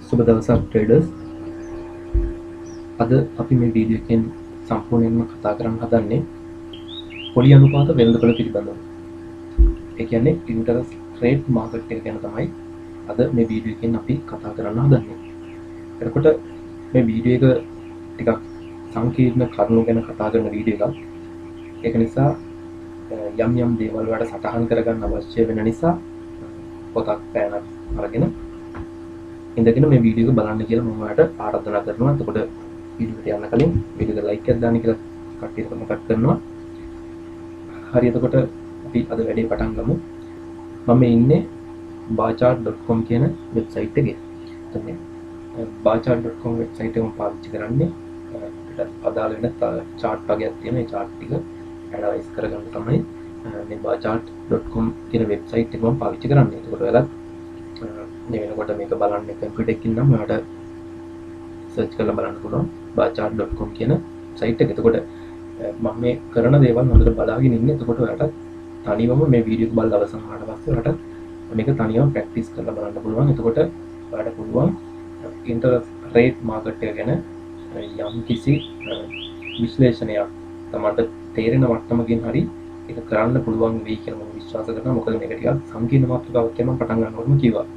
සුබ දවසක් ට්‍රේඩර්ස්. අද අපි මේ වීඩියෝ එකෙන් සම්පූර්ණයෙන්ම කතා කරන්න හදන්නේ පොලි අනුපාත වෙළඳපොළ පිළිබඳව. ඒ කියන්නේ ඉන්ටරෙස්ට් රේට් මාකට් එක ගැන තමයි අද මේ වීඩියෝ එකෙන් අපි කතා කරන්න හදන්නේ. එතකොට මේ වීඩියෝ එක ටිකක් සංකීර්ණ කරුණු ගැන කතා කරන වීඩියෝ එකක්. ඒක නිසා යම් දේවල් වලට සටහන් කරගන්න අවශ්‍ය වෙන නිසා පොතක් පෑනක් අරගෙන ඉඳගෙන මේ වීඩියෝ එක බලන්න කියලා මම ඔයාලට ආරාධනා කරනවා. එතකොට වීඩියෝ එකට යන්න කලින් වීඩියෝ එක ලයික් එකක් දාන්න කියලා කට්ටියට මතක් කරනවා. හරි, එතකොට අපි අද වැඩේ පටන් ගමු. මම ඉන්නේ barchart.com කියන වෙබ්සයිට් එකේ. එතකොට මේ barchart.com වෙබ්සයිට් එක මම පාවිච්චි කරන්නේ අපිට අදාළ වෙන chart වර්ගයක් තියෙන මේ chart ටික ඇනලයිස් කරගන්න තමයි මේ barchart.com කියන වෙබ්සයිට් එක මම පාවිච්චි කරන්නේ. එතකොට ඔයාලා මේ වෙනකොට මේක බලන්න කම්පියුටර් එකකින් නම් ඔයාලට සර්ච් කරලා බලන්න පුළුවන් barchart.com කියන සයිට් එක. එතකොට මම මේ කරන දේවල් හොඳට බලාගෙන ඉන්නේ. එතකොට ඔයාලට තනියම මේ වීඩියෝ එක බලලා අවසන් වුණාට පස්සේ ඔයාලට මේක තනියම ප්‍රැක්ටිස් කරලා බලන්න පුළුවන්. එතකොට ඔයාලට පුළුවන් ඉන්ටරෙස්ට් රේට් මාකට් එක ගැන යම් කිසි විශ්ලේෂණයක් තමයි තේරෙන මට්ටමකින් හරි ඒක කරන්න පුළුවන් වෙයි කියලා මම විශ්වාස කරනවා. මොකද මේක ටිකක් සංකීර්ණ මාතෘකාවක් කියලා මම පටන් ගන්නකොටම කිව්වා.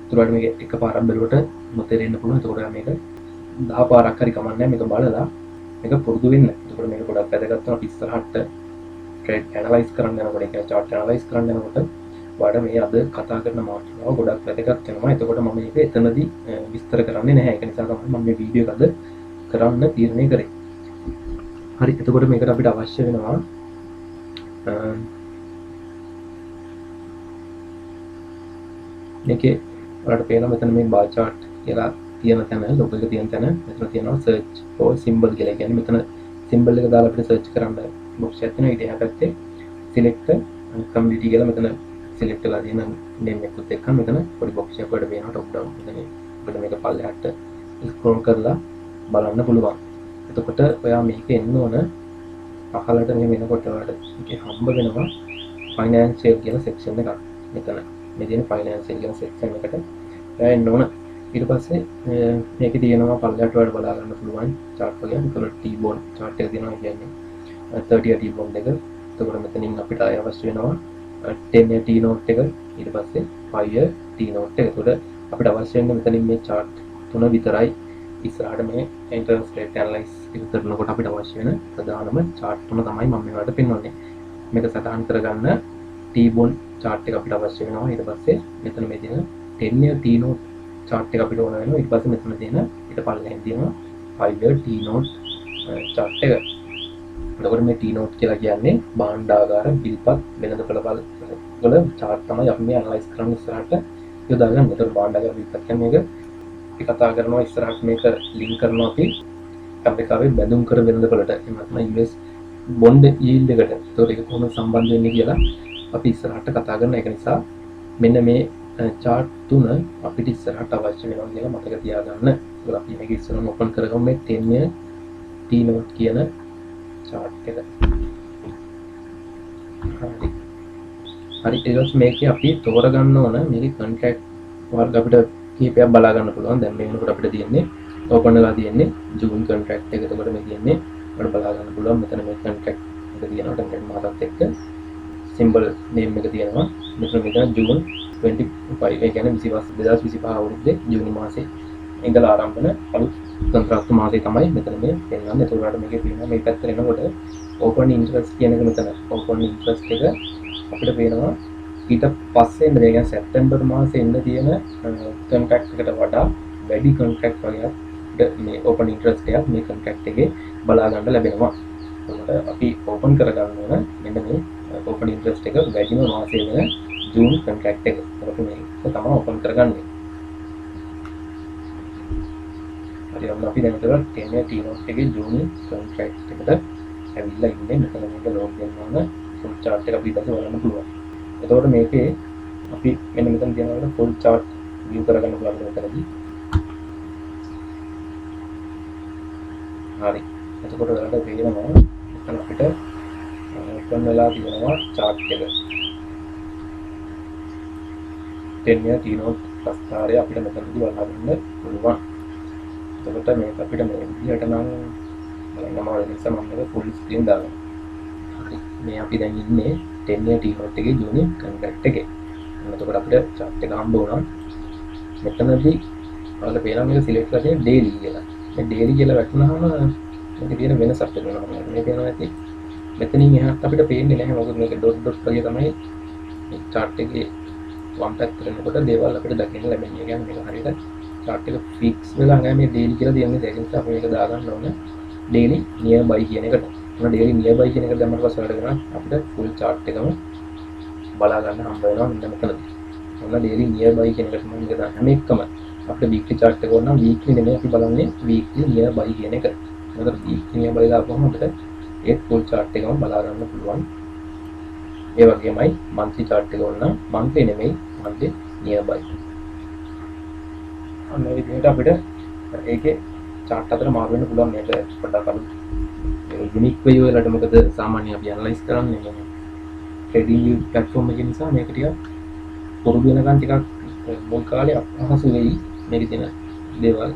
ඒතරට මේක එකපාරක් බැලුවට නොතේරෙන්න පුළුවන්. ඒතකොට මේක 10 පාරක් හරි කමන්නේ මේක බලලා මේක පුරුදු වෙන්න. ඒතකොට මේක ගොඩක් වැදගත් වෙනවා ඉස්සරහට ට්‍රේඩ් ඇනලයිස් කරන්න යනකොට, ඒක chart ඇනලයිස් කරන්න යනකොට ඔයාලට මේ අද කතා කරන මාතෘකාව ගොඩක් වැදගත් වෙනවා. එතකොට මම මේක එතනදී විස්තර කරන්නේ නැහැ. ඒක නිසා තමයි මම මේ වීඩියෝ එක අද කරන්න තීරණය කරේ. හරි, එතකොට මේකට අපිට අවශ්‍ය වෙනවා මේකේ ඔයාලට පේනවා මෙතන මේ bar chart කියලා තියෙන තැන, ලොගෝ එක තියෙන තැන මෙතන තියෙනවා search for symbol කියලා. කියන්නේ මෙතන symbol එක දාලා අපිට search කරන්න box එකක් තියෙනවා. ඊට එහා පැත්තේ select commodity කියලා මෙතන select කරලා තියෙන name එකත් එක්ක මෙතන පොඩි box එකක් වලට වෙනවා top down. මෙතන අපිට මේක පල්ලෙහාට scroll කරලා බලන්න පුළුවන්. එතකොට ඔයා මේක එන්න ඕන පහළට මේ වෙනකොට ඔයාලට මේකේ හම්බ වෙනවා financial කියන section එකක්. මෙතන මේ තියෙන financial කියන section එකට ඔයා එන්න ඕන. ඊට පස්සේ මේකේ තියෙනවා පල්ලෙහාට ඔයාලට බලා ගන්න පුළුවන් chart වගේ. මෙතන T-bond chart එක තියෙනවා. කියන්නේ 30 T-bond එක. එතකොට මෙතනින් අපිට අවශ්‍ය වෙනවා 10 T-note එක. ඊට පස්සේ 5 T-note එක. එතකොට අපිට අවශ්‍ය වෙන්නේ මෙතනින් මේ chart තුන විතරයි. ඉස්සරහට මේ ඉන්ටරෙස්ට් රේට් ඇනලයිස් කරනකොට අපිට අවශ්‍ය වෙන ප්‍රධානම chart තුන තමයි මම මේවට පෙන්වන්නේ. මේක සටහන් කරගන්න T-bond chart එක අපිට අවශ්‍ය වෙනවා. ඊට පස්සේ මෙතන මේ තියෙන 10 T-note chart එක අපිට ඕන වෙනවා. ඊට පස්සේ මෙතන තියෙන ඊට පල්ලෙහෙන් තියෙනවා 5 T-note chart එක. එතකොට මේ T-note කියලා කියන්නේ භාණ්ඩාගාර බිල්පත් වෙළඳපොළ වල chart තමයි අපි මේ ඇනලයිස් කරන්න ඉස්සරහට යොදාගන්නේ. එතකොට භාණ්ඩාගාර බිල්පත් කියන්නේ මේක කතා කරනවා ඉස්සරහට මේක ලින්ක් කරනවා අපි ඇමරිකාවේ බැඳුම් කර වෙළඳපොළට. එහෙම නැත්නම් US බොන්ඩ් yield එකට. ඒතකොට ඒක කොහොමද සම්බන්ධ වෙන්නේ කියලා අපි ඉස්සරහට කතා කරන. ඒක නිසා මෙන්න මේ chart තුන අපිට ඉස්සරහට අවශ්‍ය වෙනවා කියලා මතක තියාගන්න. ඒකල අපි මේක ඉස්සරහම ඕපන් කරගමු මේ 10 T-note කියන chart එක. හරි, ඊළඟට මේකේ අපි තෝරගන්න ඕන මේකේ contract වර්ග අපිට කීපයක් බලා ගන්න පුළුවන්. දැන් මේ වෙනකොට අපිට තියෙන්නේ ඕපන් වෙලා තියෙන්නේ ජූන් contract එක. එතකොට මේ තියෙන්නේ අපිට බලා ගන්න පුළුවන් මෙතන මේ contract එක තියෙනවා. contract මාතත් එක්ක symbol name එක තියෙනවා. මෙතන ජූන් 25 ඒ කියන්නේ 2025 අවුරුද්දේ ජූනි මාසේ ඉඳලා ආරම්භ වෙන අලුත් කොන්ත්‍රාත්තු මාසේ තමයි මෙතන මේ පෙන්වන්නේ. ඒකට මේකේ තියෙනවා මේ පැත්තට එනකොට open interest කියන එක මෙතන open interest එක අපිට පේනවා. ඊට පස්සේ මේ කියන්නේ සැප්තැම්බර් මාසේ ඉන්න තියෙන කොන්ට්‍රැක්ට් එකට වඩා වැඩි කොන්ට්‍රැක්ට් වගේක් මේ ඕපන් ඉන්ටරෙස්ට් එකක් මේ කොන්ට්‍රැක්ට් එකේ බලා ගන්න ලැබෙනවා. එතකොට අපි ඕපන් කරගන්න ඕන මෙන්න මේ ඕපන් ඉන්ටරෙස්ට් එක වැඩිම මාසයේ වෙන ජූන් කොන්ට්‍රැක්ට් එක. එතකොට මේක තමයි ඕපන් කරගන්නේ. හරි, අපි දැන් මෙතන 10 T-note එකේ ජූන් කොන්ට්‍රැක්ට් එකට ඇවිල්ලා ඉන්නේ. මෙතන මේක ලෝග් දෙන්න ඕන ෆුල් chart එක අපි ඊපස්සේ බලන්න පුළුවන්. එතකොට මේකේ අපි මෙන්න මෙතන තියෙනවා ෆුල් chart view කරගන්න පුළුවන් මෙතනදී. හරි, එතකොට ඔයාලට පේනවා මෙතන අපිට ඕපන් වෙලා තියෙනවා chart එක. 10 year T-note ප්‍රස්ථාරය අපිට මෙතනදී බලා ගන්න පුළුවන්. එතකොට මේක අපිට මේ විදිහට නම් බලන්න මම නිසා මම මේක ෆුල් ස්ක්‍රීන් දානවා. හරි. මේ අපි දැන් ඉන්නේ 10 T note එකේ ජූනි කන්ට්‍රැක්ට් එකේ. එතකොට අපිට chart එක හම්බ වුණා. මෙතනදී ඔයාලට පේනවා මේක සිලෙක්ට් කරලා තියෙන daily කියලා. මේ daily කියලා වැටුනහම මේකේ තියෙන වෙනසක් වෙනවා. මේ පේනවා ඇති. මෙතනින් එහාට අපිට පේන්නේ නැහැ. මොකද මේක ඩොට් ඩොට් වගේ තමයි මේ chart එකේ වම් පැත්තට යනකොට දේවල් අපිට දකින්න ලැබෙන්නේ. ඒ කියන්නේ මේක හරියට chart එක fix වෙලා නැහැ මේ daily කියලා තියෙන්නේ. ඒක නිසා අපි මේක දාගන්න ඕනේ daily nearby කියන එකට. මොන daily nearby කියන එක දැම්මම පස්සේ වැඩ කරනවා අපිට full chart එකම බලා ගන්න හම්බ වෙනවා මෙන්න මෙතනදී. මොන daily nearby කියන එකට මම මේක දාන්න හැම එකම අපිට weekly chart එක ඕන නම් weekly නෙමෙයි අපි බලන්නේ weekly nearby කියන එක. මොකද weekly nearby දාපුවම අපිට ඒ full chart එකම බලා ගන්න පුළුවන්. ඒ වගේමයි monthly chart එක ඕන නම් monthly නෙමෙයි monthly nearby. අන්න ඒ විදිහට අපිට ඒකේ chart අතර මාරු වෙන්න පුළුවන් මේක පොඩ්ඩක් අලුත් unique way වලට මොකද සාමාන්‍යයෙන් අපි analyze කරන්නේ මේ trading view platform එක නිසා මේක ටිකක් පුරුදු වෙනකන් ටිකක් මුල් කාලේ අපහසු වෙයි මේකේ තියෙන දේවල්.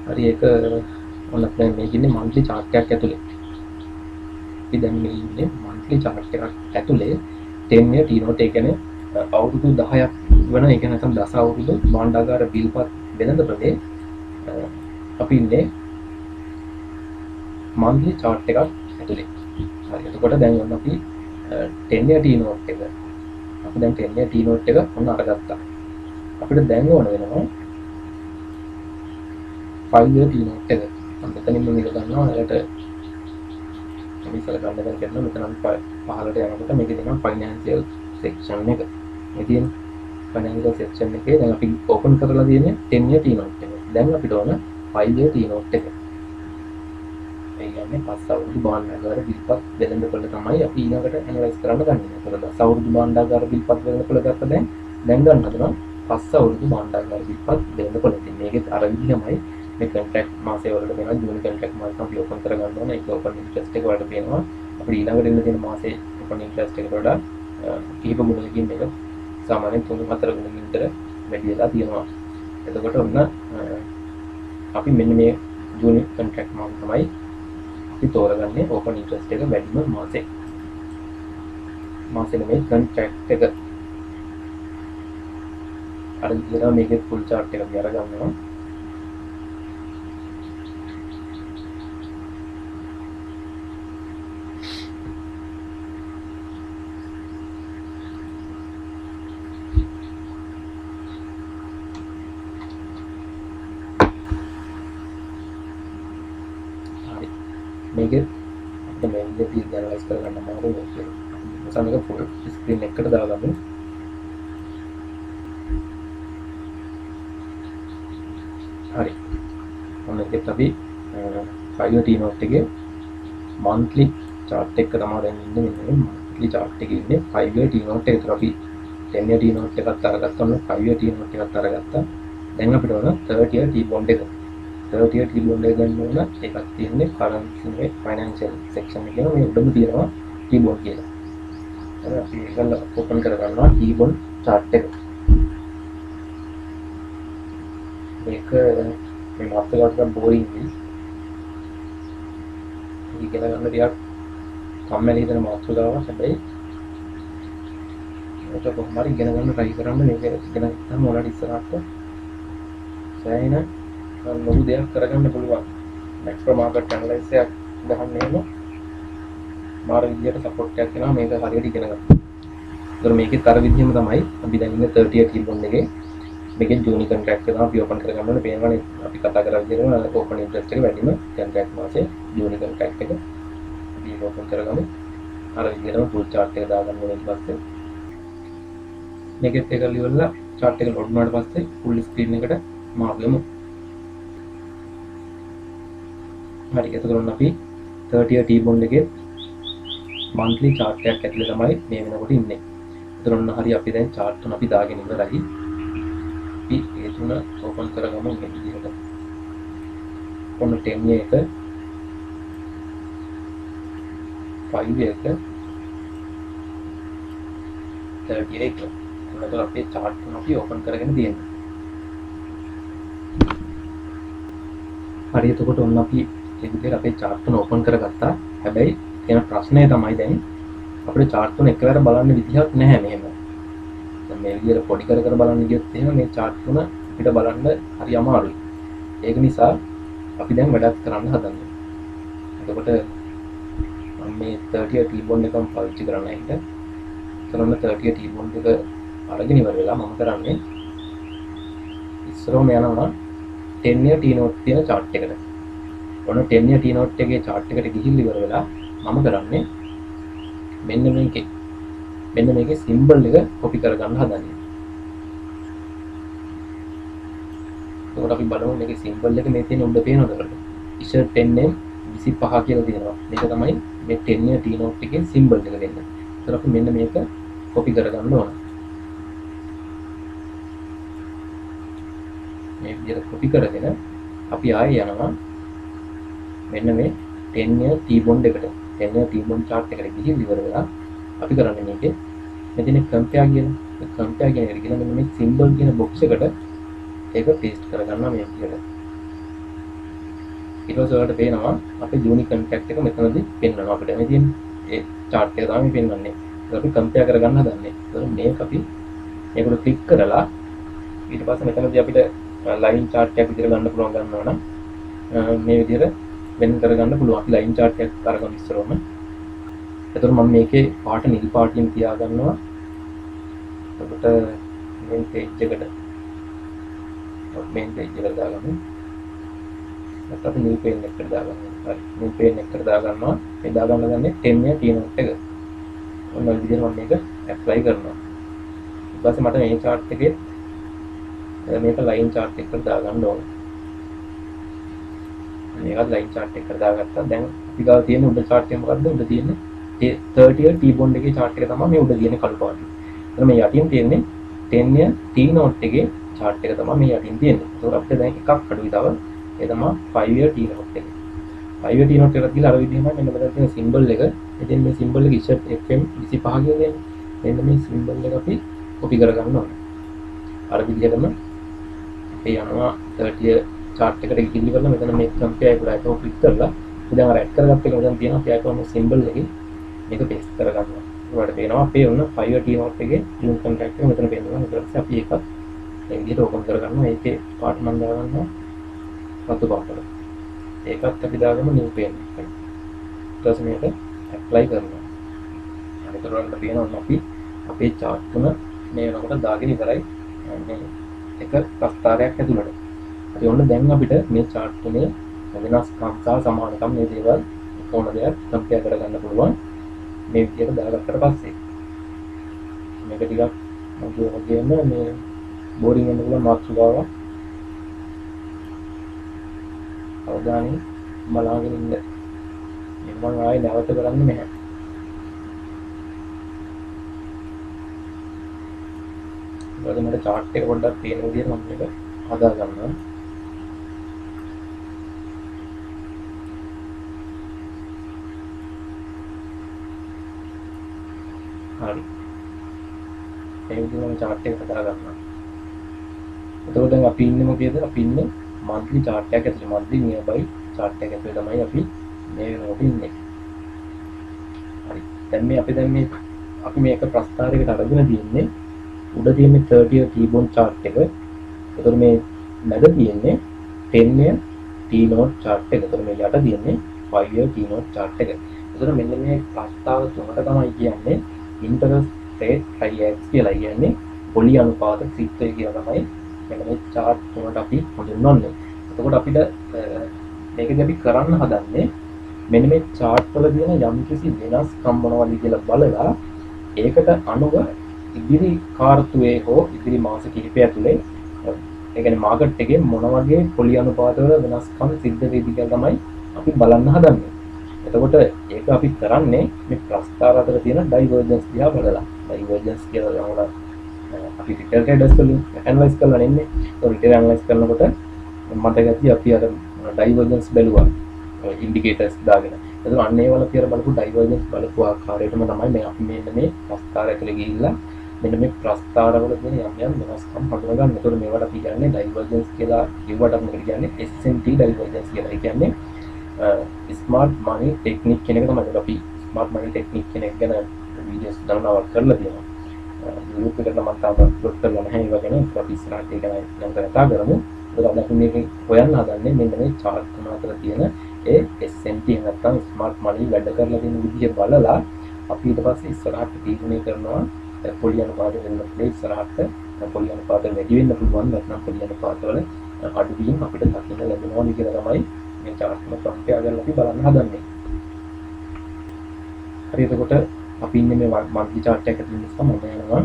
හරි ඒක ඔන්න දැන් මේක ඉන්නේ monthly chart එකක් ඇතුලේ. අපි දැන් මේ ඉන්නේ monthly chart එකක් ඇතුලේ 10 year T note ඒ කියන්නේ අවුරුදු 10ක් වෙන ඒ කියන්නේ නැත්නම් දස අවුරුදු භාණ්ඩාගාර බිල්පත් වෙනද ප්‍රදේ අපි ඉන්නේ monthly chart එකක් ඇතුලේ. හරි එතකොට දැන් ඔන්න අපි 10 year T note එක අපි දැන් 10 year T note එක ඔන්න අරගත්තා. අපිට දැන් ඕන වෙනවා 5 year T note එක. මම මෙතනින්ම මේක ගන්නවා එයාලට අපි ඉස්සර ගන්න දැන් කරනවා මෙතන පහළට යනකොට මේකේ තියෙනවා financial section එක. මේ තියෙන financial section එකේ දැන් අපි open කරලා තියෙන්නේ 10 year T note එක. දැන් අපිට ඕන 5 year T note එක. ඒ කියන්නේ පස් අවුරුදු භාණ්ඩාගාර බිල්පත් වෙළඳපොළ තමයි අපි ඊළඟට ඇනලයිස් කරන්න ගන්නේ. ඒකවල දස අවුරුදු භාණ්ඩාගාර බිල්පත් වෙළඳපොළ ගත්ත දැන් ගන්න හදනවා පස් අවුරුදු භාණ්ඩාගාර බිල්පත් වෙළඳපොළ. ඉතින් මේකේ අර විදිහමයි මේ කොන්ට්‍රැක්ට් මාසය වලට වෙනවා ජූනි කොන්ට්‍රැක්ට් මාසෙ අපි ඕපන් කර ගන්න ඕන. ඒක ඕපන් ඉන්ට්‍රස්ට් එක වලට පේනවා. අපිට ඊළඟට එන්න තියෙන මාසේ ඕපන් ඉන්ට්‍රස්ට් එකට වඩා කිහිප ගුණයකින් මේක සාමාන්‍යයෙන් 3-4 ගුණකින් විතර වැඩි වෙලා තියෙනවා. එතකොට ඔන්න අපි මෙන්න මේ ජූනි කොන්ට්‍රැක්ට් මාස තමයි අපි තෝරගන්නේ ඕපන් ඉන්ට්‍රස්ට් එක වැඩිම මාසේ. මාසේ නෙමෙයි කොන්ට්‍රැක්ට් එක. අර විදිහට මේකේ ෆුල් chart එක අපි අරගන්නවා. මේකේ අපිට මේ විදිහට ඇනලයිස් කරගන්න අමාරුයි මේක. නිසා මේක ෆුල් ස්ක්‍රීන් එකකට දාගමු. හරි. ඔන්න ඒකත් අපි 5 year T note එකේ monthly chart එක තමයි දැන් ඉන්නේ මෙන්න monthly chart එකේ ඉන්නේ 5 year T note එක. ඒතර අපි 10 year T note එකත් අරගත්තා. ඔන්න 5 year T note එකත් අරගත්තා. දැන් අපිට ඕන 30 year T bond එක. 30 year T bond එක ගන්න ඕන එකක් තියෙන්නේ currency නේ financial section එකේ මේ උඩම තියෙනවා T bond කියලා. හරි අපි ඒක ඕපන් කර ගන්නවා T bond chart එක. මේක මේ මාතෘකාවට බෝරින් වි. ඉගෙන ගන්න ටිකක් කම්මැලි හිතෙන මාතෘකාවක්. හැබැයි ඒක කොහොම හරි ඉගෙන ගන්න try කරන්න. මේක ඉගෙන ගන්න ඕනට ඉස්සරහට සෑහෙන ලොකු දෙයක් කරගන්න පුළුවන්. මැක්‍රෝ මාකට් ඇනලයිසිස් එකක් ගහන්න එහෙම මාර විදියට සපෝට් එකක් වෙනවා මේක හරියට ඉගෙන ගන්න. ඒතර මේකෙත් අර විදිහම තමයි අපි දැන් ඉන්නේ 30 year T bond එකේ. මේකේ ජූනි කොන්ට්‍රැක්ට් එක තමයි අපි ඕපන් කරගන්න ඕනේ. පේනවනේ අපි කතා කරලා විදිහට ඕපන් ඉන්ට්‍රස්ට් එක වැඩිම කොන්ට්‍රැක්ට් මාසේ ජූනි කොන්ට්‍රැක්ට් එක අපි ඕපන් කරගමු. අර විදිහටම ෆුල් chart එක දාගන්න ඕනේ ඊට පස්සේ. මේකෙත් එක live chart එක ලෝඩ් වුණාට පස්සේ ෆුල් ස්ක්‍රීන් එකට මාරු වෙමු. හරි එතකොට අපි 30 year T bond එකේ monthly chart එකක් ඇතුලේ තමයි මේ වෙනකොට ඉන්නේ. එතකොට ඔන්න හරි අපි දැන් chart තුන අපි දාගෙන ඉවරයි. අපි ඒ තුන ඕපන් කරගමු මේ විදිහට. ඔන්න 10 year එක 5 year එක 30 year එක. එතකොට අපේ chart එක අපි open කරගෙන තියෙනවා. හරි එතකොට ඔන්න අපි මේ විදිහට අපේ chart එක open කරගත්තා. හැබැයි තියෙන ප්‍රශ්නය තමයි දැන් අපේ chart එක එකවර බලන්න විදිහක් නැහැ මෙහෙම. දැන් මේ විදිහට පොඩි කර කර බලන්න ගියොත් එහෙම මේ chart එක අපිට බලන්න හරි අමාරුයි. ඒක නිසා අපි දැන් වැඩක් කරන්න හදන්නේ. එතකොට මම මේ 30 T-bond එකම පාවිච්චි කරන්න හිට. කරන්න 30 T-bond එක අරගෙන ඉවර වෙලා මම කරන්නේ ඉස්සරහම යනවා 10 year T-note තියෙන chart එකට. ඔන්න 10 year T-note එකේ chart එකට ගිහිල්ලා ඉවර වෙලා මම කරන්නේ මෙන්න මේකේ symbol එක copy කරගන්න හදන්නේ. එතකොට අපි බලමු මේකේ symbol එක මේ තියෙන උඩ පේනවද කියලා. ඉස්සර 10 25 කියලා තියෙනවා. මේක තමයි මේ 10 year T-note එකේ symbol එක දෙන්නේ. එතකොට අපි මෙන්න මේක copy කරගන්න ඕන. මේ විදිහට copy කරගෙන අපි ආයෙ යනවා මෙන්න මේ 10 year T-bond එකට. 10 year T-bond chart එකට ගිහින් ඉවර වෙලා අපි කරන්නේ මේකේ මෙතන compare කියන compare කියන එකට ගිහලා මෙන්න මේ symbol කියන box එකට ඒක paste කරගන්නවා මේ විදිහට. ඊට පස්සේ ඔයාලට පේනවා අපේ unique contact එක මෙතනදී පෙන්වනවා අපිට. මේ තියෙන ඒ chart එක තමයි පෙන්වන්නේ. ඒක අපි compare කරගන්න හදන්නේ. ඒක මේක අපි මේකට click කරලා ඊට පස්සේ මෙතනදී අපිට line chart එකක් විදිහට ගන්න පුළුවන් ගන්නවා නම් මේ විදිහට වෙන් කරගන්න පුළුවන්. අපි line chart එකක් අරගෙන ඉස්සරවම. එතකොට මම මේකේ පාට නිල් පාටින් තියා ගන්නවා. එතකොට main page එකට දාගමු. නැත්නම් අපි new page එකකට දාගමු. හරි. new page එකකට දාගන්නවා. මේ දාගන්න ගන්නේ 10 year T-note එක. ඔන්න ඔය විදිහට මම මේක apply කරනවා. ඊට පස්සේ මට මේ chart එකේ මේක line chart එකකට දාගන්න ඕනේ. මේකත් line chart එකකට දාගත්තා. දැන් අපි ගාව තියෙන උඩ chart එක මොකද්ද? උඩ තියෙන්නේ 30 year T-bond එකේ chart එක තමයි මේ උඩ තියෙන කළු පාටින්. එතන මේ යටින් තියෙන්නේ 10 year T-note එකේ chart එක තමයි මේ යටින් තියෙන්නේ. ඒකෝර අපිට දැන් එකක් අඩුයි තව. ඒ තමයි 5 year T-note එක. 5 year T-note එකට ගිහලා අර විදිහම මෙන්න මෙතන තියෙන symbol එක. ඉතින් මේ symbol එක ඉස්සර FM 25 කියලා දෙන්නේ. මෙන්න මේ symbol එක අපි copy කරගන්න ඕනේ. අර විදිහටම අපි යනවා 30 year chart එකට ගිහින් ඉවරලා මෙතන මේ compare එකට ඒක click කරලා ඉතින් අර add කරගත්ත එක මෙතන තියෙනවා. අපි ආයෙත් මේ symbol එකේ මේක paste කරගන්නවා. ඔයාලට පේනවා අපේ ඔන්න 5 year T-note එකේ unique contact එක මෙතන පේනවා. ඊට පස්සේ අපි ඒකත් මේ විදිහට open කරගන්නවා. ඒකේ පාට මම දාගන්නවා රතු පාටට. ඒකත් අපි දාගමු new page එකට. ඊට පස්සේ මේක apply කරනවා. අනිත් උඩට පේනවා අපි අපේ chart තුන මේ වෙනකොට දාගෙන ඉවරයි. මේ එක ප්‍රස්තාරයක් ඇතුළට. අපි ඔන්න දැන් අපිට මේ chart තුනේ වෙනස්කම් සහ සමානකම් මේ දේවල් කොහොමද compare කරගන්න පුළුවන් මේ විදිහට දාගත්තට පස්සේ. මේක ටිකක් මම වගේම මේ බෝරින් වෙන්න පුළුවන් මාතෘකාවක්. අවධානය බලාගෙන ඉන්න. මම ආයෙ නැවත කරන්නේ නැහැ. ඊට මට chart එක පොඩ්ඩක් පේන විදිහට මම මේක හදා ගන්නවා. හරි. ඒ විදිහට මම chart එක හදා ගන්නවා. එතකොට දැන් අපි ඉන්නේ මොකේද? අපි ඉන්නේ monthly chart එකක් ඇතුලේ. monthly nearby chart එකක් ඇතුලේ තමයි අපි මේ වෙනකොට ඉන්නේ. හරි. දැන් මේ අපි මේක ප්‍රස්තාරයකට අරගෙන තියෙන්නේ උඩ තියෙන 30 year T-bond chart එක. එතකොට මේ මැද තියෙන්නේ 10 year T-note chart එක. එතකොට මේ යට තියෙන්නේ 5 year T-note chart එක. එතකොට මෙන්න මේ ප්‍රස්තාව තුනට තමයි කියන්නේ interest rate triax කියලා කියන්නේ පොලි අනුපාත ත්‍රිත්වය කියලා තමයි මෙන්න මේ chart තුනට අපි හඳුන්වන්නේ. එතකොට අපිට මේකදී අපි කරන්න හදන්නේ මෙන්න මේ chart වල තියෙන යම්කිසි වෙනස්කම් මොනවද කියලා බලලා ඒකට අනුව ඉදිරි කාර්තුවේ හෝ ඉදිරි මාස කිහිපය ඇතුලේ ඒ කියන්නේ මාකට් එකේ මොන වගේ පොලි අනුපාතවල වෙනස්කම් සිද්ධ වෙයිද කියලා තමයි අපි බලන්න හදන්නේ. එතකොට ඒක අපි කරන්නේ මේ ප්‍රස්තාර අතර තියෙන ඩයිවර්ජන්ස් දිහා බලලා. ඩයිවර්ජන්ස් කියලා යනකොට අපි රිටේල් ට්‍රේඩර්ස් වලින් ඇනලයිස් කරලා නෙන්නේ. ඒ රිටේල් ඇනලයිස් කරනකොට මතකයි අපි අර ඩයිවර්ජන්ස් බැලුවා. ඉන්ඩිකේටර්ස් දාගෙන. එතකොට අන්න ඒ වල කියලා බලපු ඩයිවර්ජන්ස් බලපු ආකාරයටම තමයි මේ අපි මේ ප්‍රස්තාර ඇතුලේ ගිහිල්ලා මෙන්න මේ ප්‍රස්ථාරවල තියෙන යම් වෙනස්කම් හඳුනා ගන්න. ඒතකොට මේවට අපි කියන්නේ ඩයිවර්ජන්ස් කියලා. ඒවට අපි කියන්නේ SMT ඩයිවර්ජන්ස් කියලා. ඒ කියන්නේ ස්මාර්ට් මනි ටෙක්නික් කියන එක තමයි. අපි ස්මාර්ට් මනි ටෙක්නික් කියන එක ගැන වීඩියෝස් ගණනාවක් කරලා තියෙනවා. YouTube එකට මම තාම අප්ලෝඩ් කරලා නැහැ. ඒ වගේ නේ අපි ඉස්සරහට ඒක නම් කතා කරමු. ඒකත් අපි මේක හොයන්න හදන්නේ මෙන්න මේ chart තුන අතර තියෙන ඒ SMT නැත්නම් ස්මාර්ට් මනි වැඩ කරලා තියෙන විදිය බලලා අපි ඊට පස්සේ ඉස්සරහට තීරණය කරනවා පොලි අනුපාත වෙන්න පුළුවන්. ඉස්සරහට පොලි අනුපාත වැඩි වෙන්න පුළුවන් නැත්නම් පොලි අනුපාතවල අඩු වීම අපිට දකින්න ලැබෙනවා කියලා තමයි මේ chart එක කම්පෙයාර් කරලා අපි බලන්න හදන්නේ. හරි එතකොට අපි ඉන්නේ මේ monthly chart එකක තියෙන නිසා මම යනවා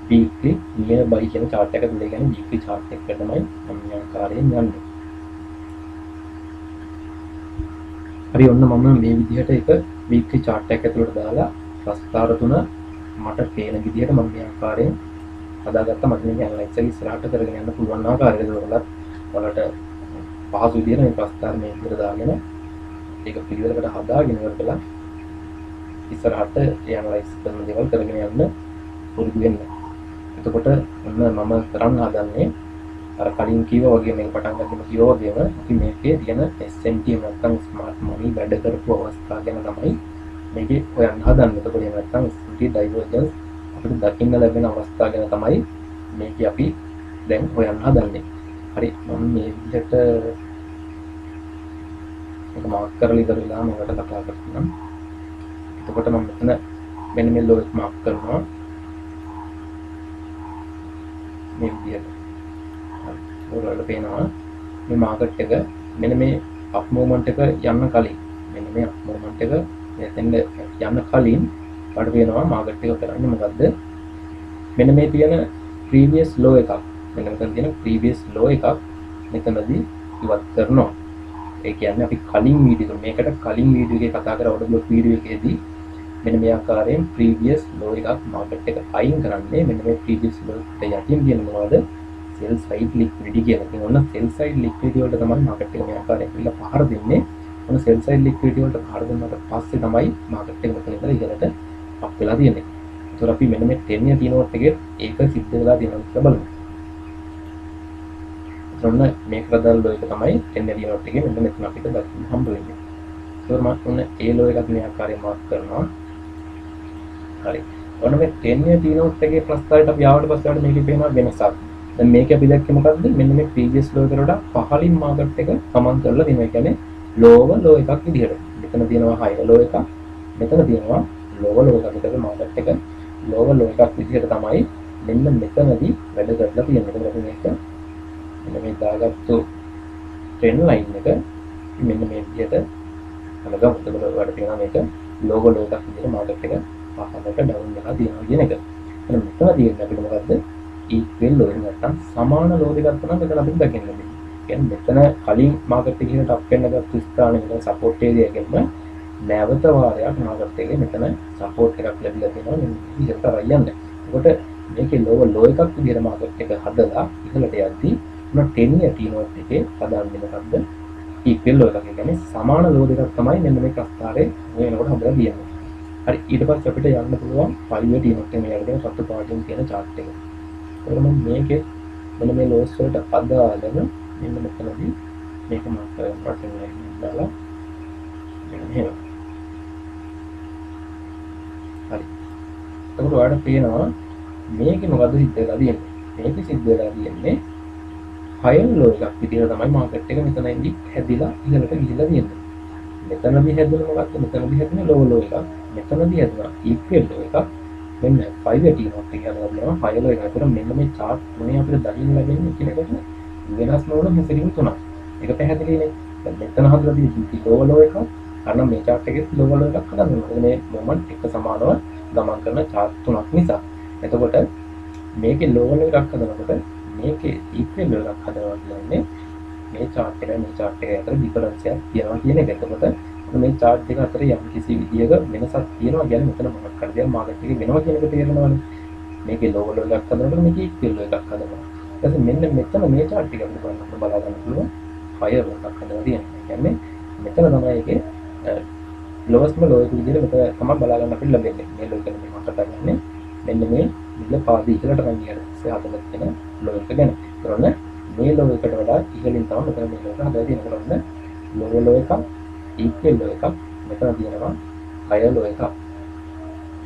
weekly nearby කියන chart එක තුල. ඒ කියන්නේ weekly chart එකකට තමයි මම මේ ආකාරයෙන් යන්නේ. හරි ඔන්න මම මේ විදිහට එක weekly chart එක ඇතුළට දාලා ප්‍රස්ථාර තුන මට පේන විදිහට මම මේ ආකාරයෙන් හදාගත්තා. මට මේ ඇනලයිස් එක ඉස්සරහට කරගෙන යන්න පුළුවන් ආකාරයකට වලට පහසු විදිහට මේ ප්‍රස්ථාර මේ විදිහට දාගෙන ඒක පිළිවෙලකට හදාගෙන ඉවරලා ඉස්සරහට ඇනලයිස් කරන දේවල් කරගෙන යන්න පුරුදු වෙන්න. එතකොට ඔන්න මම කරන්න හදන්නේ අර කලින් කිව්වා වගේ මේ පටන් ගන්න කිව්වා වගේම අපි මේකේ තියෙන SMT නැත්නම් ස්මාර්ට් මනි වැඩ කරපු අවස්ථා ගැන තමයි මේකේ හොයන්න හදන්නේ. එතකොට එහෙම නැත්නම් SMT ඩයිවර්ජන්ස් අපිට දකින්න ලැබෙන අවස්ථා ගැන තමයි මේකේ අපි දැන් හොයන්න හදන්නේ. හරි මම මේ විදිහට ඒක මාක් කරලා ඉවරලා මේකට කතා කරනවා. එතකොට මම මෙතන මෙන්න මේ ලෝයක මාක් කරනවා මේ විදිහට. ඔයාලට පේනවා මේ මාකට් එක මෙන්න මේ අප් මූවමන්ට් එක යන්න කලින් මෙන්න මේ අප් මූවමන්ට් එක මෙතෙන්ද යන්න කලින් අපිට පේනවා මාකට් එක කරන්නේ මොකද්ද? මෙන්න මේ තියෙන previous low එකක් මෙන්න මෙතන තියෙන previous low එකක් මෙතනදී ඉවත් කරනවා. ඒ කියන්නේ අපි කලින් වීඩියෝ මේකට කලින් වීඩියෝ එකේ කතා කර ඔඩ බ්ලොක් වීඩියෝ එකේදී මෙන්න මේ ආකාරයෙන් previous low එකක් මාකට් එක අයින් කරන්නේ. මෙන්න මේ previous low එකට යටින් තියෙන මොනවද? sell side liquidity කියලා. ඉතින් ඔන්න sell side liquidity වලට තමයි මාකට් එක මේ ආකාරයෙන් පිළ පහර දෙන්නේ. ඔන්න sell side liquidity වලට පහර දුන්නාට පස්සේ තමයි මාකට් එක මෙතන ඉඳලා ඉහළට අප් වෙලා තියෙන්නේ. ඒතකොට අපි මෙන්න මේ 10 year T-note එකේ ඒක සිද්ධ වෙලා තියෙනවා කියලා බලමු. ඔන්න මේ කරදල් ලෝ එක තමයි 10 year T-note එකේ මෙන්න මෙතන අපිට දකින්න හම්බ වෙන්නේ. ඒතකොට මම ඔන්න ඒ ලෝ එකත් මේ ආකාරයෙන් මාක් කරනවා. හරි. ඔන්න මේ 10 year T-note එකේ ප්‍රස්තාවයට අපි ආවට පස්සේ අපිට මේකේ පේනවා වෙනසක්. දැන් මේක අපි දැක්කේ මොකද්ද? මෙන්න මේ previous low එකට වඩා පහළින් මාකට් එක සමන් කරලා තියෙනවා. ඒ කියන්නේ lower low එකක් විදිහට. මෙතන තියෙනවා higher low එකක්. මෙතන තියෙනවා lower low එකක්. ඒකට මාකට් එක lower low එකක් විදිහට තමයි මෙන්න මෙතනදී වැඩ කරලා තියෙන්නේ. ඒකට අපි මේක මෙන්න මේ දාගත්තු trend line එක මෙන්න මේ විදිහට අලගම උඩට වඩ තියෙනවා. මේක lower low එකක් විදිහට මාකට් එක පහළට down වෙලා තියෙනවා කියන එක. එහෙනම් මෙතන තියෙන්නේ අපිට මොකද්ද? equal low එක නැත්නම් සමාන low එකක් තමයි මෙතන අපිට දකින්න ලැබෙන්නේ. කියන්නේ මෙතන කලින් මාකට් එකේ අප් වෙන්න ගත්ත ස්ථානයේ මෙතන සපෝට් ඒරියා එකෙන්ම නැවත වාරයක් මාකට් එකේ මෙතන සපෝට් එකක් ලැබිලා තියෙනවා. මේ විදිහට යන්නේ. ඒකට මේකේ low එකක් විදිහට මාකට් එක හදලා ඉහළට යද්දී මොන 10 year T-note එකේ හදාන්නේ මොකද්ද? equal low එකක්. කියන්නේ සමාන low දෙකක් තමයි මෙන්න මේ ප්‍රස්තාරේ වෙනකොට හදලා තියෙන්නේ. හරි ඊට පස්සේ අපිට යන්න පුළුවන් 5 year T-note එකේ මේ යටගෙන සතු පාටින් තියෙන chart එක. මේකේ මෙන්න මේ ලෝස් වලට අදාළව මෙන්න මෙතනදී මේක මාක් කරලා පටන් දාලා මෙන්න මෙහෙම. හරි. එතකොට ඔයාලට පේනවා මේකේ මොකද්ද සිද්ධ වෙලා තියෙන්නේ? මේකේ සිද්ධ වෙලා තියෙන්නේ higher low එකක් විදිහට තමයි මාකට් එක මෙතනින්දි හැදිලා ඉහළට ගිහිලා තියෙන්නේ. මෙතනදී හැදුනේ මොකක්ද? මෙතනදී හැදුනේ low එකක්. මෙතනදී හැදුනා equal low එකක්. මෙන්න 5 year T-note එක කියලා ගන්නවා. higher low එක. ඒතර මෙන්න මේ chart තුනේ අපිට දකින්න ලැබෙන්නේ කියනකොට වෙනස් නොවන හැසිරීම තුනක්. ඒක පැහැදිලිනේ. දැන් මෙතන හදලා තියෙන්නේ low low එකක්. අන්න මේ chart එකේ low low එකක් හදන්න ඕනේ. මේ moment එක සමානව ගමන් කරන chart තුනක් නිසා. එතකොට මේකේ low low එකක් හදනකොට මේකේ equal low එකක් හදනවා කියන්නේ මේ chart එක මේ chart එක අතර difference එකක් තියෙනවා කියන එක. එතකොට මේ chart දෙක අතර යම් කිසි විදියක වෙනසක් තියෙනවා කියන්නේ මෙතන මොකක් හරි දෙයක් මාකට් එකේ වෙනවා කියන එක තේරෙනවනේ. මේකේ low low එකක් හදනකොට මේකේ equal low එකක් හදනවා. ඊට පස්සේ මෙන්න මෙතන මේ chart එක අපිට බලා ගන්න පුළුවන් higher low එකක් හදලා තියෙනවා. කියන්නේ මෙතන තමයි ඒකේ lowest low එක විදිහට මෙතන තමයි බලා ගන්න අපිට ලැබෙන්නේ. මේ low එක මේ මාකට් එකන්නේ මෙන්න මේ මිල පාද ඉහළට නම් ගියට පස්සේ හදලා තියෙන ලෝ එක ගැන. කරන මේ ලෝ එකට වඩා ඉහළින් තමයි මෙතන මේ ලෝ එක හදලා තියෙන. කරන්න ලෝ එකක් ඉක්වල් ලෝ එකක් මෙතන තියෙනවා හයර් ලෝ එකක්.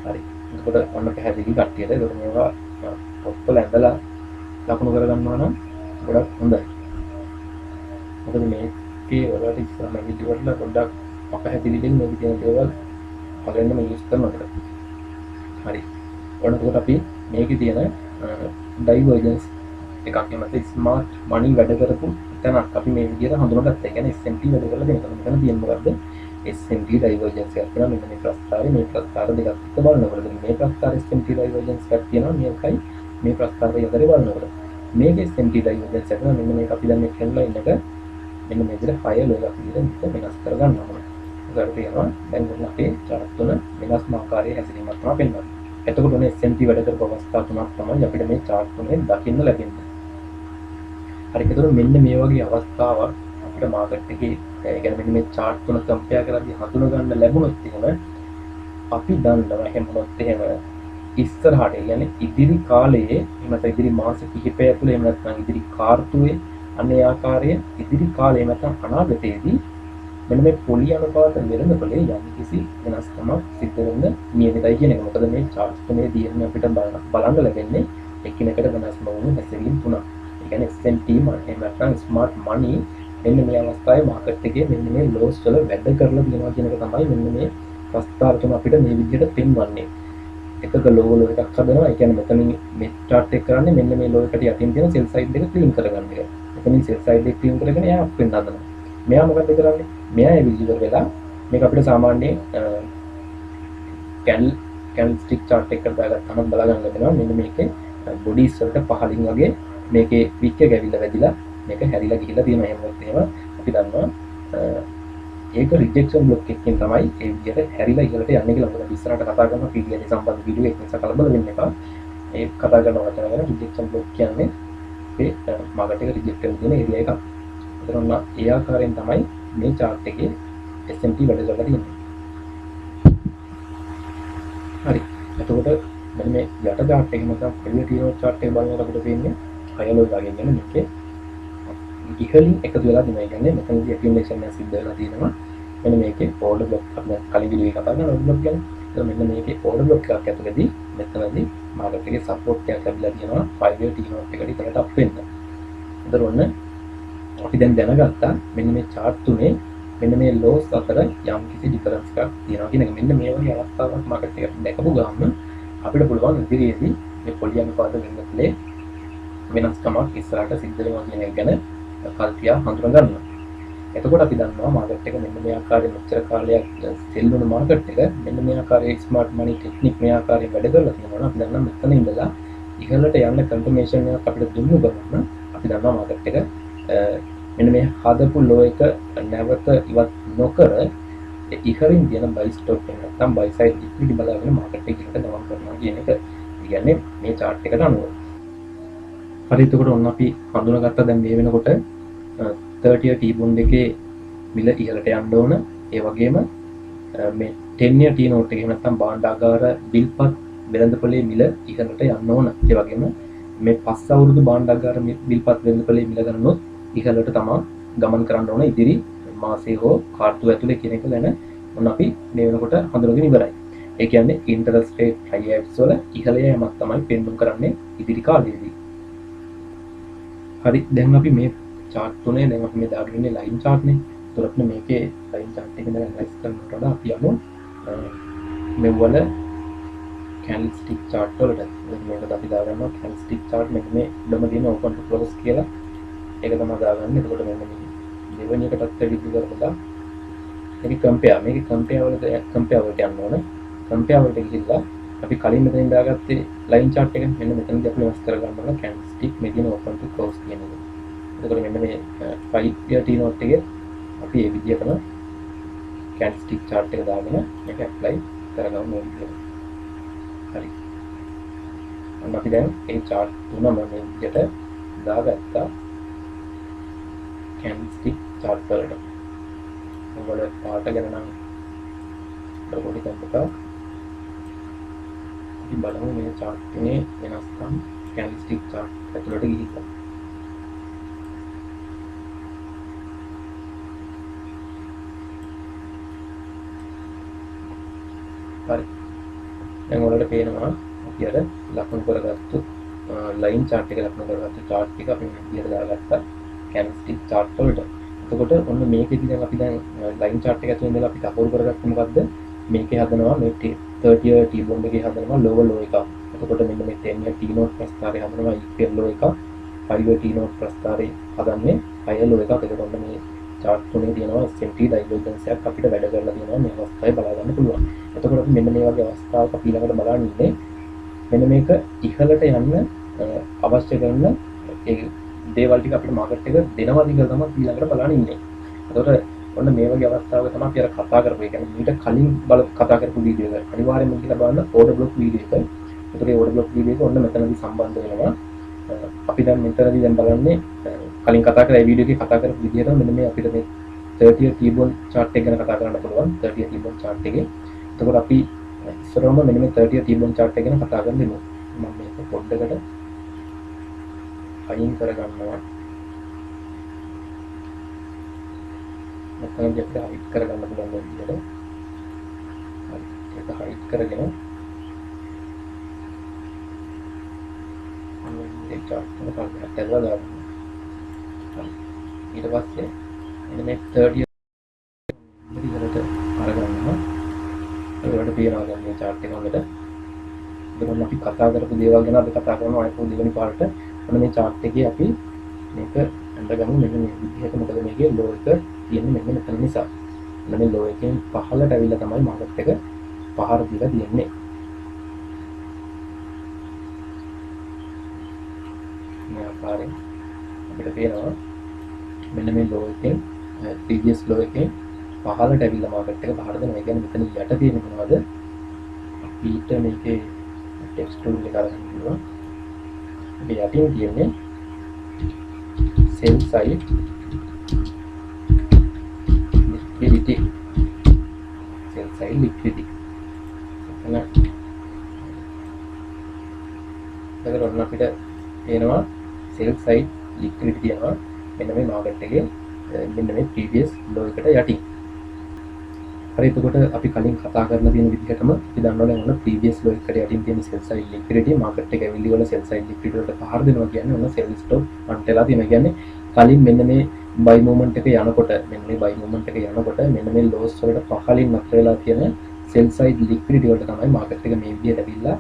හරි. එතකොට ඔන්න පැහැදිලි කට්ටියට. ඒකට මේවා පොත්වල ඇඳලා ලකුණු කරගන්නවා නම් ගොඩක් හොඳයි. මොකද මේකේ ඔයාලට ඉස්සරහ වීඩියෝ වල පොඩ්ඩක් අපහැදිලිලින් මේ තියෙන දේවල් පළවෙනිම යූස් කරනවා. හරි. ඔන්න එතකොට අපි මේකේ තියෙන ඩයිවර්ජන්ස් එකක් එමත් ස්මාර්ට් මනි වැඩ කරපු තැනක් අපි මේ විදිහට හඳුනාගත්තා. ඒ කියන්නේ SMT වැඩ කරලා දෙනවා. මෙතන තියෙන මොකද්ද? SMT ඩයිවර්ජන්ස් එකක් තියෙනවා. මෙන්න මේ ප්‍රස්තාරේ මේ ප්‍රස්තාර දෙකක් එක්ක බලනකොට මේ ප්‍රස්තාර SMT ඩයිවර්ජන්ස් එකක් තියෙනවා. මේකයි මේ ප්‍රස්තාරය අතරේ බලනකොට මේක SMT ඩයිවර්ජන්ස් එක මෙන්න මේක අපි දැන් මේ ට්‍රෙන්ඩ් ලයින් එක මෙන්න මේ විදිහට හයර් ලෝ එකක් විදිහට වෙනස් කරගන්න ඕනේ. ඒකට තියෙනවා දැන් මොන අපේ chart තුන වෙනස්ම ආකාරයේ හැසිරීමක් තමයි පෙන්වන්නේ. එතකොට ඔනේ SMT වැඩ කරපු අවස්ථා තුනක් තමයි අපිට මේ chart තුනේ දකින්න ලැබෙන්නේ. හරි. එතකොට මෙන්න මේ වගේ අවස්ථාවක් අපිට මාකට් එකේ ඒ කියන්නේ මෙන්න මේ chart තුන කම්පෙයාර් කරද්දී හඳුනා ගන්න ලැබුණොත් එහෙම අපි දන්නවා එහෙම මොනොත් එහෙම ඉස්සරහට කියන්නේ ඉදිරි කාලයේ එහෙම නැත්නම් ඉදිරි මාස කිහිපය තුළ එහෙම නැත්නම් ඉදිරි කාර්තුවේ අනේ ආකාරයේ ඉදිරි කාලයේ නැත්නම් අනාගතයේදී මෙන්න මේ පොලි අනුපාත වෙනදපොලේ යම් කිසි වෙනස්කමක් සිද්ධ වෙන්න නියමිතයි කියන එක. මොකද මේ chart තුනේ දියන්නේ අපිට බලන්න ලැබෙන්නේ එකිනෙකට වෙනස්ම වුණු හැසිරීම් තුනක්. ඒ කියන්නේ SMT එහෙම නැත්නම් ස්මාර්ට් මනි මෙන්න මේ අවස්ථාවේ මාකට් එකේ මෙන්න මේ ලෝස් වල වැඩ කරලා තියෙනවා කියන එක තමයි මෙන්න මේ ප්‍රස්තාර තුන අපිට මේ විදිහට පෙන්වන්නේ. එකක ලෝ එකක් හදනවා. ඒ කියන්නේ මෙතනින් මේ chart එක කරන්නේ මෙන්න මේ ලෝ එකට යටින් තියෙන sell side එක clean කරගන්න එක. මෙතනින් sell side එක clean කරගෙන එයා up වෙන්න හදනවා. මෙයා මොකද කරන්නේ? මෙයා එවිලිවර් වෙලා මේක අපිට සාමාන්‍ය candlestick chart එකකට දාගත්තම බලා ගන්න ලැබෙනවා. මෙන්න මේකේ bodies වලට පහලින් වගේ මේකේ wick එක ඇවිල්ලා වැදිලා මේක හැරිලා ගිහිල්ලා තියෙනවා. එහෙම අපි දන්නවා ඒක රිජෙක්ෂන් බ්ලොක් එකකින් තමයි ඒ විදිහට හැරිලා ඉහළට යන්නේ කියලා. මොකද ඉස්සරහට කතා කරන PDA සම්බන්ධ වීඩියෝ එක නිසා කලබල වෙන්න එපා. ඒ කතා කරන වචන ගැන රිජෙක්ෂන් බ්ලොක් කියන්නේ ඒ මාකට් එක රිජෙක්ට් වෙන තියෙන ඒරියා එකක්. ඒතර ඔන්න ඒ ආකාරයෙන් තමයි මේ chart එකේ SMT වැඩ කරලා තියෙන්නේ. හරි. එතකොට මෙන්න මේ යට chart එකේ මතක් පෙළේ තියෙන chart එක බලනකොට අපිට පේන්නේ හයලෝ වගේ කියන්නේ මේකේ ඉහළින් එකතු වෙලා තියෙනවා. කියන්නේ මෙතනදී accumulation එක සිද්ධ වෙලා තියෙනවා. මෙන්න මේකේ order block අපි කලින් වීඩියෝ එකේ කතා කරන order block ගැන. එතකොට මෙන්න මේකේ order block එකක් ඇතුළේදී මෙතනදී මාකට් එකේ support එකක් ලැබිලා තියෙනවා 5 year T1 එකට ඉතරට up වෙන්න. ඒතර ඔන්න අපි දැන් දැනගත්තා මෙන්න මේ chart තුනේ මෙන්න මේ lows අතර යම් කිසි difference එකක් තියෙනවා කියන එක. මෙන්න මේ වගේ අවස්ථාවක් මාකට් එකට දැකපු ගමන් අපිට පුළුවන් ඉදිරියේදී මේ පොලි අනුපාත වෙනකලේ වෙනස්කමක් ඉස්සරහට සිද්ධ වෙනවා කියන එක ගැන කල්පියා හඳුනා ගන්නවා. එතකොට අපි දන්නවා මාකට් එක මෙන්න මේ ආකාරයෙන් මෙච්චර කාලයක් සෙල් වුණු මාකට් එක මෙන්න මේ ආකාරයේ ස්මාර්ට් මනි ටෙක්නික් මේ ආකාරයෙන් වැඩ කරලා තියෙනවා. අපි දන්නවා මෙතන ඉඳලා ඉහළට යන්න කන්ෆර්මේෂන් එකක් අපිට දුන්නු ගමන් අපි දන්නවා මාකට් එක මෙන්න මේ හදපු ලෝ එක නැවත ඉවත් නොකර ඉහළින් තියෙන බයි ස්ටොක් එක නැත්නම් බයි සයිඩ් ඉක්විටි බලාගෙන මාකට් එකකට ගමන් කරනවා කියන එක. කියන්නේ මේ chart එකට අනුව. හරි. එතකොට ඔන්න අපි හඳුනාගත්තා දැන් මේ වෙනකොට 30 year T-bond එකේ මිල ඉහළට යන්න ඕන. ඒ වගේම මේ 10 year T note එකේ නැත්නම් භාණ්ඩාගාර බිල්පත් වෙළඳපොලේ මිල ඉහළට යන්න ඕන. ඒ වගේම මේ 5 අවුරුදු භාණ්ඩාගාර බිල්පත් වෙළඳපොලේ මිල ගණනොත් ඉහළට තමයි ගමන් කරන්න ඕන ඉදිරි මාසයේ හෝ කාර්තුව ඇතුලේ කියන එක ගැන ඔන්න අපි මේ වෙනකොට හඳුනගෙන ඉවරයි. ඒ කියන්නේ interest rate hikes වල ඉහළ යෑමක් තමයි පෙන්වන්න කරන්නේ ඉදිරි කාලයේදී. හරි. දැන් අපි මේ chart තුනේ දැන් අපි මේ දාගෙන ඉන්නේ line chart නේ. ඒතකොට මේකේ line chart එක ඉඳලා analyze කරනකොට වඩා අපි යමු මේ වල candlestick chart වලට. මේකට අපි දාගන්නවා candlestick chart මේ උඩම තියෙන open to close කියලා. ඒක තමයි දාගන්නේ. එතකොට මෙන්න මේ දෙවෙනි එකටත් විදිහට කරලා මේක compare වලට යන්න ඕන. compare වලට ගිහිල්ලා අපි කලින් මෙතනින් දාගත්තේ line chart එක මෙන්න මෙතනදී අපි වෙනස් කරගන්න ඕන candlestick median open to close කියන එක. එතකොට මෙන්න මේ 5 year T note එකේ අපි මේ විදිහටම candlestick chart එක දාගෙන මේක apply කරගමු මේ විදිහට. හරි. අන්න අපි දැන් මේ chart තුනම මේ විදිහට දාගත්තා candlestick chart වලට. මොකද පාට ගැන නම් පොඩි කම්පියුටර් අපි බලමු මේ chart එකේ වෙනස්කම් candlestick chart ඇතුළට ගිහිල්ලා. හරි. දැන් ඔයාලට පේනවා අපි අර ලකුණු කරගත්තු line chart එක ලකුණු කරගත්තු chart එක අපි මේ විදිහට දාගත්තා candlestick chart වලට. එතකොට ඔන්න මේකෙදි දැන් අපි දැන් line chart එක ඇතුළේ ඉඳලා අපි කපෝල් කරගත්තේ මොකද්ද? මේකේ හදනවා මේ 30 year T bond එකේ හදනවා lower low එකක්. එතකොට මෙන්න මේ 10 year T note ප්‍රස්ථාරය හදනවා equal low එකක්. 5 year T note ප්‍රස්ථාරය හදන්නේ higher low එකක්. එතකොට ඔන්න මේ chart තුනේ තියෙනවා SMT divergence එකක් අපිට වැඩ කරලා තියෙනවා මේ අවස්ථාවේ බලා ගන්න පුළුවන්. එතකොට අපි මෙන්න මේ වගේ අවස්ථාවක අපි ළඟට බලන්න ඉන්නේ මෙන්න මේක ඉහළට යන්න අවශ්‍ය කරන ඒ දේවල් ටික අපිට මාකට් එක දෙනවාද කියලා තමයි ඊළඟට බලන්න ඉන්නේ. එතකොට ඔන්න මේ වගේ අවස්ථාවක තමයි අපි අර කතා කරපු. ඒ කියන්නේ මීට කලින් කතා කරපු වීඩියෝ එක. අනිවාර්යයෙන්ම කියලා බලන්න order block වීඩියෝ එක. ඒතකොට ඒ order block වීඩියෝ එක ඔන්න මෙතනදී සම්බන්ධ වෙනවා. අපි දැන් මෙතනදී දැන් බලන්නේ කලින් කතා කරලා ඒ වීඩියෝ එකේ කතා කරපු විදිහට මෙන්න මේ අපිට මේ 30 year T-bond chart එක ගැන කතා කරන්න පුළුවන්. 30 year T-bond chart එකේ. එතකොට අපි ඉස්සරහම මෙන්න මේ 30 year T-bond chart එක ගැන කතා කරන්න මම මේක පොඩ්ඩකට අයින් කරගන්නවා. මෙතනදී අපිට හයිඩ් කරගන්න පුළුවන් විදිහට. හරි. ඒක හයිඩ් කරගෙන මේ chart එක පල්ලෙහාට ඇදලා දාන්න. හරි. ඊට පස්සේ මෙන්න මේ 30 ඉහළට අරගන්නවා. ඒකට පේනවා දැන් මේ chart එක හොඳට. ඒකම අපි කතා කරපු දේවල් ගැන අපි කතා කරනවා අයිපෝ දෙවෙනි පාර්ට. ඔන්න මේ chart එකේ අපි මේක අඳගමු මෙන්න මේ විදිහට. මොකද මේකේ low එක තියෙන්නේ මෙන්න මෙතන නිසා. මෙන්න මේ low එකෙන් පහළට ඇවිල්ලා තමයි මාකට් එක පහර දීලා තියෙන්නේ. මේ ආකාරයෙන් අපිට පේනවා මෙන්න මේ low එකෙන් previous low එකෙන් පහළට ඇවිල්ලා මාකට් එක පහර දෙනවා. ඒ කියන්නේ මෙතන යට තියෙන්නේ මොනවද? අපිට මේකේ ටෙක්ස්ට් ටූල් එක අරගෙන ඉන්නවා. මේ යටින් තියෙන්නේ sell side liquidity. sell side liquidity. එතකොට ඔන්න අපිට පේනවා sell side liquidity තියෙනවා මෙන්න මේ මාකට් එකේ මෙන්න මේ previous low එකට යටින්. හරි. එතකොට අපි කලින් කතා කරලා තියෙන විදිහටම අපි දන්නවා දැන් ඔන්න previous low එකට යටින් තියෙන sell side liquidity මාකට් එක ඇවිල්ලි වල sell side liquidity වලට පහර දෙනවා කියන්නේ ඔන්න sell stop hunt වෙලා තියෙනවා. කියන්නේ කලින් මෙන්න මේ buy movement එක යනකොට මෙන්න මේ buy movement එක යනකොට මෙන්න මේ lows වලට පහලින් නතර වෙලා තියෙන sell side liquidity වලට තමයි මාකට් එක මේ විදිහට ඇවිල්ලා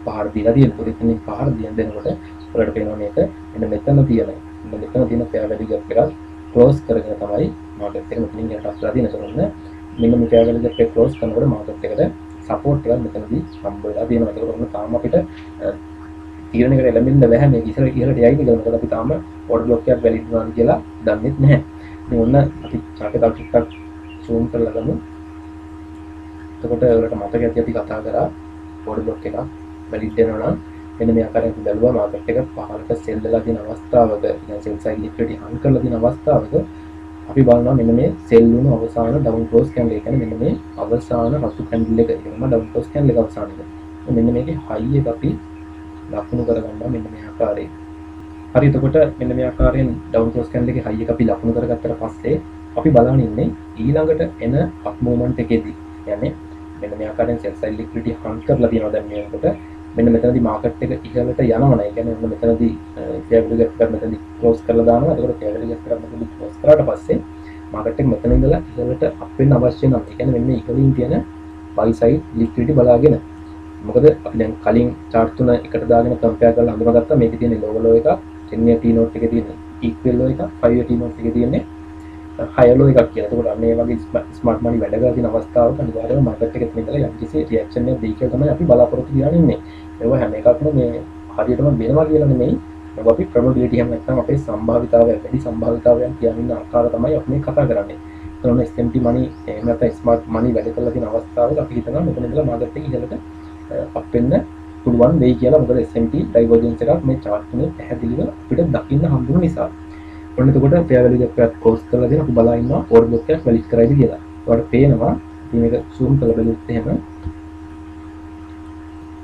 පහර දීලා තියෙන්නේ. ඒකත් මේ පහර දෙනකොට ඔයාලට පේනවා මේක මෙන්න මෙතන තියෙන fair value gap එක close කරගෙන තමයි මාකට් එක මෙතනින් යට අප්ලා තියෙන්නේ. මෙන්න මේ fair value gap එක close කරනකොට මාකට් එකට support එකක් මෙතනදී හම්බ වෙලා තියෙනවා. ඒකට ඔන්න තාම අපිට තීරණයකට එළඹෙන්න බැහැ මේක ඉහළට යයිද කියලා. මොකද අපි තාම order block එකක් valid වෙනවා කියලා දන්නේ නැහැ. ඉතින් ඔන්න අපි chart එක ටිකක් zoom කරලා ගමු. එතකොට ඔයාලට මතක ඇති අපි කතා කරා order block එකක් valid වෙනවා නම් මෙන්න මේ ආකාරයෙන් බැලුවා මාකට් එක පහළට sell වෙලා තියෙන අවස්ථාවක يعني sell side liquidity hunt කරලා තියෙන අවස්ථාවක අපි බලනවා මෙන්න මේ sell වුණු අවසාන down close candle. ඒ කියන්නේ මෙන්න මේ අවසාන රතු candle එක එකම down close candle එක අවසාන එක. මෙන්න මේකේ high එක අපි ලකුණු කරගන්නවා මෙන්න මේ ආකාරයෙන්. හරි. එතකොට මෙන්න මේ ආකාරයෙන් down close candle එකේ high එක අපි ලකුණු කරගත්තට පස්සේ අපි බලන්න ඉන්නේ ඊළඟට එන up movement එකේදී. يعني මෙන්න මේ ආකාරයෙන් sell side liquidity hunt කරලා තියෙනවා දැන් මේකට. මෙන්න මෙතනදී මාකට් එක ඉහළට යනවා නේ. කියන්නේ මෙන්න මෙතනදී fair value gap එක මෙතනදී close කරලා දානවා. එතකොට fair value gap එක මෙතනදී close කරාට පස්සේ මාකට් එක මෙතන ඉඳලා ඉහළට up වෙන්න අවශ්‍ය නම් ඒ කියන්නේ මෙන්න ඉහළින් තියෙන buy side liquidity බලාගෙන. මොකද අපි දැන් කලින් chart තුන එකට දාගෙන compare කරලා හඳුනාගත්තා මේකේ තියෙන low low එක 10 year T note එකේ තියෙන equal low එක 5 year T note එකේ තියෙන්නේ higher low එකක් කියලා. එතකොට අන්න ඒ වගේ smart money වැඩ කරලා තියෙන අවස්ථාවක අනිවාර්යයෙන්ම market එකේ තියෙන ඉඳලා යම්කිසි reaction එකක් දෙයි කියලා තමයි අපි බලාපොරොත්තු වෙලා ඉන්නේ. ඒවා හැම එකක්ම මේ හරියටම වෙනවා කියලා නෙමෙයි. ඒක අපි probability එහෙම නැත්නම් අපේ සම්භාවිතාවය වැඩි සම්භාවිතාවයන් කියන ආකාර තමයි අපි මේ කතා කරන්නේ. එතකොට SMT money එහෙම නැත්නම් smart money වැඩ කරලා තියෙන අවස්ථාවක අපි හිතනවා මෙතන ඉඳලා market එක ඉහළට up වෙන්න පුළුවන් වෙයි කියලා. මොකද SMT divergence එකක් මේ chart එකේ පැහැදිලිව අපිට දකින්න හම්බුන නිසා. ඔන්න එතකොට fair value gap එකක් close කරලා දෙන අපි බලා ඉන්නවා order block එකක් valid කරයිද කියලා. ඔයාලට පේනවා ඉතින් මේක zoom කරලා බලුවොත් එහෙම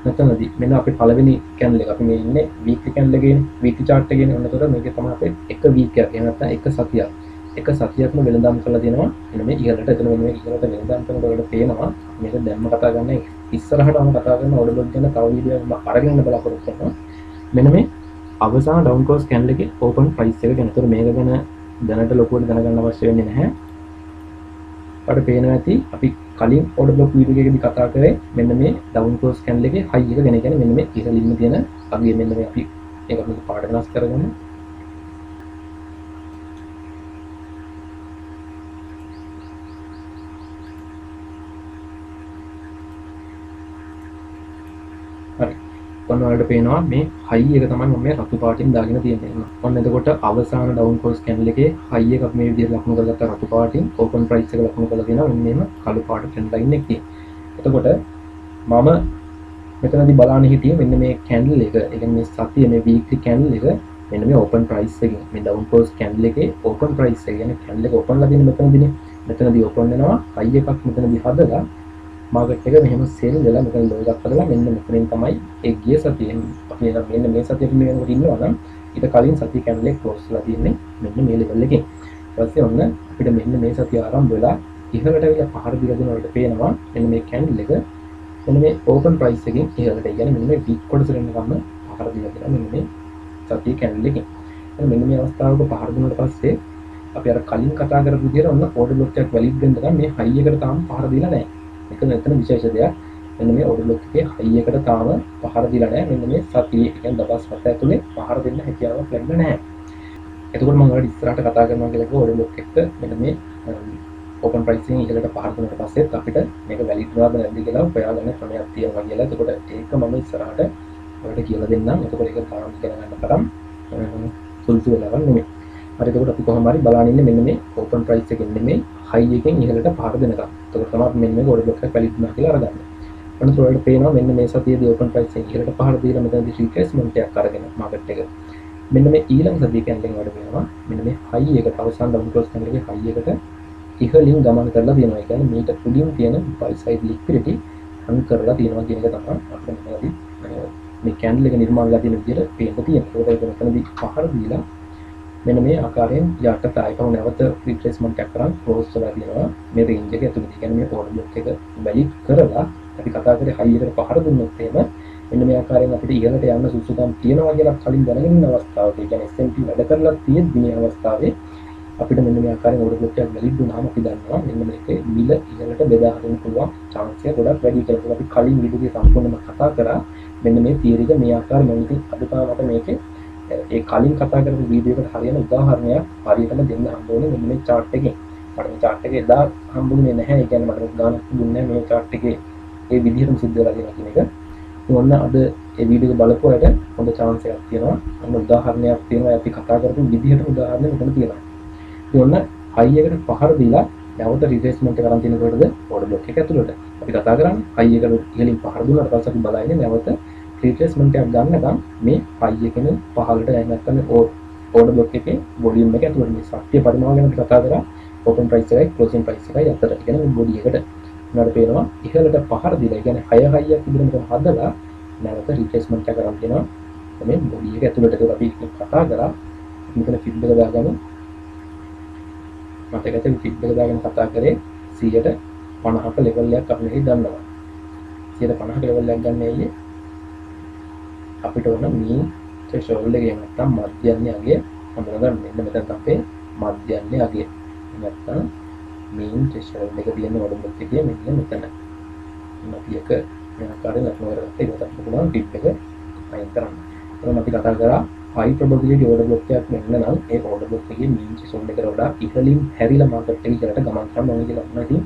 මෙතනදී මෙන්න අපේ පළවෙනි කැන්ඩල් එක අපි මේ ඉන්නේ වීක්ලි කැන්ඩල් එකේ වීක්ලි chart එකේ ඔන්න එතකොට මේක තමයි අපේ එක වීක් එකක් එහෙම නැත්නම් එක සතියක්ම වෙළඳාම් කරලා දෙනවා එන්න මේ ඉහළට එතන මේ ඉහළට වෙළඳාම් කරනකොට ඔයාලට පේනවා මේක දැන්ම කතා කරන්නේ ඉස්සරහටම කතා කරන ඕඩර් බ්ලොක් ගැන තව වීඩියෝ එකක් අරගෙන බලාපොරොත්තු වෙනවා මෙන්න මේ අවසාන ඩවුන් ක්ලෝස් කැන්ඩල් එකේ ඕපන් ප්‍රයිස් එක ගැන. ඒතර මේක ගැන දැනට ලොකුවට දැනගන්න අවශ්‍ය වෙන්නේ නැහැ. අපිට පේනවා ඇති අපි කලින් ඕඩර් බ්ලොක් වීඩියෝ එකකදී කතා කරේ මෙන්න මේ ඩවුන් ක්ලෝස් කැන්ඩල් එකේ හයි එක ගැන. කියන්නේ මෙන්න මේ ඉහළින්ම තියෙන අගය මෙන්න මේ අපි ඒක අපි පාඩ වෙනස් කරගමු. හරි. ඔන්න ඔයාලට පේනවා මේ හයි එක තමයි මම මේ රතු පාටින් දාගෙන තියෙන්නේ. ඔන්න එතකොට අවසාන ඩවුන් ක්ලෝස් කැන්ඩල් එකේ හයි එක අපි මේ විදිහට ලකුණු කරගත්ත රතු පාටින් ඕපන් ප්‍රයිස් එක ලකුණු කරලා තියෙනවා. මෙන්න මේම කළු පාට ට්‍රෙන්ඩ් ලයින් එකක් තියෙනවා. එතකොට මම මෙතනදී බලන්න හිටියේ මෙන්න මේ කැන්ඩල් එක. ඒ කියන්නේ මේ සතිය මේ වීක්ලි කැන්ඩල් එක මෙන්න මේ ඕපන් ප්‍රයිස් එකකින් මේ ඩවුන් ක්ලෝස් කැන්ඩල් එකේ ඕපන් ප්‍රයිස් එක කියන්නේ කැන්ඩල් එක ඕපන්ලා තියෙන මෙතනදීනේ. මෙතනදී ඕපන් වෙනවා හයි එකක් මෙතනදී හදලා මාකට් එක මෙහෙම සෙල් වෙලා මෙතන ලෝ එකක් හදලා මෙන්න මෙතනින් තමයි ඒ ගිය සතියෙන් අපි මෙන්න මේ සතියේ මේ වෙනකොට ඉන්නවා නම් ඊට කලින් සතිය කැන්ඩල් එක ක්ලෝස් වෙලා තියෙන්නේ මෙන්න මේ ලෙවල් එකේ. ඊට පස්සේ ඔන්න අපිට මෙන්න මේ සතිය ආරම්භ වෙලා ඉහළට විල පහර දීලා දෙනකොට පේනවා මෙන්න මේ කැන්ඩල් එක මෙන්න මේ ඕපන් ප්‍රයිස් එකෙන් ඉහළට කියන්නේ මෙන්න මේ වීක් කොටසට එනකම් පහර දීලා දෙනවා මෙන්න මේ සතිය කැන්ඩල් එකෙන්. මෙන්න මේ අවස්ථාවක පහර දුන්නාට පස්සේ අපි අර කලින් කතා කරපු විදිහට ඔන්න ඕඩර් බ්ලොක් එකක් වැලිඩ් වෙන්න නම් මේ හයි එකට තාම පහර දීලා නැහැ. ඒක නැත්නම් විශේෂ දෙයක්. මෙන්න මේ ඕඩර් බ්ලොක් එකේ හයි එකට තාම පහර දීලා නැහැ. මෙන්න මේ සතියේ කියන්නේ දවස් 7 ඇතුලේ පහර දෙන්න හැකියාවක් ලැබෙන්නේ නැහැ. එතකොට මම ඔයාලට ඉස්සරහට කතා කරනවා කියලා කිව්ව ඕඩර් බ්ලොක් එක්ක මෙන්න මේ ඕපන් ප්‍රයිස් එකෙන් ඉහළට පහර දුන්නාට පස්සෙත් අපිට මේක වැලිඩ් වෙනවද නැද්ද කියලා හොයාගන්න ක්‍රමයක් තියෙනවා කියලා. එතකොට ඒක මම ඉස්සරහට ඔයාලට කියලා දෙන්නම්. එතකොට ඒක තාම ඉගෙන ගන්න තරම් සුළුසු වෙලාවක් නෙමෙයි. හරි එතකොට අපි කොහොම හරි බලන්න ඉන්නේ මෙන්න මේ ඕපන් ප්‍රයිස් එකෙන් නෙමෙයි හයි එකෙන් ඉහළට පහර දෙනකම්. එතකොට තමයි මෙන්න මේ ඕඩර් බ්ලොක් එක වැලිඩ් වෙනවා කියලා අරගන්න. ඔන්න ඔයාලට පේනවා මෙන්න මේ සතියේදී ඕපන් ප්‍රයිස් එකෙන් ඉහළට පහර දීලා මෙතනදී රිට්‍රේස්මන්ට් එකක් අරගෙන මාකට් එක. මෙන්න මේ ඊළඟ සතිය කැන්ඩල් වල වෙනවා. මෙන්න මේ හයි එකට අවසාන ඩවුන් ක්ලෝස් කැන්ඩල් එකේ හයි එකට ඉහළින් ගමන් කරලා තියෙනවා. ඒ කියන්නේ මේක පුඩියුම් තියෙන buy side liquidity අන් කරලා තියෙනවා කියන එක තමයි අපිට මෙතනදී මේ කැන්ඩල් එක නිර්මාණය වෙලා තියෙන විදිහට පේන්න තියෙනවා. ඒක මෙතනදී පහර දීලා මෙන්න මේ ආකාරයෙන් යටට ආයතන නැවත රිට්‍රේස්මන්ට් එකක් කරන් ක්ලෝස් වෙලා තියෙනවා. මේ රේන්ජ් එක ඇතුළේ. ඒ කියන්නේ මේ ඕඩර් බ්ලොක් එක වැලිඩ් කරලා අපි කතා කරේ හයි එකට පහර දුන්නොත් එහෙම මෙන්න මේ ආකාරයෙන් අපිට ඉහළට යන්න සුසුකම් තියෙනවා කියලා කලින් දැනගෙන ඉන්න අවස්ථාවක ඒ කියන්නේ S&P වැඩ කරලා තියෙද්දි මේ අවස්ථාවේ අපිට මෙන්න මේ ආකාරයෙන් ඕඩර් බ්ලොක් එකක් වැලිඩ් වුණාම අපි දන්නවා මෙන්න මේකේ මිල ඉහළට බෙදා හරින්න පුළුවන් chance එක ගොඩක් වැඩි කියලා. අපි කලින් වීඩියෝ එකේ සම්පූර්ණයෙන්ම කතා කරා මෙන්න මේ තියරි එක මේ ආකාරයෙන් මම ඉතින් අදතාවට මේකේ ඒ කලින් කතා කරපු වීඩියෝ එකට හරියන උදාහරණයක් හරියටම දෙන්න හම්බුනේ මෙන්න මේ chart එකෙන්. මට මේ chart එක එදා හම්බුනේ නැහැ. ඒ කියන්නේ මට ගානක් දුන්නේ නැහැ මේ chart එකේ ඒ විදිහටම සිද්ධ වෙලා තියෙන කියන එක. ඔන්න අද ඒ වීඩියෝ එක බලපු අයට හොඳ chance එකක් තියෙනවා. ඔන්න උදාහරණයක් තියෙනවා අපි කතා කරපු විදිහටම උදාහරණයක් මෙතන තියෙනවා. ඉතින් ඔන්න හයි එකට පහර දීලා නැවත රිට්‍රේස්මන්ට් එක කරන් තියෙනකොටද ඕඩර් බ්ලොක් එක ඇතුළට අපි කතා කරන්නේ හයි එකට ඉහළින් පහර දුන්නාට පස්සේ අපි බලන්නේ නැවත රිට්‍රේස්මන්ට් එකක් ගන්නකම් මේ හයි එකෙන් පහළට යන්නේ නැත්නම් ඕඩර් බ්ලොක් එකේ වොලියුම් එක ඇතුළට මේ සත්‍ය පරිමාණ ගැන කතා කරා ඕපන් ප්‍රයිස් එකයි ක්ලෝසින් ප්‍රයිස් එකයි අතර කියන මේ බොඩි එකට උනාට පේනවා ඉහළට පහර දීලා ඒ කියන්නේ 6 හයියක් විදිහට මෙතන හදලා නැවත රිට්‍රේස්මන්ට් එක කරන් තියෙනවා මේ බොඩි එක ඇතුළට. ඒක අපි කතා කරා මෙතන ෆිබ් එක දාගමු. මතක ඇති ෆිබ් එක දාගෙන කතා කරේ 150ක ලෙවල් එකක් අපි මෙහි දන්නවා. 150ක ලෙවල් එකක් ගන්න ඇයි අපිට ඕන මීන් threshold එකේ නැත්තම් මධ්‍යන්නේ අගය හඳුනගන්න. මෙන්න මෙතන අපේ මධ්‍යන්නේ අගය. නැත්තම් මීන් threshold එක තියෙන ඕඩර් බ්ලොක් එකේ මෙන්න මෙතන. අපි එක මේ ආකාරයෙන් ලකුණු කරගත්තා. ඒක තමයි පුළුවන් ටිප් එක අයින් කරන්න. එතකොට අපි කතා කරා high probability order block එකක් වෙන්න නම් ඒ order block එකේ mean threshold එකට වඩා ඉහළින් හැරිලා market එක ඉහළට ගමන් කරන්න ඕනේ කියලා වුණා. ඉතින්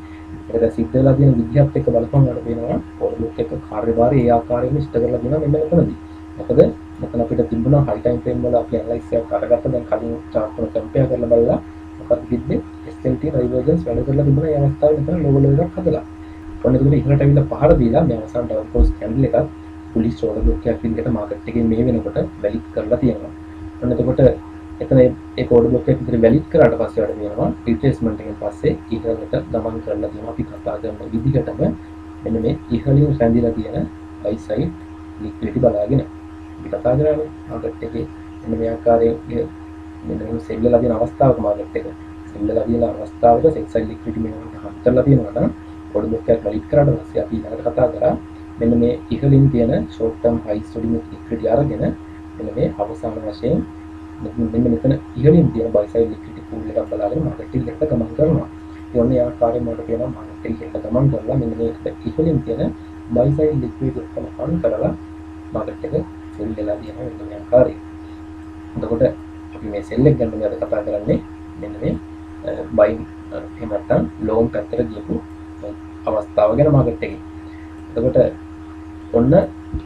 ඒක දැන් සිද්ධ වෙලා තියෙන විදිහත් එක්ක බලපුවම අපිට පේනවා order block එක කාර්යභාරය ඒ ආකාරයෙන්ම ඉෂ්ට කරලා දෙනවා මෙන්න මෙතනදී. මොකද මෙතන අපිට තිබුණා high time frame වල අපි analysis එකක් අරගත්තා. දැන් කලින් chart එක compare කරලා බලලා මොකක්ද තිබ්බේ S&P divergence වැඩ කරලා තිබුණා. ඒ අවස්ථාවේ මෙතන low level එකක් හදලා. ඔන්න ඒකට ඉහළට ඇවිල්ලා පහර දීලා මේ අවසන් down close candle එකත් පුලිස් order block එකක් විදිහට market එකේ මේ වෙනකොට වැලිඩ් කරලා තියෙනවා. ඔන්න එතකොට එතන ඒක order block එක විතර වැලිඩ් කරාට පස්සේ වැඩ වෙනවා රිට්‍රේස්මන්ට් එකෙන් පස්සේ ඉහළට ගමන් කරලා තියෙනවා. අපි කතා කරන විදිහටම මෙන්න මේ ඉහළින් රැඳිලා තියෙන buy side ලික්විඩිටි බලාගෙන අපි කතා කරන්නේ මාකට් එකේ මෙන්න මේ ආකාරයෙන් මෙන්න මේ සෙල් වෙලා තියෙන අවස්ථාවක මාකට් එක සෙල් වෙලා තියෙන අවස්ථාවක සෙක්සයිල් ලික්විඩිටි මේකට හම් කරලා තියෙනවා නම් පොඩි බොක්කයක් වැලිඩ් කරාට පස්සේ අපි ඊළඟට කතා කරා මෙන්න මේ ඉහළින් තියෙන ෂෝට් ටර්ම් හයිස් වලින් ලික්විඩිටි අරගෙන මෙන්න මේ අවසාන වශයෙන් මෙන්න මෙතන ඉහළින් තියෙන බයි සයිඩ් ලික්විඩිටි පූල් එකක් බලාගෙන මාකට් එකට ගමන් කරනවා. ඒ වගේ ආකාරයෙන් මට කියනවා මාකට් එකට ගමන් කරලා මෙන්න මේකට ඉහළින් තියෙන බයි සයිඩ් ලික්විඩිටි ඔක්කොම අන් කරලා මාකට් එක සෙල් වෙලා තියෙනවා මෙන්න මේ ආකාරයෙන්. එතකොට අපි මේ සෙල් එක ගැන මේ අද කතා කරන්නේ මෙන්න මේ බයි එහෙම නැත්නම් ලෝන් පැත්තට ගියපු අවස්ථාව ගැන මාකට් එකේ. එතකොට ඔන්න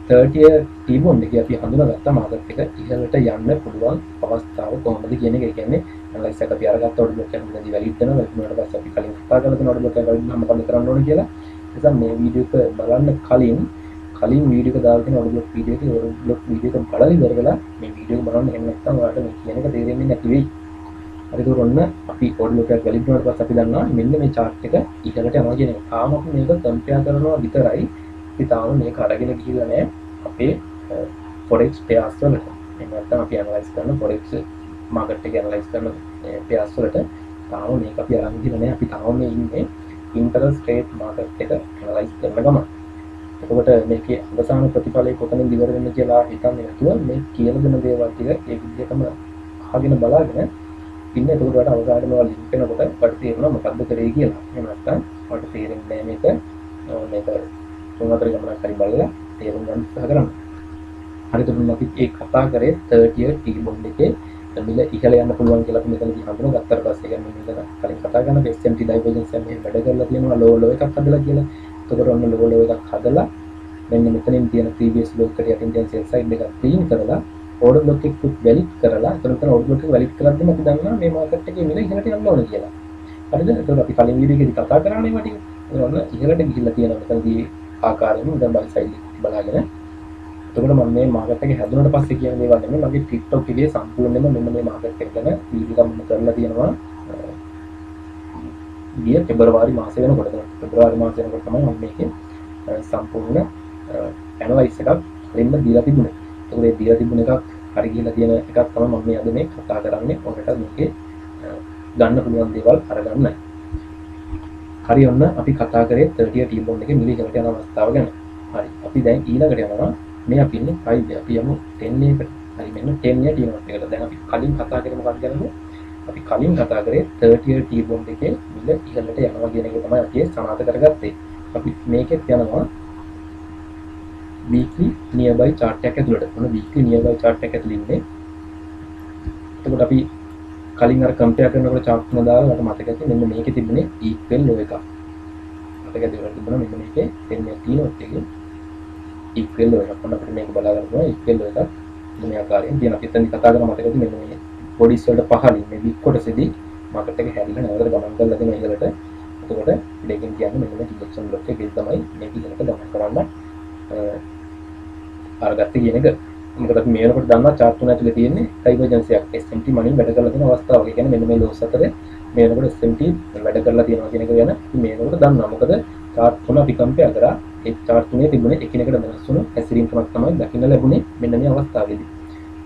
30 T-bond එක අපි හඳුනාගත්තා මාකට් එක ඉහළට යන්න පුළුවන් අවස්ථාව කොහොමද කියන එක. ඒ කියන්නේ ඇනලයිස් එක අපි අරගත්ත ඔඩ් බ්ලොක් එකක් මෙතනදී වැලිඩ් වෙනවා. වැලිඩ් වුණාට පස්සේ අපි කලින් කතා කරලා තියෙන ඔඩ් බ්ලොක් එක වැලිඩ් වුණාම මොකද කරන්න ඕනේ කියලා. නිසා මේ වීඩියෝ එක බලන්න කලින් වීඩියෝ එක දාලා තියෙන ඔඩ් බ්ලොක් වීඩියෝ එක ඔඩ් බ්ලොක් වීඩියෝ එක බලලා ඉවර වෙලා මේ වීඩියෝ එක බලන්න එහෙම නැත්නම් ඔයාලට මේ කියන එක තේරෙන්නේ නැති වෙයි. හරි ඒක ඔන්න අපි ඔඩ් බ්ලොක් එකක් වැලිඩ් වුණාට පස්සේ අපි දන්නවා මෙන්න මේ chart එක ඉහළට යනවා කියන එක. තාම අපි මේක කම්පෙයාර් කරනවා විතරයි. අපි තාම මේක අරගෙන ගිහිල්ලා නැහැ අපේ forex pairs වලට. එහෙම නැත්නම් අපි ඇනලයිස් කරන forex මාකට් එක ඇනලයිස් කරන pairs වලට තාම මේක අපි අරන් ගිහිල්ලා නැහැ. අපි තාම මේ ඉන්නේ interest rate market එක ඇනලයිස් කරන ගමන්. එතකොට මේකේ අවසාන ප්‍රතිඵලය කොතනින්ද ඉවර වෙන්නේ කියලා හිතන්නේ නැතුව මේ කියලා දෙන දේවල් ටික ඒ විදිහටම අහගෙන බලාගෙන ඉන්න. එතකොට ඔයාලට අවසානයේ ඔයාලා ලින්ක් වෙනකොට ඔයාලට තේරෙනවා මොකද්ද කරේ කියලා. එහෙම නැත්නම් ඔයාලට තේරෙන්නේ නැහැ මේක තුන් හතර ගමනක් හරි බලලා තේරුම් ගන්න උත්සාහ කරන්න. හරිද? අපි ඒ කතා කරේ 30 T-bond එකේ මිල ඉහළ යන්න පුළුවන් කියලා අපි මෙතනදී හඳුනාගත්තාට පස්සේ කියන්නේ මෙතන කලින් කතා කරන SMT divergence එක මෙහෙම වැඩ කරලා තියෙනවා low එකක් හදලා කියලා. එතකොට ඔන්න low එකක් හදලා මෙන්න මෙතනින් තියෙන previous low එකට යටින් තියෙන sell side එක clean කරලා order block එක valid කරලා එතන order block එක valid කරද්දිම අපි දන්නවා මේ market එකේ මිල ඉහළට යන්න ඕන කියලා. හරිද? එතකොට අපි කලින් වීඩියෝ එකේදී කතා කරානේ ඒවා ටික. ඔන්න ඉහළට ගිහිල්ලා තියෙනවා මෙතනදී ආකාරයෙන් දැන් buy side බලාගෙන. එතකොට මම මේ මාකට් එක හැදුනට පස්සේ කියන දේවල් නෙමෙයි මගේ TikTok එකේ සම්පූර්ණයෙන්ම මෙන්න මේ මාකට් එක ගැන වීඩියෝ එකක් මම කරලා තියෙනවා. ගිය පෙබරවාරි මාසේ වෙනකොට තමයි මම මේකේ සම්පූර්ණ ඇනලයිස් එකක් දෙන්න දීලා තිබුණේ. ඒකෝ ඒ දීලා තිබුණ එකක් හරි ගිහලා තියෙන එකක් තමයි මම මේ අද මේ කතා කරන්නේ. ඔයාලට මේකේ ගන්න පුළුවන් දේවල් අරගන්න. හරි ඔන්න අපි කතා කරේ 30 T-bond එකේ මිලි ඉහළට යන අවස්ථාව ගැන. හරි. අපි දැන් ඊළඟට යනවා මේ අපි ඉන්නේ 5 අපි යමු 10 එකට. හරි මෙන්න 10 T-bond එකට. දැන් අපි කලින් කතා කරේ මොකක්ද ගැනද? අපි කලින් කතා කරේ 30 T-bond එකේ මිල ඉහළට යනවා කියන එක තමයි අපි සනාථ කරගත්තේ. අපි මේකෙත් යනවා weekly nearby chart එකක් ඇතුළට. මොන weekly nearby chart එකක් ඇතුළේ ඉන්නේ. එතකොට අපි කලින් අර කම්පෙයාර් කරනකොට chart එක දාලා මට මතක ඇති මෙන්න මේකේ තිබුණේ equal low එකක්. මතක ඇති වල තිබුණා මෙන්න මේකේ 10 T-note එකේ equal low එකක්. අපිට මේක බලා ගන්න පුළුවන් equal low එකක්. මේ ආකාරයෙන් තියෙන අපි එතන කතා කරන මතක ඇති මෙන්න මේ බොඩිස් වලට පහළින් මේ වික් කොටසේදී මාකට් එක හැරිලා නැවතට ගමන් කරලා දෙන ඉහළට. එතකොට දෙකෙන් කියන්නේ මෙන්න මේ ඩිරෙක්ෂන් බ්ලොක් එකේ තමයි මේක ඉහළට ගමන් කරන්න අරගත්තේ කියන එක. මොකද අපි මේ වෙනකොට දන්නවා chart තුන ඇතුලේ තියෙන්නේ divergence එකක්. SMT මනින් වැඩ කරලා තියෙන අවස්ථාවක්. ඒ කියන්නේ මෙන්න මේ loss අතරේ මේ වෙනකොට SMT වැඩ කරලා තියෙනවා කියන එක ගැන අපි මේ වෙනකොට දන්නවා. මොකද chart තුන අපි කම්පෙයාර් කරා. ඒ chart තුනේ තිබුණේ එකිනෙකට වෙනස් වුණු හැසිරීම් තුනක් තමයි දකින්න ලැබුණේ මෙන්න මේ අවස්ථාවේදී.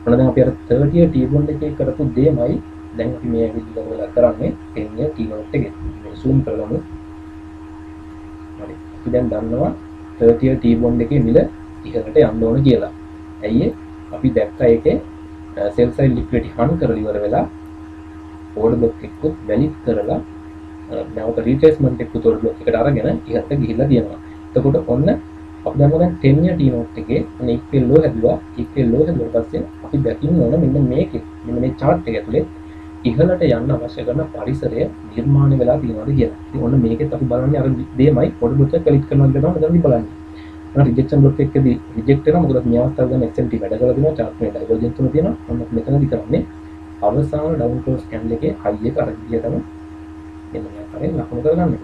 මොන දැන් අපි අර 30 T-bond එකේ කරපු දෙයමයි දැන් අපි මේ වීඩියෝ වල කරන්නේ 10 T-note එකේ. මේ zoom කරලාමු. හරි. අපි දැන් දන්නවා 30 T-bond එකේ මිල ඉහළට යන්න ඕන කියලා. ඇයි අපි දැක්කා ඒකේ sell side liquidity hunt කරලා ඉවර වෙලා order block එකකුත් valid කරලා නැවත retracement එකකුත් order block එකට අරගෙන ඉහළට ගිහිල්ලා තියෙනවා. එතකොට ඔන්න අපි දන්නවා දැන් 10 T-note එකේ equal low හැදුවා. equal low හැදුවා පස්සේ අපි දැකින්න ඕන මෙන්න මේකේ මෙන්න මේ chart එක ඇතුලේ ඉහළට යන්න අවශ්‍ය කරන පරිසරය නිර්මාණය වෙලා තියෙනවද කියලා. ඉතින් ඔන්න මේකෙත් අපි බලන්නේ අර දෙයමයි order block එක valid කරනවා කියලා තමයි මෙතනදී බලන්නේ. රිජෙක්ෂන් බ්ලොක් එකකදී රිජෙක්ට් වෙනවා. මොකද මේ අවස්ථාව ගන්න SMT වැඩ කරලා දෙනවා. chart එකේ divergence තුන තියෙනවා. ඔන්න මෙතනදී කරන්නේ අවසාන down close candle එකේ high එක අර විදිහටම මෙන්න මේ ආකාරයෙන් ලකුණු කරගන්න එක.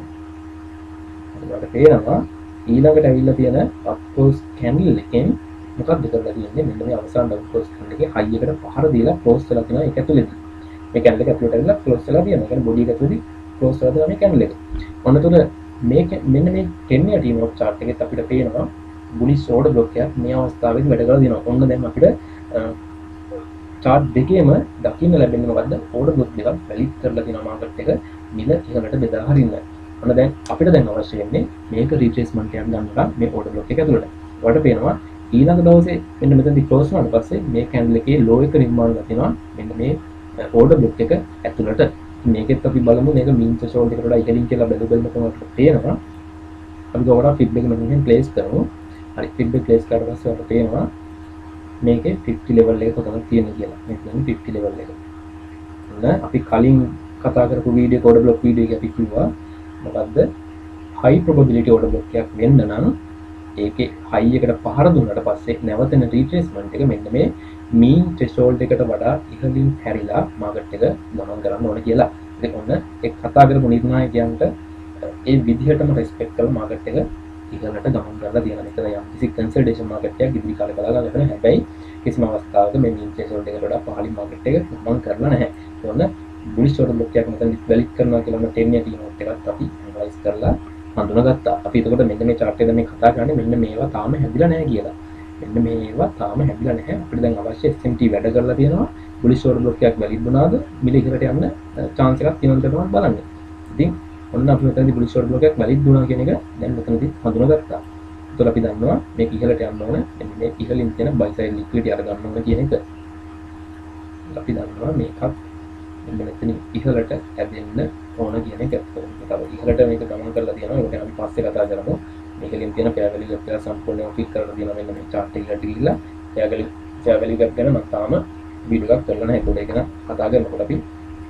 ඔයාලට පේනවා ඊළඟට ඇවිල්ලා තියෙන up close candle එකෙන් මොකක්ද කරලා තියෙන්නේ? මෙන්න මේ අවසාන down close candle එකේ high එකට පහර දීලා close වෙලා තියෙනවා. ඒක ඇතුළේදී මේ candle එක ඇතුළට ඇවිල්ලා close වෙලා තියෙනවා. ඒ කියන්නේ body එක ඇතුළේදී close වෙලා තියෙනවා මේ candle එක. ඔන්න තුන මේක මෙන්න මේ 10 T-note chart එකෙත් අපිට පේනවා බුලිෂ් ඕඩර් බ්ලොක් එකක් මේ අවස්ථාවේදී වැඩ කරලා දෙනවා. ඔන්න දැන් අපිට chart දෙකේම දකින්න ලැබෙන්නේ මොකද්ද? ඕඩර් බ්ලොක් දෙකක් වැලිඩ් කරලා තියෙනවා මාකට් එක මිල ඉහළට බෙදා හරින්න. ඔන්න දැන් අපිට දැන් අවශ්‍ය වෙන්නේ මේක රිට්‍රේස්මන්ට් එකක් ගන්නලා මේ ඕඩර් බ්ලොක් එක ඇතුළට. ඔයාලට පේනවා ඊළඟ දවසේ මෙන්න මෙතනදී ක්ලෝස් වුණාට පස්සේ මේ කැන්ඩල් එකේ ලෝ එක නිර්මාණය වෙලා තියෙනවා. මෙන්න මේ ඕඩර් බ්ලොක් එක ඇතුළට. මේකෙත් අපි බලමු මේක මීන් threshold එකට වඩා ඉහළින් කියලා බලනකොට අපිට පේනවා. අපි ගොඩක් ෆීඩ්බැක් මෙතනින් ප්ලේස් කරමු. හරි ෆීඩ්බැක් ප්ලේස් කරලා පස්සේ අපිට පේනවා මේකේ 50 level එක කොතනද තියෙන්නේ කියලා. මේ කියන්නේ 50 level එක. ඔන්න අපි කලින් කතා කරපු වීඩියෝ order block වීඩියෝ එකේ අපි කිව්වා මොකද්ද? high probability order block එකක් වෙන්න නම් ඒකේ high එකට පහර දුන්නාට පස්සේ නැවතන retracement එක මෙන්න මේ mean threshold එකට වඩා ඉහළින් හැරිලා market එක ගමන් කරන්න ඕන කියලා. ඉතින් ඔන්න ඒ කතා කරපු නිර්ණායකයන්ට ඒ විදිහටම respect කරලා market එක ඉහළට ගමන් කරලා තියෙනවා. මෙතන යම් කිසි consolidation market එකක් ඉදිරි කාලේ බලා ගන්න වෙන හැබැයි කිසිම අවස්ථාවක මේ mean threshold එකට වඩා පහළින් market එක ගමන් කරලා නැහැ. ඒ ඔන්න bullish order block එකක් මෙතන valid කරනවා කියලා නම් 10 year note එකත් අපි analyze කරලා හඳුනාගත්තා. අපි එතකොට මෙන්න මේ chart එකේ මේ කතා කරන්නේ මෙන්න මේවා තාම හැදිලා නැහැ කියලා. මෙන්න මේවා තාම හැදිලා නැහැ. අපිට දැන් අවශ්‍ය SMT වැඩ කරලා තියෙනවා. bullish order block එකක් valid වුණාද මිල ඉහළට යන්න chance එකක් තියෙනවද කියලා බලන්න. ඉතින් ඔන්න අපි මෙතනදී bullish order block එකක් valid වුණා කියන එක දැන් මෙතනදී හඳුනාගත්තා. ඒතකොට අපි දන්නවා මේක ඉහළට යන්න ඕන. මෙන්න මේ ඉහළින් තියෙන buy side liquidity අර ගන්න ඕන කියන එක. අපි දන්නවා මේකත් මෙන්න මෙතන ඉහළට ඇදෙන්න ඕන කියන එක. තව ඉහළට මේක ගමන් කරලා තියෙනවා. ඒක අපි පස්සේ කතා කරමු. මේකෙන් තියෙන fair value gap එක සම්පූර්ණයෙන් ෆික් කරලා තියෙනවා. මෙන්න මේ chart එකට ගිහිල්ලා fair value gap ගැන මම තාම වීඩියෝ එකක් කරලා නැහැ. ඒක ගැන කතා කරනකොට අපි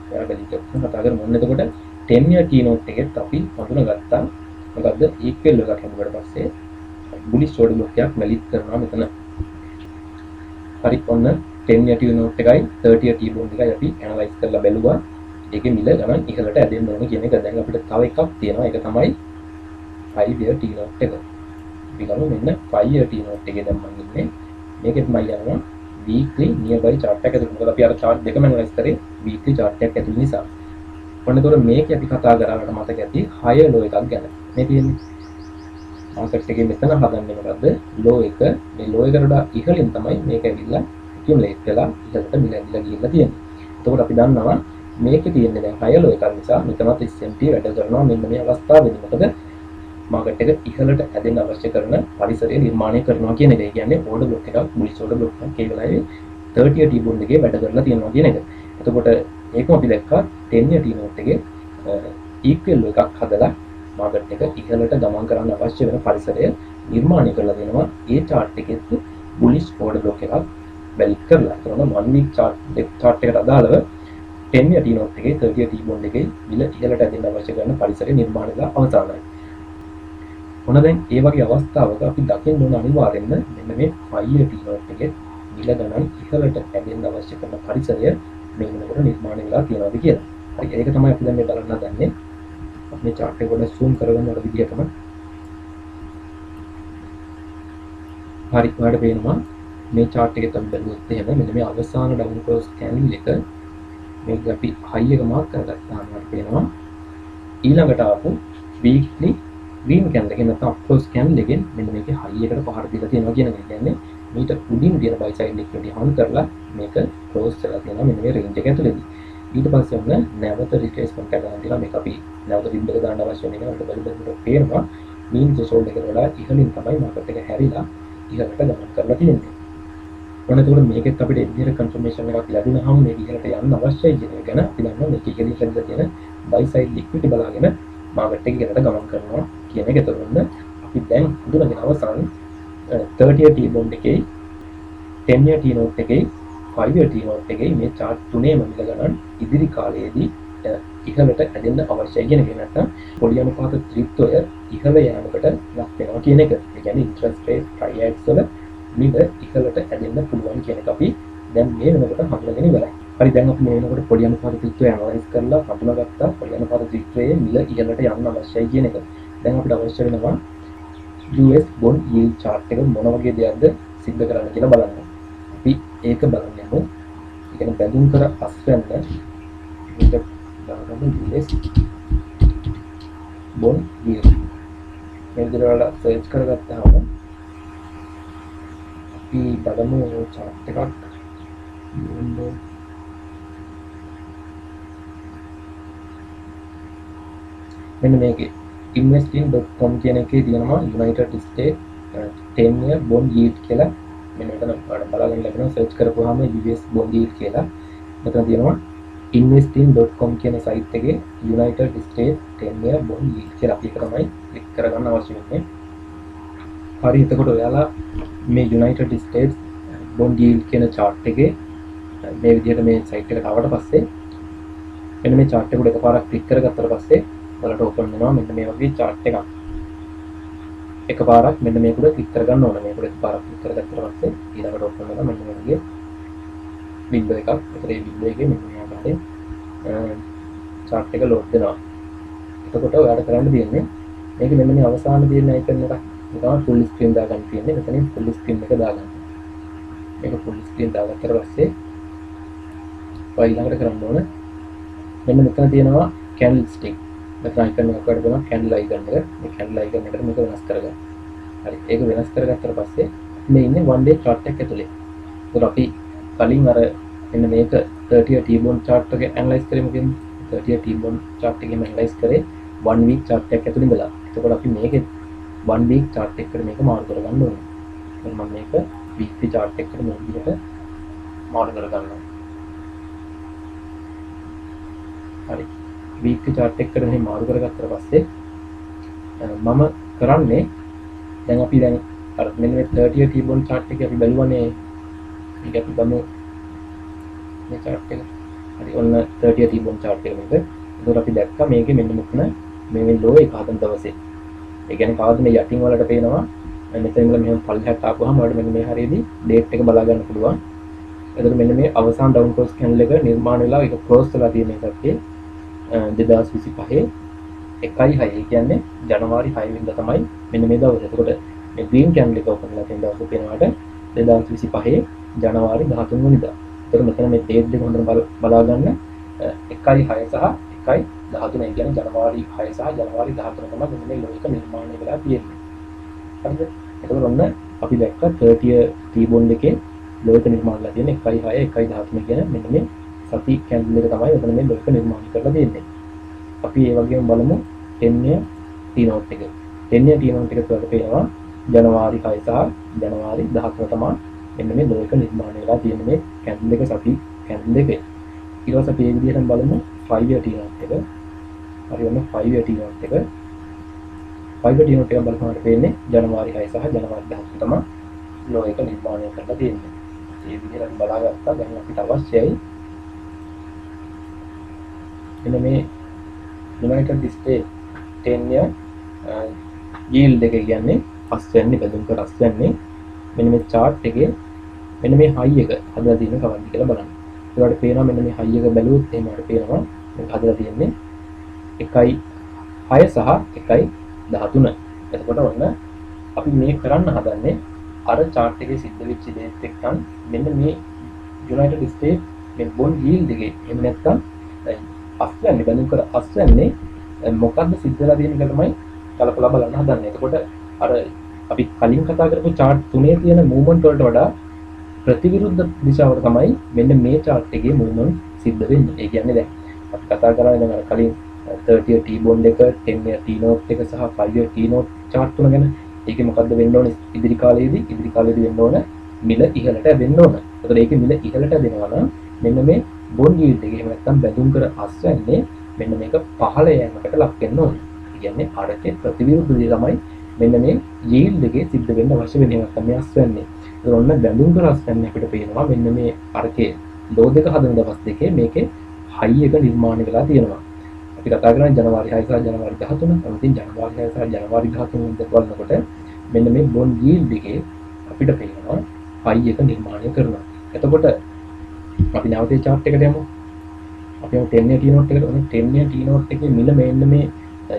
fair value gap ගැන කතා කරමු. ඔන්න එතකොට 10 year T note එකෙත් අපි හඳුනාගත්තා. මොකද්ද? equal එකක් හම්බුනට පස්සේ bullish order block එකක් valid කරනවා මෙතන. හරි ඔන්න 10 year T note එකයි 30 year T bond එකයි අපි analyze කරලා බැලුවා. ඒකේ මිල ගණන් ඉහළට ඇදෙන්න ඕන කියන එක. දැන් අපිට තව එකක් තියෙනවා. ඒක තමයි 5 year T note එක. අපි ගමු මෙන්න 5 year T note එකේ දැන් මම ඉන්නේ. මේකෙත් මම යනවා weekly nearby chart එක ඇතුළේ. මොකද අපි අර chart දෙකම analyze කරේ weekly chart එකක් ඇතුළේ නිසා. ඔන්න ඒතකොට මේක අපි කතා කරාට මතක ඇති higher low එකක් ගැන. මේ තියෙන්නේ මාකට් එකේ මෙතන හදන්නේ මොකද්ද? low එක. මේ low එකට වඩා ඉහළින් තමයි මේක ඇවිල්ලා accumulate වෙලා ඉහළට මිල ඇවිල්ලා ගිහිල්ලා තියෙන්නේ. එතකොට අපි දන්නවා මේකේ තියෙන්නේ දැන් higher low එකක් නිසා මෙතනත් SMT වැඩ කරනවා මෙන්න මේ අවස්ථාවේදී. මොකද මාකට් එක ඉහළට ඇදෙන්න අවශ්‍ය කරන පරිසරය නිර්මාණය කරනවා කියන එක. ඒ කියන්නේ order block එකක් bullish order block එකක් ඒ වෙලාවේ 30 year T bond එකේ වැඩ කරලා තියෙනවා කියන එක. එතකොට ඒකම අපි දැක්කා 10 year T note එකේ equal එකක් හදලා මාකට් එක ඉහළට ගමන් කරන්න අවශ්‍ය වෙන පරිසරය නිර්මාණය කරලා දෙනවා. ඒ chart එකෙත් bullish order block එකක් valid කරලා. ඒතකොට 1 week chart එකට අදාළව 10 year T note එකේ 30 year T bond එකේ මිල ඉහළට ඇදෙන්න අවශ්‍ය කරන පරිසරය නිර්මාණය වෙලා අවසానයි. මොන දැන් ඒ වගේ අවස්ථාවක අපි දකින්න ඕන අනිවාර්යෙන්ම මෙන්න මේ 5 year T note එකේ මිල ගණන් ඉහළට ඇදෙන්න අවශ්‍ය කරන පරිසරය මේ වෙනකොට නිර්මාණය වෙලා තියෙනවාද කියලා. හරි ඒක තමයි අපි දැන් මේ බලන්න හදන්නේ. අපි මේ chart එක පොඩ්ඩක් zoom කරගන්න අර විදිහටම. හරි ඔයාලට පේනවා මේ chart එකේ තමයි බැලුවොත් එහෙම මෙන්න මේ අවසාන down close candle එක මේක අපි high එක මාක් කරගත්තාම අපිට පේනවා ඊළඟට ආපු weekly green candle එකෙන් නැත්නම් up close candle එකෙන් මෙන්න මේකේ high එකට පහර දීලා තියෙනවා කියන එක. කියන්නේ මීට උඩින් දින buy side liquidity හාන් කරලා මේක close කරලා තියෙනවා මෙන්න මේ range එක ඇතුළේදී. ඊට පස්සේ ඔන්න නැවත retracement එකක් ගන්න අපි නැවත bid එක දාන්න අවශ්‍ය වෙන එක අපිට බලන්න පේනවා mean threshold එකට වඩා ඉහළින් තමයි market එක හැරිලා ඉහළට ගමන් කරලා තියෙන්නේ. ඔන්න එතකොට මේකෙත් අපිට ඉදිරියට confirmation එකක් ලැබුණාම මේක ඉහළට යන්න අවශ්‍යයි කියන එක ගැන අපි දන්නවා මේක ඉහළින් ලැබිලා තියෙන buy side liquidity බලාගෙන market එක ඉහළට ගමන් කරනවා කියන එක. එතකොට අපි දැන් හඳුනගෙන අවසන් 30 year T bond එකේ 10 year T note එකේ 5 year T note එකේ මේ chart තුනේම මිල ගණන් ඉදිරි කාලයේදී ඉහළට ඇදෙන්න අවශ්‍යයි කියන එක. නැත්නම් පොඩි අනුපාත ත්‍රිත්වය ඉහළ යෑමකට ලක් වෙනවා කියන එක. ඒ කියන්නේ interest rate triads වල මිල ඉහළට ඇදෙන්න පුළුවන් කියන එක අපි දැන් මේ වෙනකොට හඳුනගෙන ඉවරයි. හරි දැන් අපි මේ වෙනකොට පොඩි අනුපාත ත්‍රිත්වය ඇනලයිස් කරලා හඳුනාගත්තා පොඩි අනුපාත ත්‍රිත්වයේ මිල ඉහළට යන්න අවශ්‍යයි කියන එක. දැන් අපිට අවශ්‍ය වෙනවා US bond yield chart එක මොන වගේ දෙයක්ද සිද්ධ කරන්න කියලා බලන්න. අපි ඒක බලන්න යමු. ඒ කියන්නේ බැඳුම් කර අස්වැන්න මේක දාගන්න US bond yield. මේ විදිහට සර්ච් කරගත්තාම අපි බලමු chart එකක් මෙන්න මේකේ investing.com කියන එකේ තියෙනවා United States 10 year bond yield කියලා මෙන්න මෙතන ඔයාලට බලන්න ලැබෙනවා සර්ච් කරපුවාම US bond yield කියලා මෙතන තියෙනවා investing.com කියන සයිට් එකේ United States 10 year bond yield කියලා අපි ඒක තමයි ක්ලික් කරගන්න අවශ්‍ය වෙන්නේ. හරි එතකොට ඔයාලා මේ United States bond yield කියන chart එකේ මේ විදිහට මේ සයිට් එකට ආවට පස්සේ මෙන්න මේ chart එක උඩ එකපාරක් ක්ලික් කරගත්තට පස්සේ ඔයාලට ඕපන් වෙනවා මෙන්න මේ වගේ chart එකක්. එකපාරක් මෙන්න මේක උඩ ක්ලික් කරගන්න ඕන. මේක උඩ එකපාරක් ක්ලික් කරගත්තට පස්සේ ඊළඟට ඕපන් වෙනවා මෙන්න මේ වගේ වින්ඩෝ එකක්. ඒතර මේ වින්ඩෝ එකේ මෙන්න මේ ආකාරයෙන් chart එක ලෝඩ් වෙනවා. එතකොට ඔයාලට කරන්න තියෙන්නේ මේක මෙන්න මේ අවසාන තියෙන icon එක නිකන් full screen දාගන්න තියෙන්නේ. මෙතනින් full screen එක දාගන්න. මේක full screen දාගත්තට පස්සේ ඔය ඊළඟට කරන්න ඕන මෙන්න මෙතන තියෙනවා candlestick. මෙතන icon එකක් වඩ දෙනවා candle icon එක. මේ candle icon එකට මේක වෙනස් කරගන්න. හරි. ඒක වෙනස් කරගත්තට පස්සේ මේ ඉන්නේ one day chart එක ඇතුලේ. ඒතර අපි කලින් අර මෙන්න මේක 30 T-bond chart එක analyze කරමු කියන්නේ 30 T-bond chart එකෙන් analyze කරේ 1 week chart එකක් ඇතුලේ ඉඳලා. එතකොට අපි මේකේ 1 week chart එකකට මේක මාරු කරගන්න ඕනේ. දැන් මම මේක weekly chart එකකට මේ විදිහට මාරු කරගන්නවා. හරි. weekly chart එකකට මෙහෙම මාරු කරගත්තට පස්සේ මම කරන්නේ දැන් අපි දැන් අර මෙන්න මේ 30 T-bond chart එක අපි බැලුවානේ. මේක අපි ගමු මේ chart එක. හරි ඔන්න 30 T-bond chart එක මේක. ඒකට අපි දැක්කා මේකේ මෙන්න මේ low එක හදන දවසේ. ඒ කියන්නේ කවද්ද මේ යටින් වලට පේනවා. මෙතන ඉඳලා මෙහෙම පල්ලෙහාට ආපුවාම ඔයාලට මෙන්න මේ හරියදී date එක බලා ගන්න පුළුවන්. එතකොට මෙන්න මේ අවසාන down close candle එක නිර්මාණය වෙලා ඒක close වෙලා තියෙන එකකේ 2025 1/6 ඒ කියන්නේ ජනවාරි 6 වෙනිදා තමයි මෙන්න මේ දවසේ. එතකොට මේ green candle එක open වෙලා තියෙන දවසේ පේනවාට 2025 ජනවාරි 13 වෙනිදා. එතකොට මෙතන මේ date දෙක හොඳට බලා ගන්න 1/6 සහ 1/13 ඒ කියන්නේ ජනවාරි 6 සහ ජනවාරි 13 තමයි මෙන්න මේ low එක නිර්මාණය වෙලා තියෙන්නේ. හරිද? එතකොට ඔන්න අපි දැක්ක 30 T-bond එකේ low එක නිර්මාණය වෙලා තියෙන්නේ 1/6 1/13 කියන මෙන්න මේ සති candle එක තමයි එතන මේ low එක නිර්මාණය කරලා තියෙන්නේ. අපි ඒ වගේම බලමු 10 year T-note එක. 10 year T-note එක තුළ පේනවා ජනවාරි 6 සහ ජනවාරි 13 තමයි මෙන්න මේ low එක නිර්මාණය වෙලා තියෙන්නේ මේ candle එක සති candle එකේ. ඊට පස්සේ අපි මේ විදිහටම බලමු 5 year T-note එක. හරි ඔන්න 5 year T-note එක. 5 year T-note එක බලපුවාට පේන්නේ ජනවාරි 6 සහ ජනවාරි 13 තමයි low එක නිර්මාණය කරලා තියෙන්නේ. මේ විදිහට බලාගත්තා දැන් අපිට අවශ්‍යයි එන්න මේ United States 10 year yield එක කියන්නේ අස්වැන්නේ බෙදුම් කර අස්වැන්නේ මෙන්න මේ chart එකේ මෙන්න මේ high එක හදලා තියෙන කවද්ද කියලා බලන්න. ඒකට පේනවා මෙන්න මේ high එක බැලුවොත් එහෙම අපිට පේනවා මේක හදලා තියෙන්නේ 1.6 සහ 1.13. එතකොට ඔන්න අපි මේ කරන්න හදන්නේ අර chart එකේ සිද්ධ වෙච්ච දේත් එක්කන් මෙන්න මේ United States මේ bond yield එකේ එහෙම නැත්නම් අස්වැන්නේ බඳුන් කර අස්වැන්නේ මොකක්ද සිද්ධ වෙලා තියෙන එක තමයි කලකලා බලන්න හදන්නේ. එතකොට අර අපි කලින් කතා කරපු chart තුනේ තියෙන movement වලට වඩා ප්‍රතිවිරුද්ධ දිශාවට තමයි මෙන්න මේ chart එකේ movement සිද්ධ වෙන්නේ. ඒ කියන්නේ දැන් අපි කතා කරන්නේ දැන් අර කලින් 30 T-bond එක 10 year T-note එක සහ 5 year T-note chart තුන ගැන. ඒකේ මොකද්ද වෙන්න ඕනේ ඉදිරි කාලයේදී වෙන්න ඕන මිල ඉහළට ඇදෙන්න ඕන. එතකොට ඒකේ මිල ඉහළට ඇදෙනවා නම් මෙන්න මේ bond yield එක එහෙම නැත්නම් බැඳුම් කර අස්වැන්නේ මෙන්න මේක පහළ යෑමකට ලක් වෙන්න ඕනේ. ඒ කියන්නේ අරකේ ප්‍රතිවිරුද්ධ දේ තමයි මෙන්න මේ yield එකේ සිද්ධ වෙන්න අවශ්‍ය වෙන ඒවා තමයි අස්වැන්නේ. ඒක ඔන්න බැඳුම් කර අස්වැන්නේ අපිට පේනවා මෙන්න මේ අරකේ low දෙක හදන දවස් දෙකේ මේකේ high එක නිර්මාණය වෙලා තියෙනවා. අපි කතා කරන්නේ ජනවාරි 6 සහ ජනවාරි 13. අමුතින් ජනවාරි 6 සහ ජනවාරි 13 දෙක බලනකොට මෙන්න මේ bond yield එකේ අපිට පේනවා high එක නිර්මාණය කරනවා. එතකොට අපි නැවත chart එකට යමු. අපි යමු 10 year T-note එකට. ඔන්න 10 year T-note එකේ මිල මෙන්න මේ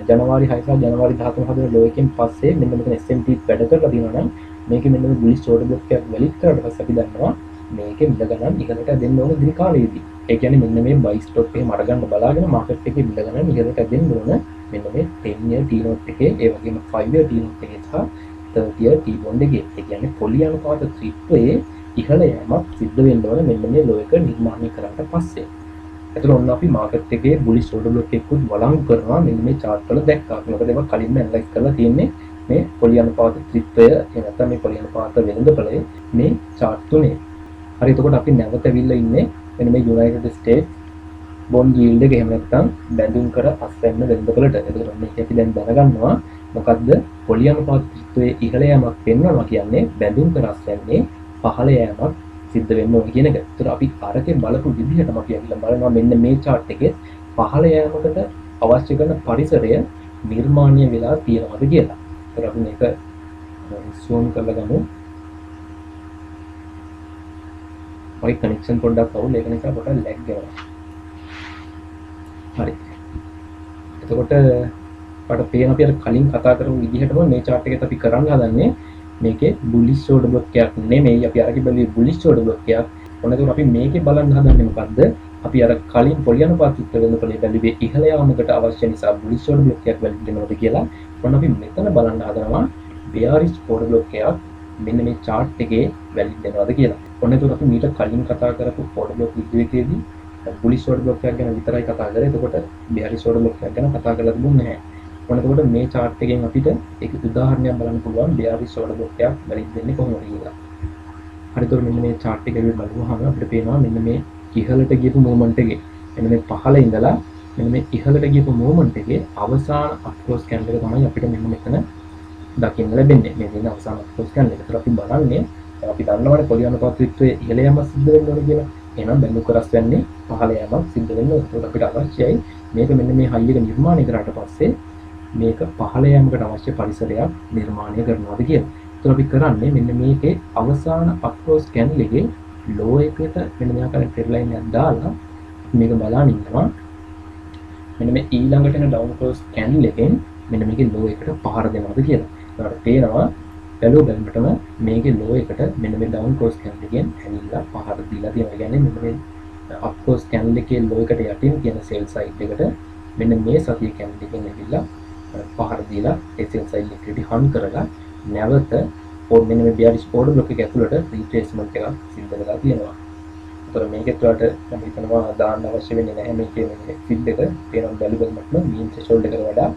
ජනවාරි 6 සහ ජනවාරි 13 හදන low එකෙන් පස්සේ මෙන්න මෙතන SMT වැඩ කරලා තියෙනවා නම් මේකේ මෙන්න මේ bullish order block එකක් වැලිඩ් කරලා පස්සේ අපි දන්නවා මේකේ මිල ගණන් ඉහළට දෙන්න ඕන ඉදිරි කාලයේදී. ඒ කියන්නේ මෙන්න මේ buy stop එකේ අරගන්න බලාගෙන market එකේ මිල ගණන් ඉහළට දෙන්න ඕන මෙන්න මේ 10 year T-note එකේ ඒ වගේම 5 year T-note එකේ සහ 30 T-bond එකේ. ඒ කියන්නේ පොලි අනුපාත ත්‍රිත්වයේ ඉහළ යෑමක් සිද්ධ වෙන්න ඕන මෙන්න මේ ලෝ එක නිර්මාණය කරාට පස්සේ. එතකොට ඔන්න අපි මාකට් එකේ බුලිෂ් ඕඩර් බ්ලොක් එකකුත් වළංගු කරනවා මෙන්න මේ chart වල දැක්කා. මොකද ඒක කලින්ම ඇනලයිස් කරලා තියෙන්නේ මේ පොලි අනුපාත ත්‍රිත්වය එහෙම නැත්නම් මේ පොලි අනුපාත වෙළඳපොළේ මේ chart තුනේ. හරි එතකොට අපි නැවත ඇවිල්ලා ඉන්නේ මෙන්න මේ United States bond yield එක එහෙම නැත්නම් බැඳුම් කර අස්වැන්න වෙළඳපොළට. එතකොට මේක අපි දැන් දැනගන්නවා මොකද්ද පොලි අනුපාත ත්‍රිත්වයේ ඉහළ යෑමක් වෙනවා කියන්නේ බැඳුම් කර අස්වැන්නේ පහළ යෑමක් සිද්ධ වෙන්න ඕන කියන එක. ඒතර අපි අරකේ බලපු විදිහටම අපි අවිලා බලනවා මෙන්න මේ chart එකේ පහළ යෑමකට අවශ්‍ය කරන පරිසරය නිර්මාණය වෙලා තියෙනවද කියලා. ඒතර අපි මේක zoom කරලා ගමු. මගේ කනෙක්ෂන් පොඩ්ඩක් අවුල් ඒක නිසා පොඩ්ඩක් ලැග් වෙනවා. හරි. එතකොට අපට පේන අපි අර කලින් කතා කරපු විදිහටම මේ chart එකත් අපි කරන්න හදන්නේ මේකේ බුලිෂ් ඕඩර් බ්ලොක් එකක් නෙමෙයි අපි අරගෙන බලුවේ බුලිෂ් ඕඩර් බ්ලොක් එකක්. ඔන්න ඒක අපි මේකේ බලන්න හදන්නේ මොකද්ද? අපි අර කලින් පොලි අනුපාතික වෙනපොලේ බැලුවේ ඉහළ යාමකට අවශ්‍ය නිසා බුලිෂ් ඕඩර් බ්ලොක් එකක් වෙන්නවද කියලා. ඔන්න අපි මෙතන බලන්න හදනවා bearish ඕඩර් බ්ලොක් එකක් මෙන්න මේ chart එකේ වැලිඩ් වෙනවද කියලා. ඔන්න ඒක අපි මීට කලින් කතා කරපු ඕඩර් බ්ලොක් වීඩියෝ එකේදී බුලිෂ් ඕඩර් බ්ලොක් එකක් ගැන විතරයි කතා කරේ. එතකොට bearish ඕඩර් බ්ලොක් එකක් ගැන කතා කරලා තිබුණේ නැහැ. ඔන්න එතකොට මේ chart එකෙන් අපිට ඒක උදාහරණයක් බලන්න පුළුවන් bearish order block එකක් වැලිඩ් වෙන්නේ කොහොමද කියලා. හරි එතකොට මෙන්න මේ chart එක අපි බලුවාම අපිට පේනවා මෙන්න මේ ඉහළට ගියපු movement එකේ මෙන්න මේ පහළ ඉඳලා මෙන්න මේ ඉහළට ගියපු movement එකේ අවසාන up close candle එක තමයි අපිට මෙන්න මෙතන දකින්න ලැබෙන්නේ. මේ තියෙන අවසාන up close candle එක. ඒතර අපි බලන්නේ අපි දන්නවනේ පොලි අනුපාත ත්‍රිත්වයේ ඉහළ යෑම සිද්ධ වෙන්න ඕන කියලා. එහෙනම් බැලු කරස් වෙන්නේ පහළ යෑමක් සිද්ධ වෙන්න ඕන. ඒකට අපිට අවශ්‍යයි මේක මෙන්න මේ high එක නිර්මාණය කරාට පස්සේ මේක පහළ යෑමකට අවශ්‍ය පරිසරයක් නිර්මාණය කරනවාද කියලා. ඒතර අපි කරන්නේ මෙන්න මේකේ අවසාන up close candle එකේ low එකට මෙන්න මේ ආකාරයෙන් trend line එකක් දාලා මේක බලන් ඉන්නවා. මෙන්න මේ ඊළඟට එන down close candle එකෙන් මෙන්න මේකේ low එකට පහර දෙනවාද කියලා. ඒකට පේනවා බැලුවටම මේකේ low එකට මෙන්න මේ down close candle එකෙන් ඇවිල්ලා පහර දීලා තියෙනවා. කියන්නේ මෙන්න මේ up close candle එකේ low එකට යටින් තියෙන sell side එකට මෙන්න මේ සතිය candle එකෙන් ඇවිල්ලා පහර දීලා ඒ sell side liquidity hunt කරලා නැවත මෙන්න මේ bearish order block එක ඇතුළට retracement එකක් සිද්ධ වෙලා තියෙනවා. ඒතර මේකෙත් වලට මම හිතනවා දාන්න අවශ්‍ය වෙන්නේ නැහැ මේකේ මේ feed එක තේරෙන බැලුවමත්ම mean threshold එකට වඩා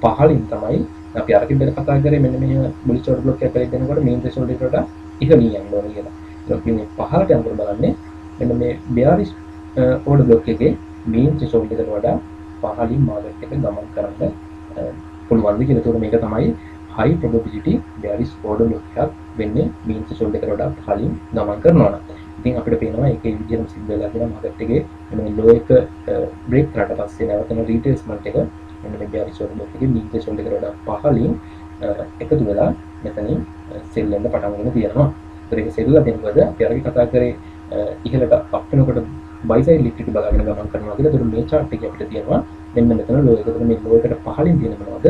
පහළින් තමයි අපි අර කිව්වට කතා කරේ මෙන්න මේ bullish order block එක දෙනකොට mean threshold එකට වඩා ඉහළින් යන්න ඕනේ කියලා. ඒක අපි මේ පහළට යනකොට බලන්නේ මෙන්න මේ bearish order block එකේ mean threshold එකට වඩා පහළින් market එක ගමන් කරන්න පුළුවන් ද කියලා. ඒතකොට මේක තමයි high probability bearish order block එකක් වෙන්නේ mean threshold එකට වඩා පහළින් ගමන් කරනවා නම්. ඉතින් අපිට පේනවා ඒකේ විදිහටම සිද්ධ වෙලා තියෙනවා මාකට් එකේ මෙන්න මේ low එක break කරාට පස්සේ නැවතන retracement එක මෙන්න මේ bearish order block එකේ mean threshold එකට වඩා පහළින් එකතු වෙලා මෙතනින් sell වෙන්න පටන් ගන්න තියෙනවා. ඒක sell වෙනකොට අපි අරගෙන කතා කරේ ඉහළට up වෙනකොට buy side liquidity බලාගෙන ගමන් කරනවා කියලා. ඒතකොට මේ chart එකේ අපිට තියෙනවා මෙන්න මෙතන low එක. ඒතකොට මේ low එකට පහළින් තියෙන මොනවද?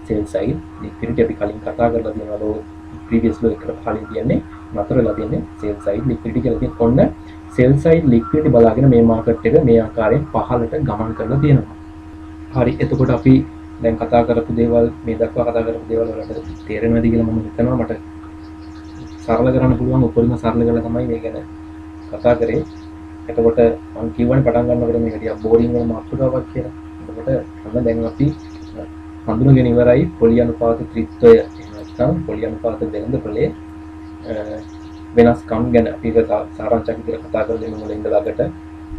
sell side liquidity අපි කලින් කතා කරලා තියෙනවා low previous low එකට පහළින් තියන්නේ නතර වෙලා තියෙන්නේ sell side liquidity කියලා තියෙන. ඔන්න sell side liquidity බලාගෙන මේ market එක මේ ආකාරයෙන් පහළට ගමන් කරලා තියෙනවා. හරි එතකොට අපි දැන් කතා කරපු දේවල් මේ දක්වා කතා කරපු දේවල් වලට තේරෙනවද කියලා මම හිතනවා. මට සරල කරන්න පුළුවන් උපරිම සරල කරලා තමයි මේ ගැන කතා කරේ. එතකොට මම කියවනේ පටන් ගන්නකොට මේක ටිකක් බෝරින් වෙන මාතෘකාවක් කියලා. එතකොට අන්න දැන් අපි හඳුනගෙන ඉවරයි පොලි අනුපාත ත්‍රිත්වය නැත්නම් පොලි අනුපාත වෙළඳපොලේ වෙනස්කම් ගැන අපි ඒක සාරාංශයක් විදිහට කතා කරලා මුලින් ඉඳලා ළඟට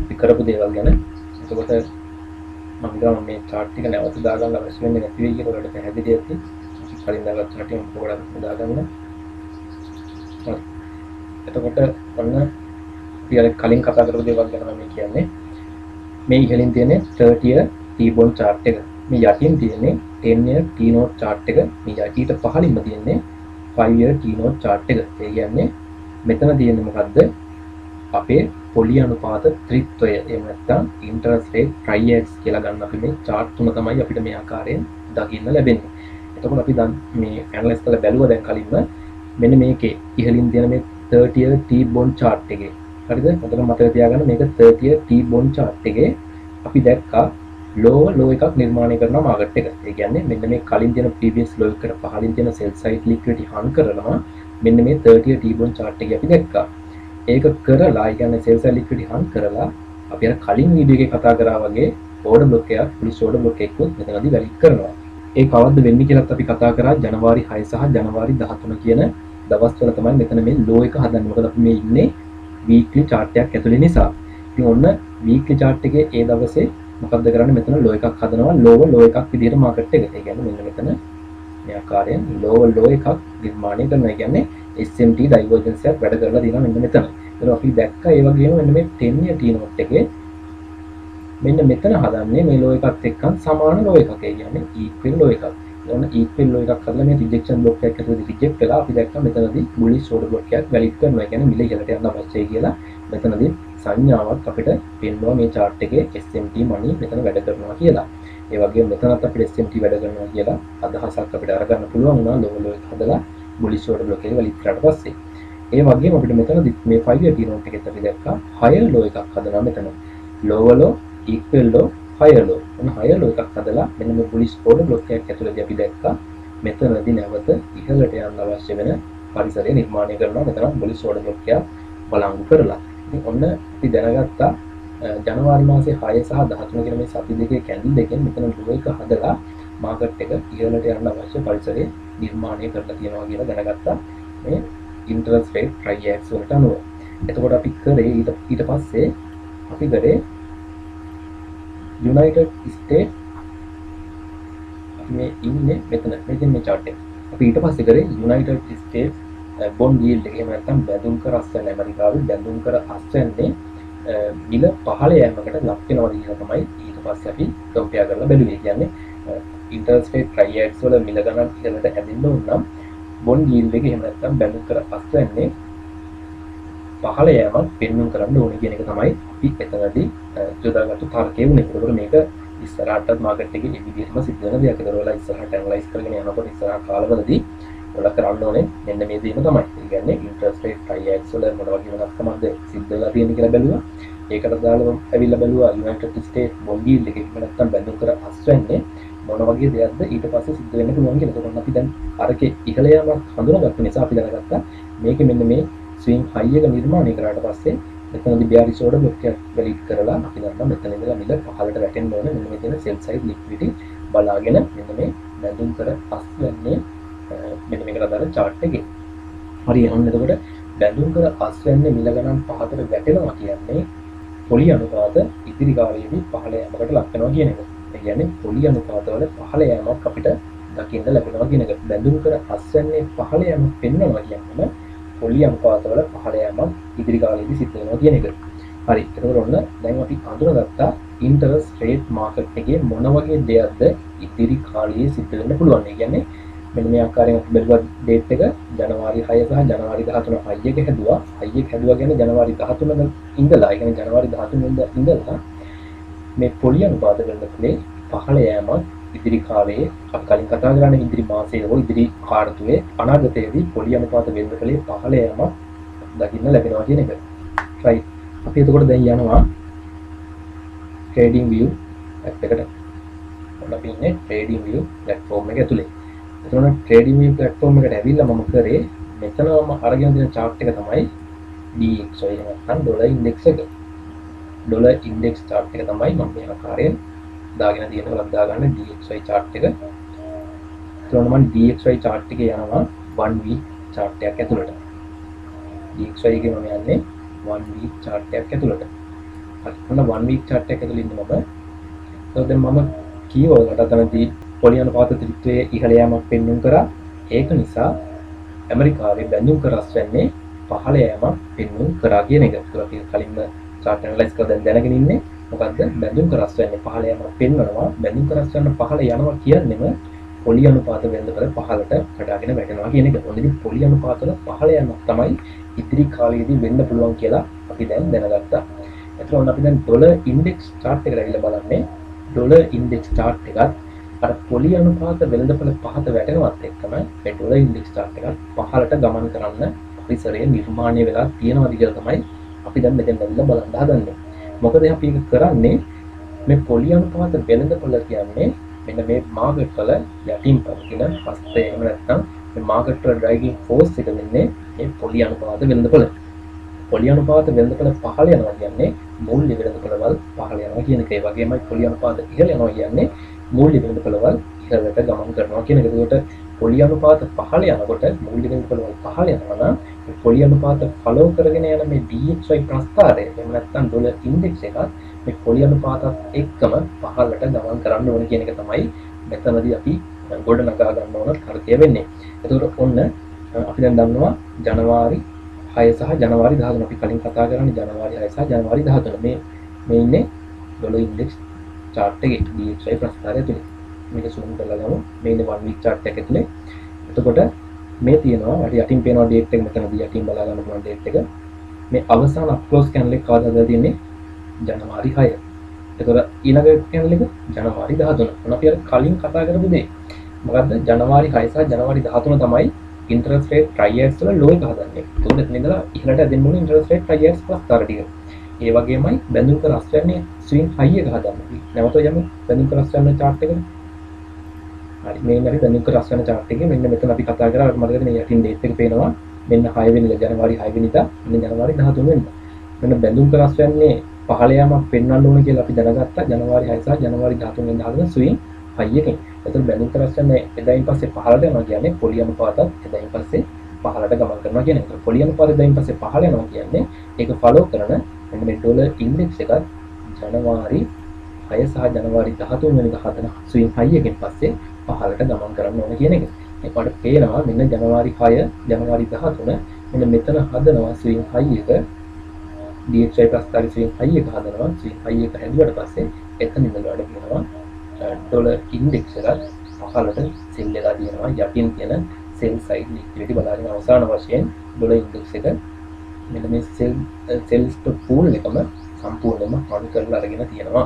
අපි කරපු දේවල් ගැන. එතකොට මම හිතනවා මේ chart එක නැවත දාගන්න අවශ්‍ය වෙන්නේ නැති වෙයි කියලා ඔයාලට පැහැදිලි ඇති. අපි කලින් දාගත්ත chart එක පොඩ්ඩක් දාගන්න. එතකොට ඔන්න අපි අර කලින් කතා කරපු දේවල් ගැන මම කියන්නේ මේ ඉහළින් තියෙන 30 year T-bond chart එක. මේ යටින් තියෙන්නේ 10 year T-note chart එක. මේ යටිට පහළින්ම තියෙන්නේ 5 year T-note chart එක. ඒ කියන්නේ මෙතන තියෙන්නේ මොකද්ද? අපේ පොලි අනුපාත ත්‍රිත්වය. එහෙම නැත්නම් interest rate triads කියලා ගන්න අපි මේ chart තුන තමයි අපිට මේ ආකාරයෙන් දකින්න ලැබෙන්නේ. එතකොට අපි දැන් මේ analyze කරලා බැලුවා දැන් කලින්ම මෙන්න මේකේ ඉහළින් තියෙන මේ 30 year T-bond chart එකේ. හරිද? ඔතන මතක තියාගන්න මේක 30 year T-bond chart එකේ අපි දැක්කා ලෝ එකක් නිර්මාණය කරනවා මාකට් එක. ඒ කියන්නේ මෙන්න මේ කලින් තියෙන previous low එකට පහලින් තියෙන sell side liquidity hunt කරනවා. මෙන්න මේ 30 T-bone chart එක අපි දැක්කා. ඒක කරලා ඒ කියන්නේ sell side liquidity hunt කරලා අපි අර කලින් වීඩියෝ එකේ කතා කරා වගේ order block එකක් police order block එකක් මෙතනදී valid කරනවා. ඒ කවද්ද වෙන්නේ කියලාත් අපි කතා කරා ජනවාරි 6 සහ ජනවාරි 13 කියන දවස්වල තමයි මෙතන මේ low එක හදන්නේ. මොකද අපි මේ ඉන්නේ weekly chart එකක් ඇතුලේ නිසා. ඉතින් ඔන්න weekly chart එකේ ඒ දවසේ මොකක්ද කරන්නේ මෙතන low එකක් හදනවා low එකක් විදිහට market එක. ඒ කියන්නේ මෙන්න මෙතන මේ ආකාරයෙන් low එකක් නිර්මාණය කරනවා. ඒ කියන්නේ SMT divergence එකක් වැඩ කරලා තියෙනවා මෙන්න මෙතන. ඒක අපි දැක්කා ඒ වගේම මෙන්න මේ 10 year T note එකේ මෙන්න මෙතන හදන්නේ මේ low එකත් එක්කන් සමාන low එකක්. ඒ කියන්නේ equal low එකක්. ඔන්න equal low එකක් හදලා මේ rejection block එකක් ඇතුළේ reject වෙලා අපි දැක්කා මෙතනදී bullish order block එකක් valid කරනවා. ඒ කියන්නේ මිල ඉහළට යන්න අවශ්‍යයි කියලා මෙතනදී සංඥාවක් අපිට පෙන්වනවා මේ chart එකේ SMT money මෙතන වැඩ කරනවා කියලා. ඒ වගේම මෙතනත් අපිට SMT වැඩ කරනවා කියලා අදහසක් අපිට අරගන්න පුළුවන් වුණා low එක හදලා bullish order block එක valid කරාට පස්සේ. ඒ වගේම අපිට මෙතනදී මේ 5 year T note එකෙත් අපි දැක්කා higher low එකක් හදනවා මෙතන. lower low equal low higher low. ඔන්න higher low එකක් හදලා මෙන්න මේ bullish order block එකක් ඇතුළේදී අපි දැක්කා මෙතනදී නැවත ඉහළට යන්න අවශ්‍ය වෙන පරිසරය නිර්මාණය කරනවා මෙතන bullish order block එකක් බලංගු කරලා. ඉතින් ඔන්න අපි දැනගත්තා ජනවාරි මාසේ 6 සහ 13 කියන මේ සති දෙකේ කැන්ඩල් දෙකෙන් මෙතන low එක හදලා මාකට් එක ඉහළට යන්න අවශ්‍ය පරිසරය නිර්මාණය කරලා තියෙනවා කියලා දැනගත්තා මේ interest rate triax වලට අනුව. එතකොට අපි කරේ ඊට පස්සේ අපි කරේ United States මේ ඉන්නේ මෙතන මේ chart එක. අපි ඊට පස්සේ කරේ United States bond yield එක. එහෙම නැත්නම් බැඳුම් කර අස්වැන්න ඇමරිකාවේ බැඳුම් කර අස්වැන්නේ මිල පහළ යෑමකට ලක් වෙනවා කියලා තමයි ඊට පස්සේ අපි කම්පෙයාර් කරලා බැලුවේ. කියන්නේ interest rate triax වල මිල ගණන් ඉහළට ඇදෙන්න ඕන නම් bond yield එක එහෙම නැත්නම් බැඳුම් කර අස්වැන්නේ පහළ යෑමක් පෙන්වන්න කරන්න ඕනේ කියන එක තමයි අපි එතනදී යොදාගත්තු තර්කය වුණේ. ඒකවල මේක ඉස්සරහටත් මාකට් එකේ මේ විදිහටම සිද්ධ වෙන දෙයක්. ඒකවල ඉස්සරහට ඇනලයිස් කරගෙන යනකොට ඉස්සරහ කාලවලදී ඔයාලා කරන්න ඕනේ මෙන්න මේ දේම තමයි. ඒ කියන්නේ interest rate triax වල මොන වගේ වෙනස්කමක්ද සිද්ධ වෙලා තියෙන්නේ කියලා බැලුවා. ඒකට දාලා ඇවිල්ලා බැලුවා United States bond yield එකේ නැත්නම් බැඳුම් කර අස්වැන්නේ මොන වගේ දෙයක්ද ඊට පස්සේ සිද්ධ වෙන්න පුළුවන් කියලා. ඒකෝන් අපි දැන් අරකේ ඉහළ යාමක් හඳුනාගත්ත නිසා අපි දැනගත්තා මේක මෙන්න මේ swing high එක නිර්මාණය කරාට පස්සේ මෙතනදී bearish order block එකක් valid කරලා අපි දන්නවා මෙතන ඉඳලා මිල පහළට වැටෙන්න ඕනේ. මෙන්න මේ තියෙන sell side liquidity බලාගෙන මෙන්න මේ බැඳුම් කර අස්වැන්නේ මෙන්න මේකට අදාළ chart එකේ. හරි එහෙනම් එතකොට බැඳුම් කර අස්වැන්නේ මිල ගණන් පහතට වැටෙනවා කියන්නේ පොලි අනුපාත ඉදිරි කාලයේදී පහළ යෑමකට ලක් වෙනවා කියන එක. ඒ කියන්නේ පොලි අනුපාතවල පහළ යෑමක් අපිට දකින්න ලැබෙනවා කියන එක. බැඳුම් කර අස්වැන්නේ පහළ යෑමක් පෙන්වනවා කියන්නේ පොලි අනුපාතවල පහළ යෑමක් ඉදිරි කාලයේදී සිද්ධ වෙනවා කියන එක. හරි. ඒකවල ඔන්න දැන් අපි අඳුනගත්තා interest rate market එකේ මොන වගේ දෙයක්ද ඉදිරි කාලයේ සිද්ධ වෙන්න පුළුවන්. ඒ කියන්නේ මෙන්න මේ ආකාරයෙන් අපි බැලුවා date එක ජනවාරි 6 සහ ජනවාරි 13 high එක හැදුවා. high එක හැදුවා කියන්නේ ජනවාරි 13 ඉඳලා ඒ කියන්නේ ජනවාරි 13 ඉඳලා මේ පොලි අනුපාත වෙනකලේ පහළ යෑමක් ඉදිරි කාලයේ අපි කලින් කතා කරන්නේ ඉදිරි මාසයේ හෝ ඉදිරි කාර්තුවේ අනාගතයේදී පොලි අනුපාත වෙනකලේ පහළ යෑමක් දකින්න ලැබෙනවා කියන එක. right. අපි එතකොට දැන් යනවා trading view app එකට. අපි ඉන්නේ trading view platform එක ඇතුලේ. එතකොට trading view platform එකට ඇවිල්ලා මම කරේ මෙතනම අරගෙන තියෙන chart එක තමයි DXY නැත්නම් dollar index එක. dollar index chart එක තමයි මම මේ ආකාරයෙන් දාගෙන තියෙන වලක් දාගන්න DXY chart එක. එතකොට මම DXY chart එකේ යනවා 1 week chart එකක් ඇතුළට. DXY එකේ මම යන්නේ 1 week chart එකක් ඇතුළට. හරි. ඔන්න 1 week chart එකක් ඇතුළේ ඉන්න මම. එතකොට දැන් මම කීවලකට තමයි පොලි අනුපාත ත්‍රිත්වයේ ඉහළ යාමක් පෙන්වන්න කරා. ඒක නිසා ඇමරිකාවේ බැඳුම් කර අස්වැන්නේ පහළ යාමක් පෙන්වන්න කරා කියන එක. ඒක අපි කලින්ම chart analyze කරලා දැනගෙන ඉන්නේ. මොකද්ද බැඳුම් කර අස්වැන්නේ පහළ යාමක් පෙන්වනවා. බැඳුම් කර අස්වැන්න පහළ යනවා කියන්නේම පොලි අනුපාත වෙනදපල පහළට කඩාගෙන වැටෙනවා කියන එක. ඔන්න ඉතින් පොලි අනුපාත වල පහළ යamak තමයි ඉදිරි කාලයේදී වෙන්න පුළුවන් කියලා අපි දැන් දැනගත්තා. එතකොට ඔන්න අපි දැන් ඩොලර් ඉන්ඩෙක්ස් chart එකට ඇවිල්ලා බලන්නේ. ඩොලර් ඉන්ඩෙක්ස් chart එකත් අර පොලි අනුපාත වෙනදපල පහත වැටෙනවත් එක්කම මේ ඩොලර් ඉන්ඩෙක්ස් chart එකත් පහළට ගමන් කරන්න පරිසරය නිර්මාණය වෙලා තියෙනවාද කියලා තමයි අපි දැන් මෙතෙන් ඇවිල්ලා බලන්න හදන්නේ. මොකද අපි ඒක කරන්නේ මේ පොලි අනුපාත වෙළඳපොළ කියන්නේ මෙන්න මේ මාකට් වල යටින් පවතින හස්තය එහෙම නැත්නම් මේ මාකට් වල ඩ්‍රයිවිං ෆෝස් එක වෙන්නේ මේ පොලි අනුපාත වෙළඳපොළ. පොලි අනුපාත වෙළඳපොළ පහළ යනවා කියන්නේ මූල්‍ය වෙළඳපොළවල් පහළ යනවා කියන එක. ඒ වගේමයි පොලි අනුපාත ඉහළ යනවා කියන්නේ මූල්‍ය වෙළඳපොළවල් ඉහළට ගමන් කරනවා කියන එක. ඒකට පොලි අනුපාත පහළ යනකොට මූල්‍ය වෙළඳපොළවල් පහළ යනවා නම් පොලි අනුපාත ෆලෝ කරගෙන යන මේ DXY ප්‍රස්ථාරය එහෙම නැත්නම් ඩොලර් ඉන්ඩෙක්ස් එකත් මේ පොලි අනුපාතත් එක්කම පහළට ගමන් කරන්න ඕන කියන එක තමයි මෙතනදී අපි ගොඩනගා ගන්න ඕන තර්කය වෙන්නේ. එතකොට ඔන්න අපි දැන් දන්නවා ජනවාරි 6 සහ ජනවාරි 13 අපි කලින් කතා කරන්නේ ජනවාරි 6 සහ ජනවාරි 13 මේ ඉන්නේ ඩොලර් ඉන්ඩෙක්ස් chart එකේ DXY ප්‍රස්ථාරය තුල. මේක zoom කරලා ගමු. මේ ඉන්නේ 1 week chart එක ඇතුලේ. එතකොට මේ තියෙනවා අපි යටින් පේනවා date එක මෙතනදී යටින් බලා ගන්න පුළුවන් date එක. මේ අවසාන අප්ලෝඩ් channel එක කවදාද තියෙන්නේ ජනවාරි 6. එතකොට ඊළඟ channel එක ජනවාරි 13. මොන අපි අර කලින් කතා කරපු දේ. මොකද්ද ජනවාරි 6 සහ ජනවාරි 13 තමයි interest rate triads වල low එක හදන්නේ. ඒකෝට එතන ඉඳලා ඉහළට ඇදෙන්න ඕනේ interest rate triads plus තර ටික. ඒ වගේමයි බැඳුම් කර අස්වැන්නේ swing high එක හදන්නේ. නැවත යමු බැඳුම් කර අස්වැන්න chart එකට. හරි මේ ඉන්නේ බැඳුම් කර අස්වැන්න chart එකේ මෙන්න මෙතන අපි කතා කරා මතකද මේ යටින් date එක පේනවා. මෙන්න 6 වෙනිදා ජනවාරි 6 වෙනිදා මෙන්න ජනවාරි 13 වෙනිදා. මෙන්න බැඳුම් කර අස්වැන්නේ පහළ යාමක් පෙන්වන්න ඕන කියලා අපි දැනගත්තා ජනවාරි 6 සහ ජනවාරි 13 වෙනිදා හදන ස්විං හයි එකෙන්. එතකොට බැඳුම් කරස්යන්නේ එදායින් පස්සේ පහළට යනවා කියන්නේ පොලි අනුපාතත් එදායින් පස්සේ පහළට ගමන් කරනවා කියන එක. පොලි අනුපාතය එදායින් පස්සේ පහළ යනවා කියන්නේ ඒක ෆලෝ කරන මෙන්න මේ ඩොලර් ඉන්ඩෙක්ස් එකත් ජනවාරි 6 සහ ජනවාරි 13 වෙනිදා හදන ස්විං හයි එකෙන් පස්සේ පහළට ගමන් කරන්න ඕන කියන එක. ඒකට පේනවා මෙන්න ජනවාරි 6 ජනවාරි 13 මෙන්න මෙතන හදනවා ස්විං හයි එක DXY ප්‍රස්ථාරි ස්විං හයි එක හදනවා. ස්විං හයි එක හැදුවට පස්සේ එතන ඉඳලා වැඩ කරනවා ඩොලර් ඉන්ඩෙක්ස් එක පහළට සෙල් වෙලා තියෙනවා. යටින් තියෙන සෙල් සයිඩ් ලික්විඩිටි බලාගෙන අවසාන වශයෙන් ඩොලර් ඉන්ඩෙක්ස් එක මෙන්න මේ සෙල්ස් පූල් එකම සම්පූර්ණයෙන්ම අඩු කරලා අරගෙන තියෙනවා.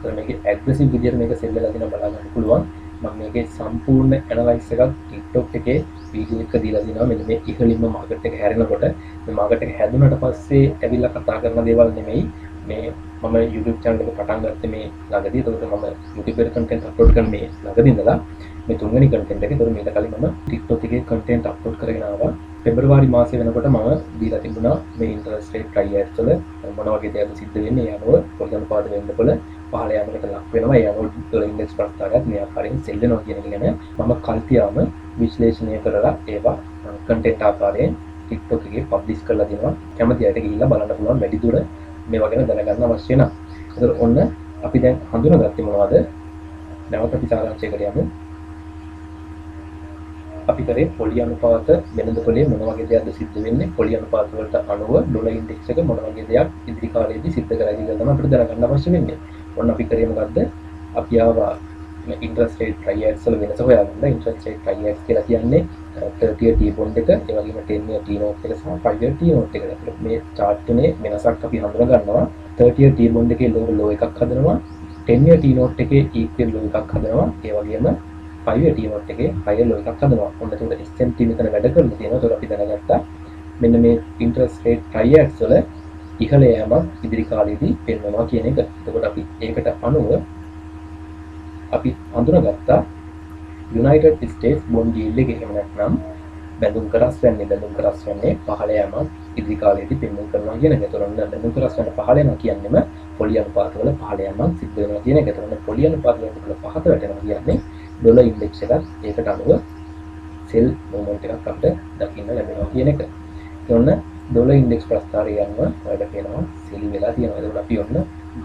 ඒතර මේකේ ඇග්‍රෙසිව් විදියට මේක සෙල් වෙලා තියෙනවා බලා ගන්න පුළුවන්. මම මේකේ සම්පූර්ණ ඇනලයිස් එකක් TikTok එකේ වීඩියෝ එක දීලා දිනවා. මෙන්න මේ ඉහළින්ම මාකට් එක හැරෙනකොට මේ මාකට් එක හැදුනට පස්සේ ඇවිල්ලා කතා කරන දේවල් නෙමෙයි මේ මම YouTube channel එක පටන් ගත්තේ මේ ළඟදී. ඒකට මම YouTube එකේ content upload කරන මේ ළඟදී ඉඳලා මේ තුන්වෙනි content එක. ඒතර මීට කලින් මම TikTok එකේ content upload කරගෙන ආවා. පෙබරවාරි මාසයේ වෙනකොට මම දීලා තිබුණා මේ interest rate triads වල මොන වගේ දේවල් සිද්ධ වෙන්නේ. ඒ අනුව පොලි අනුපාත වෙන්නකොල පහළ යෑමකට ලක් වෙනවා. ඒ අනුව ඩොලර් ඉන්ඩෙක්ස් ප්‍රස්ථාරයත් මේ ආකාරයෙන් සෙල් වෙනවා කියන එක ගැන මම කල්තියාම විශ්ලේෂණය කරලා ඒවා content ආකාරයෙන් TikTok එකේ publish කරලා දෙනවා. කැමති අයට ගිහිල්ලා බලන්න පුළුවන් වැඩි දුර මේවා ගැන දැනගන්න අවශ්‍ය නම්. ඒතර ඔන්න අපි දැන් හඳුනාගත්තේ මොනවද? නැවත අපි සාරාංශයකට යමු. අපි කරේ පොලි අනුපාත වෙළඳපොලේ මොන වගේ දෙයක්ද සිද්ධ වෙන්නේ? පොලි අනුපාත වලට අනුව ඩොලර් ඉන්ඩෙක්ස් එක මොන වගේ දෙයක් ඉදිරි කාලයේදී සිද්ධ කරයි කියලා තමයි අපිට දැනගන්න අවශ්‍ය වෙන්නේ. ඔන්න අපි කරේ මොකද්ද? අපි ආවා interest rate triads වල වෙනස හොයාගන්න. interest rate triads කියලා කියන්නේ 30 year T bond එක, ඒ වගේම 10 year T note එක සහ 5 year T note එක. මේ chart තුනේ වෙනසක් අපි හඳුනා ගන්නවා. 30 year T bond එකේ low එකක් හදනවා. 10 year T note එකේ equal low එකක් හදනවා. ඒ වගේම 5 year T note එකේ higher low එකක් හදනවා. ඔන්න එතකොට SMT මෙතන වැඩ කරලා තියෙනවා. ඒතකොට අපි දැනගත්තා මෙන්න මේ interest rate triads වල ඉහළ යෑමක් ඉදිරි කාලයේදී පෙන්වනවා කියන එක. එතකොට අපි ඒකට අනුව අපි හඳුනාගත්තා United States bond yield එක. එහෙම නැත්නම් බැඳුම් කරස් වෙන්නේ පහළ යෑමක් ඉදිරි කාලයේදී පෙන්වන්න කරනවා කියන එක. ඒතරොන්න බැඳුම් කරස් වෙන පහළ යනවා කියන්නේම පොලි අනුපාත වල පහළ යෑමක් සිද්ධ වෙනවා කියන එක. ඒතරොන්න පොලි අනුපාත වල පහත වැටෙනවා කියන්නේ ඩොලර් ඉන්ඩෙක්ස් එකත් ඒකට අනුව සෙල් මොමන්ට් එකක් අපිට දකින්න ලැබෙනවා කියන එක. ඔන්න ඩොලර් ඉන්ඩෙක්ස් ප්‍රස්ථාරය අනුව වැඩ කරනවා සෙල් වෙලා තියෙනවා. ඒකට අපි ඔන්න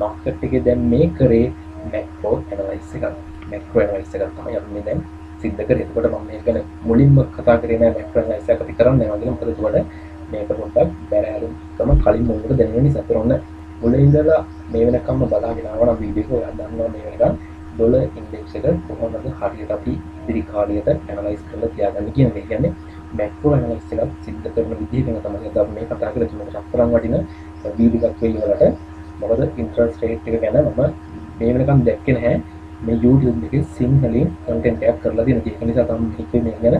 මාකට් එකේ දැන් මේ කරේ මැක්‍රෝ ඇනලයිස් එකක්. මැක්‍රෝ ඇනලයිස් එකක් තමයි අපි මේ දැන් සිද්ධ කරේ. එතකොට මම මේක ගැන මුලින්ම කතා කරේ නෑ මැක්‍රෝ ඇනලයිස් එක අපි කරන්නේ නැහැ වගේ. මොකද ඒකට මේක පොඩ්ඩක් බැරෑරුම්කම කලින් මොනවද දැනෙන නිසා. ඒතර ඔන්න මුලින් ඉඳලා මේ වෙනකම්ම බලාගෙන ආවා නම් වීඩියෝ එක ඔයාලා දන්නවා මේ වෙනකම් ඩොලර් ඉන්ඩෙක්ස් එක කොහොමද හරියට අපි ඉදිරි කාලයට ඇනලයිස් කරලා තියාගන්නේ කියන එක. කියන්නේ මැක්‍රෝ ඇනලයිස් එකක් සිද්ධ කරන විදිහ ගැන තමයි අද අපි මේ කතා කරලා තියෙන්නේ. රත්තරන් වටින වීඩියෝ එකක් වෙයි වලට. මොකද ඉන්ටරෙස්ට් රේට් එක ගැන මම මේ වෙනකම් දැක්කේ නැහැ. මේ YouTube එකේ සිංහලෙන් content එකක් කරලා තියෙන ඒක නිසා තමයි හිතුවේ මේ ගැන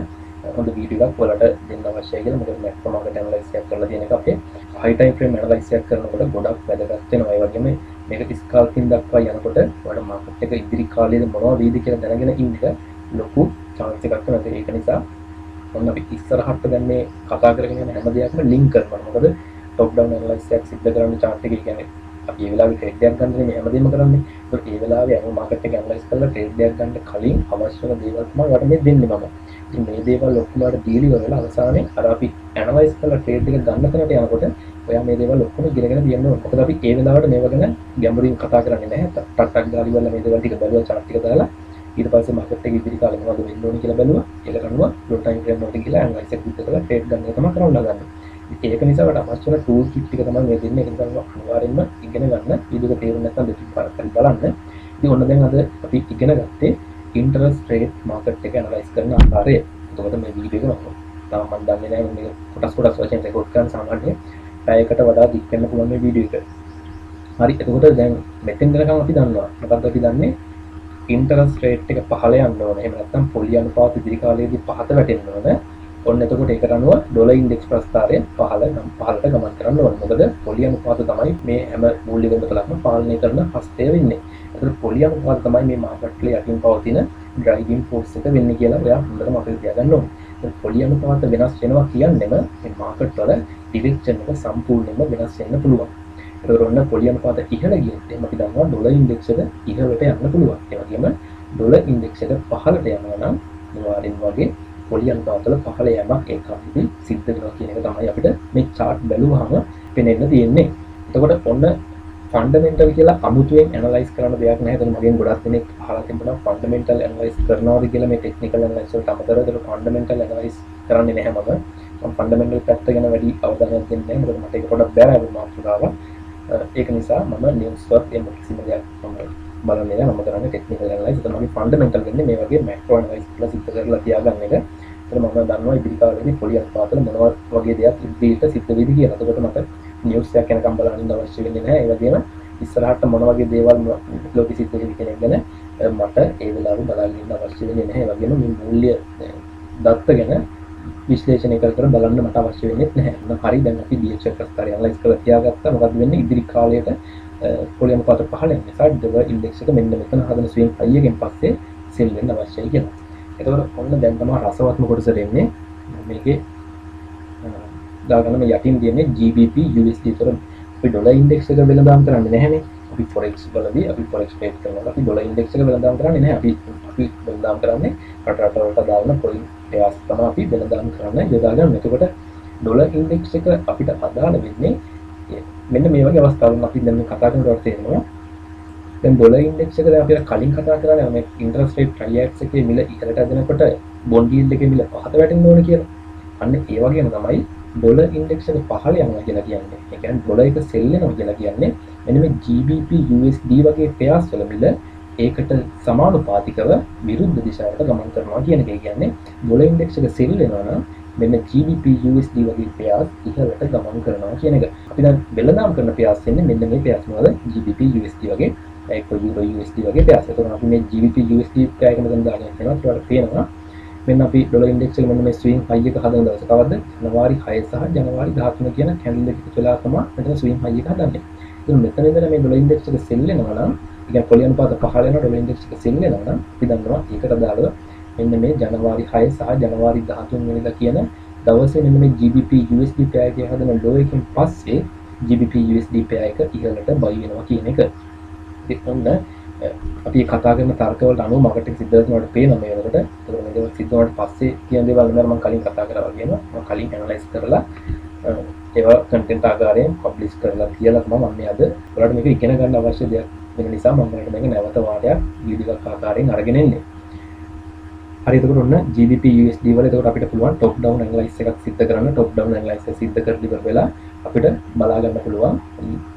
හොඳ වීඩියෝ එකක් ඔයාලට දෙන්න අවශ්‍යයි කියලා. මොකද මැක්‍රෝ මාකට් ඇනලයිස් එකක් කරලා තියෙන එක අපේ high time frame ඇනලයිස් එකක් කරනකොට ගොඩක් වැදගත් වෙනවා. ඒ වගේම මේක ස්කාල්පින් දක්වා යනකොට ඔයාලට මාකට් එක ඉදිරි කාලේදී මොනවද වෙයිද කියලා දැනගෙන ඉන්න එක ලොකු chance එකක් වෙනවා. ඒක නිසා ඔන්න අපි ඉස්සරහට දැන් මේ කතා කරගෙන යන හැම දෙයක්ම ලින්ක් කරනවා. මොකද top down analysis එකක් සිද්ධ කරන්න chart එකේ කියන්නේ අපි ඒ වෙලාවේ ට්‍රේඩ් එකක් ගන්න මේ හැමදේම කරන්නේ. ඒත් ඒ වෙලාවේ අර මාකට් එක ඇනලයිස් කරලා ට්‍රේඩ් එකක් ගන්න කලින් අවශ්‍ය වෙන දේවල් තමයි වට මේ දෙන්නේ මම. ඉතින් මේ දේවල් ඔක්කොම වල දීලි වල අවසානයේ අර අපි ඇනලයිස් කරලා ට්‍රේඩ් එක ගන්න තැනට යනකොට ඔයා මේ දේවල් ඔක්කොම ඉගෙනගෙන තියෙන්න ඕනේ. මොකද අපි ඒ වෙලාවට මේව ගැන ගැඹුරින් කතා කරන්නේ නැහැ. ටක් ගාලි වල මේ දේවල් ටික බැලුවා chart ටික දාලා ඊට පස්සේ මාකට් එක ඉදිරි කාලේ මොනවද වෙන්න ඕනේ කියලා බැලුවා. ඒක කරනවා low time frame වලට ගිහලා ඇනලයිස් එක විතර කරලා ට්‍රේඩ් ගන්න එක තමයි කරන්න ගන්න. ඒක නිසා වට අවශ්‍ය වෙන ටූල් කිට් ටික තමයි මේ දෙන්නේ. ඒක නිසා අනිවාර්යෙන්ම ඉගෙන ගන්න. ඊදක තේරුම් නැත්නම් දෙකක් පාරක් බලන්න. ඉතින් ඔන්න දැන් අද අපි ඉගෙන ගත්තේ ඉන්ටරෙස්ට් රේට් මාකට් එක ඇනලයිස් කරන ආකාරය. එතකොට මේ වීඩියෝ එක තාම මම දන්නේ නැහැ මේක කොටස් වශයෙන් රෙකෝඩ් කරන සාමාන්‍යයෙන් පැයකට වඩා දික් වෙන්න පුළුවන් මේ වීඩියෝ එක. හරි එතකොට දැන් මෙතෙන් දෙනකම් අපි දන්නවා. මොකද්ද අපි දන්නේ? ඉන්ටරෙස්ට් රේට් එක පහළ යන්න ඕනේ. එහෙම නැත්නම් පොලි අනුපාත ඉදිරි කාලයේදී පහත වැටෙන්න ඕනේ. ඔන්න එතකොට ඒකට අනුව ඩොලර් ඉන්ඩෙක්ස් ප්‍රස්ථාරය පහළට ගමන් කරන්න ඕනේ. මොකද පොලි අනුපාත තමයි මේ හැම මූල්‍ය වෙනතලක්ම පාලනය කරන හස්තය වෙන්නේ. ඒතර පොලි අනුපාත තමයි මේ මාකට් එකේ යටින් පවතින ඩ්‍රයිවිං ෆෝස් එක වෙන්නේ කියලා ඔයා හොඳටම අපිට තියාගන්න ඕනේ. ඒ පොලි අනුපාත වෙනස් වෙනවා කියන්නේම මේ මාකට් වල ඩිරෙක්ෂන් එක සම්පූර්ණයෙන්ම වෙනස් වෙන්න පුළුවන්. ඒතර ඔන්න පොලි අනුපාත ඉහළ ගියොත් එහෙනම් අපි දන්නවා ඩොලර් ඉන්ඩෙක්ස් එක ඉහළට යන්න පුළුවන්. ඒ වගේම ඩොලර් ඉන්ඩෙක්ස් එක පහළට යනවා නම් අනිවාර්යෙන් වගේ පොලි අනුපාත වල පහළ යෑමක් ඒ කාලෙදී සිද්ධ වෙනවා කියන එක තමයි අපිට මේ chart බැලුවාම පේන්න තියෙන්නේ. එතකොට ඔන්න ෆන්ඩමෙන්ටල් කියලා අමුතුවෙන් ඇනලයිස් කරන්න දෙයක් නැහැ. එතන මගෙන් ගොඩක් දෙනෙක් අහලා තිබුණා ෆන්ඩමෙන්ටල් ඇනලයිස් කරනවාද කියලා මේ ටෙක්නිකල් ඇනලයිස් වලට අමතරව. ඒක ෆන්ඩමෙන්ටල් ඇනලයිස් කරන්නේ නැහැ මම ෆන්ඩමෙන්ටල් පැත්ත ගැන වැඩි අවධානයක් දෙන්නේ නැහැ. මොකද මට ඒක පොඩක් බැහැ වුණ මාතෘකාව. ඒක නිසා මම නිවුස් වත් එහෙම කිසිම දෙයක් මම බලන්නේ නැහැ. මම කරන්නේ ටෙක්නිකල් ඇනලයිස්. එතන මම ෆන්ඩමෙන්ටල් වෙන්නේ මේ වගේ මැක්‍රෝ ඇනලයිස් කියලා සිද්ධ කරලා තියාගන්න එක. එතන මම දන්නවා ඉදිරි කාලෙදී පොලි අනුපාත වල මොනවා වගේ දෙයක් ඉදිරියට සිද්ධ වෙයිද කියලා. එතකොට මට නිවුස් එකක් යනකම් බලන්න ඉන්න අවශ්‍ය වෙන්නේ නැහැ. ඒ වගේම ඉස්සරහට මොන වගේ දේවල් ලෝකෙ සිද්ධ වෙයි කියන එක ගැන මට ඒ වෙලාවේ බලන්න ඉන්න අවශ්‍ය වෙන්නේ නැහැ. ඒ වගේම මේ මූල්‍ය දත්ත ගැන විශ්ලේෂණය කර බලන්න මට අවශ්‍ය වෙන්නේ නැහැ. හරි දැන් අපි DXY ප්‍රස්ථාරය ඇනලයිස් කරලා තියාගත්තා. මොකද වෙන්නේ ඉදිරි කාලයට පොලි අනුපාත පහළ යන නිසා ඩොලර් ඉන්ඩෙක්ස් එක මෙන්න මෙතන හදන ස්විං හයි එකෙන් පස්සේ සෙල් වෙන්න අවශ්‍යයි කියලා. එතකොට ඔන්න දැන් තමයි රසවත්ම කොටසට එන්නේ. මේකේ දාගන්න මේ යටින් තියෙන්නේ GBP USD. ඒතර අපි ඩොලර් ඉන්ඩෙක්ස් එක වෙනදාම් කරන්නේ නැහැනේ. අපි forex වලදී අපි forex trade කරනවා. අපි ඩොලර් ඉන්ඩෙක්ස් එක වෙනදාම් කරන්නේ නැහැ. අපි වෙනදාම් කරන්නේ රට වලට දාන පොයින්ට් පෙයාස් තමයි අපි වෙනදාම් කරන්නේ. යොදා ගන්න. එතකොට ඩොලර් ඉන්ඩෙක්ස් එක අපිට අදාළ වෙන්නේ මෙන්න මේ වගේ අවස්ථාවල අපි දැන් කතා කරනකොට තේරෙනවා. දැන් ඩොලර් ඉන්ඩෙක්ස් එක දැන් අපි කලින් කතා කරා මේ ඉන්ටරෙස්ට් රේට් ට්‍රයිඇක්ස් එකේ මිල ඉහළට ඇදෙනකොට බොන්ඩ් යීල්ඩ් එකේ මිල පහත වැටෙන්න ඕන කියලා. අන්න ඒ වගේම තමයි ඩොලර් ඉන්ඩෙක්ස් එක පහළ යනවා කියලා කියන්නේ. ඒ කියන්නේ ඩොලර් එක සෙල් වෙනවා කියලා කියන්නේ මෙන්න මේ GBP USD වගේ පෙයාස් වල මිල ඒකට සමානුපාතිකව විරුද්ධ දිශාවට ගමන් කරනවා කියන එක. කියන්නේ ඩොලර් ඉන්ඩෙක්ස් එක සෙල් වෙනවා නම් මෙන්න GBP USD වගේ පෙයාස් ඉහළට ගමන් කරනවා කියන එක. අපි දැන් වෙළඳාම් කරන පෙයාස් වෙන්නේ මෙන්න මේ පෙයාස් මොකද GBP USD වගේ ඒක යුරෝ USD වගේ පෙයාස්. ඒතකොට අපි මේ GBP USD පෙයායක මෙතන දාගෙන යනවා. ඒකට පේනවා මෙන්න අපි ඩොලර් ඉන්ඩෙක්ස් එක මෙන්න මේ ස්විං හයි එක හදන දවස කවද්ද? ජනවාරි 6 සහ ජනවාරි 13 කියන කැන්ඩල් දෙක තුලා තමයි මෙතන ස්විං හයි එක හදන්නේ. ඉතින් මෙතන ඉඳලා මේ ඩොලර් ඉන්ඩෙක්ස් එක සෙල් වෙනවා නම්, ඒ කියන්නේ පොලි අනුපාත පහළ යනවා ඩොලර් ඉන්ඩෙක්ස් එක සෙල් වෙනවා නම් අපි දන්නවා ඒකට අදාළව මෙන්න මේ ජනවාරි 6 සහ ජනවාරි 13 වෙනිදා කියන දවසේ මෙන්න මේ GBP USD පෙයා එකේ හදන ලෝ එකෙන් පස්සේ GBP USD පෙයා එක ඉහළට බයි වෙනවා කියන එක. ඉතින් ඔන්න අපි කතා කරන තර්කවලට අනුව මාකට් එක සිද්ධ වෙනවට පේනවා මේ වෙනකොට. ඒකෝ මේ දේවල් සිද්ධ වුණාට පස්සේ කියන දේවල් මම කලින් කතා කරා වගේම මම කලින් ඇනලයිස් කරලා ඒවා කන්ටෙන්ට් ආකාරයෙන් පබ්ලිෂ් කරලා කියලා තමයි මම මේ අද ඔයාලට මේක ඉගෙන ගන්න අවශ්‍ය දෙයක් වෙන නිසා මම මේක නැවත වාරයක් වීඩියෝ එකක් ආකාරයෙන් අරගෙන එන්නේ. හරි එතකොට ඔන්න GBP USD වල එතකොට අපිට පුළුවන් top down analysis එකක් සිද්ධ කරන්න. top down analysis සිද්ධ කරලා ඉවර වෙලා අපිට බලා ගන්න පුළුවන්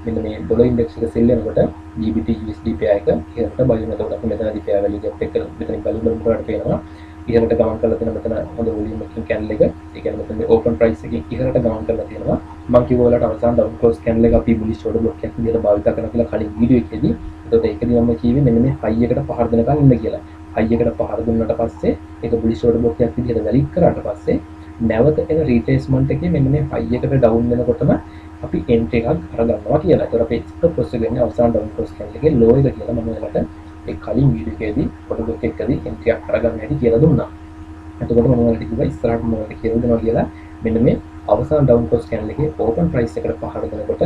මෙන්න මේ ඩොලර් ඉන්ඩෙක්ස් එක සෙල් වෙනකොට GBP USD පෙයා එක ඉහළට බයි වෙනවා. එතකොට අපි මෙතනදී පෙයා වැලියු ගැප් එක මෙතනින් බලනකොට පේනවා ඉහළට ගමන් කරලා තියෙන මෙතන හොඳ වොලියුම් එකකින් කැන්ඩල් එක. ඒ කියන්නේ මෙතන මේ ඕපන් ප්‍රයිස් එකකින් ඉහළට ගමන් කරලා තියෙනවා. මම කිව්වා ඔයාලට අවසාන ඩවුන් ක්ලෝස් කැන්ඩල් එක අපි බුලිෂ් ඕඩර් බ්ලොක් එකක් විදිහට භාවිත කරනවා කියලා කලින් වීඩියෝ එකේදී. එතකොට ඒකදී මම කිව්වේ මෙන්න මේ හයි එකට පහර දෙනකන් ඉන්න කියලා. හයි එකට පහර දුන්නාට පස්සේ ඒක බුලිෂ් ඕඩර් බ්ලොක් එකක් විදිහට වැලිඩ් කරාට පස්සේ නැවත එන රීට්‍රේස්මන්ට් එකේ මෙන්න මේ හයි එකට ඩවුන් වෙනකොටම අපි එන්ට්‍රි එකක් අරගන්නවා කියලා. ඒතර අපි ස්ටොප් ලොස් එක වෙන්නේ අවසාන ඩවුන් ක්‍රොස් කැන්ඩල් එකේ ලෝ එක කියලා මම ඔයාලට ඒ කලින් වීඩියෝ එකේදී පොඩි බ්ලොක් එකකදී එන්ට්‍රි එකක් අරගන්න හැටි කියලා දුන්නා. එතකොට මම ඔයාලට කිව්වා ඉස්සරහට මම ඔයාලට කියලා දෙනවා කියලා මෙන්න මේ අවසාන ඩවුන් ක්‍රොස් කැන්ඩල් එකේ ඕපන් ප්‍රයිස් එකට පහළ දෙනකොට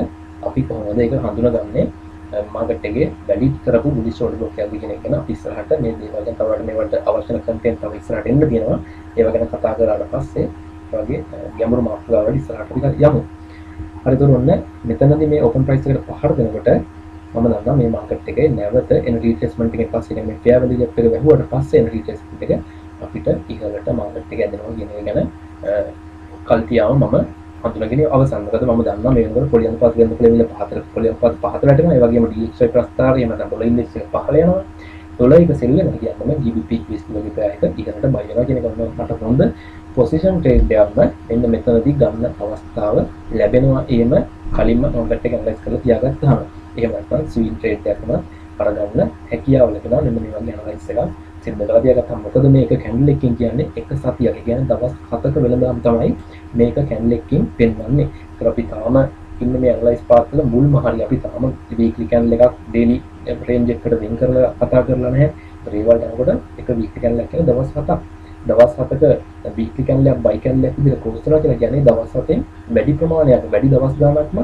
අපි කොහොමද ඒක හඳුනාගන්නේ මාකට් එකේ වැඩි කරපු බුලිෂ් ඕඩර් බ්ලොක් එකක් කියන එක ගැන අපි ඉස්සරහට මේ දේවල් ගැන තව මේවට අවශ්‍ය කන්ටෙන්ට් තව ඉස්සරහට එන්න තියෙනවා. ඒව ගැන කතා කරලා පස්සේ වගේ ගැඹුරු මාතෘකාවලට ඉස්සරහට ටිකක් යමු. හරිද? ඔන්න මෙතනදී මේ ඕපන් ප්‍රයිස් එකට පහළ දෙනකොට මම දන්නවා මේ මාකට් එකේ නැවත එන රීට්‍රේස්මන්ට් එකෙන් පස්සේ මේ ෆෙයාර් වැලියු ගැප් එක වැහුවට පස්සේ එන රීට්‍රේස්මන්ට් එක අපිට ඉහළට මාකට් එක ඇදෙනවා කියන එක ගැන කල්තියාව මම හඳුනගෙන අවසන්. මොකද මම දන්නවා මේ වෙනකොට පොලි අනුපාත වෙන ලෙවල් පොලි අනුපාත පහත වැටෙනවා. ඒ වගේම DXY ප්‍රස්ථාරය මත ඩොලර් ඉන්ඩෙක්ස් එක පහළ යනවා. ඩොලර් එක සෙල් වෙනවා කියන්නේ GBP USD වගේ පැයක ඉහළට බයි වෙනවා කියන එක මට හොඳ පොසිෂන් ට්‍රේඩ් එකක් මෙන්න මෙතනදී ගන්න අවස්ථාව ලැබෙනවා. එහෙම කලින්ම මාකට් එක ඇනලයිස් කරලා තියාගත්තාම එහෙම නැත්නම් ස්විං ට්‍රේඩ් එකක්ම අරගන්න හැකියාව ලැබෙනවා. මෙන්න මේ වගේ ඇනලයිස් එකක් සිද්ධ කරලා තියාගත්තාම මොකද මේක කැන්ඩල් එකකින් කියන්නේ එක සතියක්. ඒ කියන්නේ දවස් 7ක වෙළඳාම් තමයි මේක කැන්ඩල් එකකින් පෙන්වන්නේ. ඒත් අපි තාම ඉන්නේ මේ ඇනලයිස් පාත් වල මුල්ම හරිය. අපි තාම වීක්ලි කැන්ඩල් එකක් ඩේලි රේන්ජ් එකකට වෙන් කරලා කතා කරලා නැහැ. ඒවල් යනකොට එක වීක්ලි කැන්ඩල් එකක් කියන්නේ දවස් 7ක්. දවස් 7ක වීක්ලි කැන්ඩල් එකක් බයි කැන්ඩල් එකක් විදිහට ක්‍රොස් කරනවා කියලා කියන්නේ දවස් 7න් වැඩි ප්‍රමාණයක් වැඩි දවස් ගාණක්ම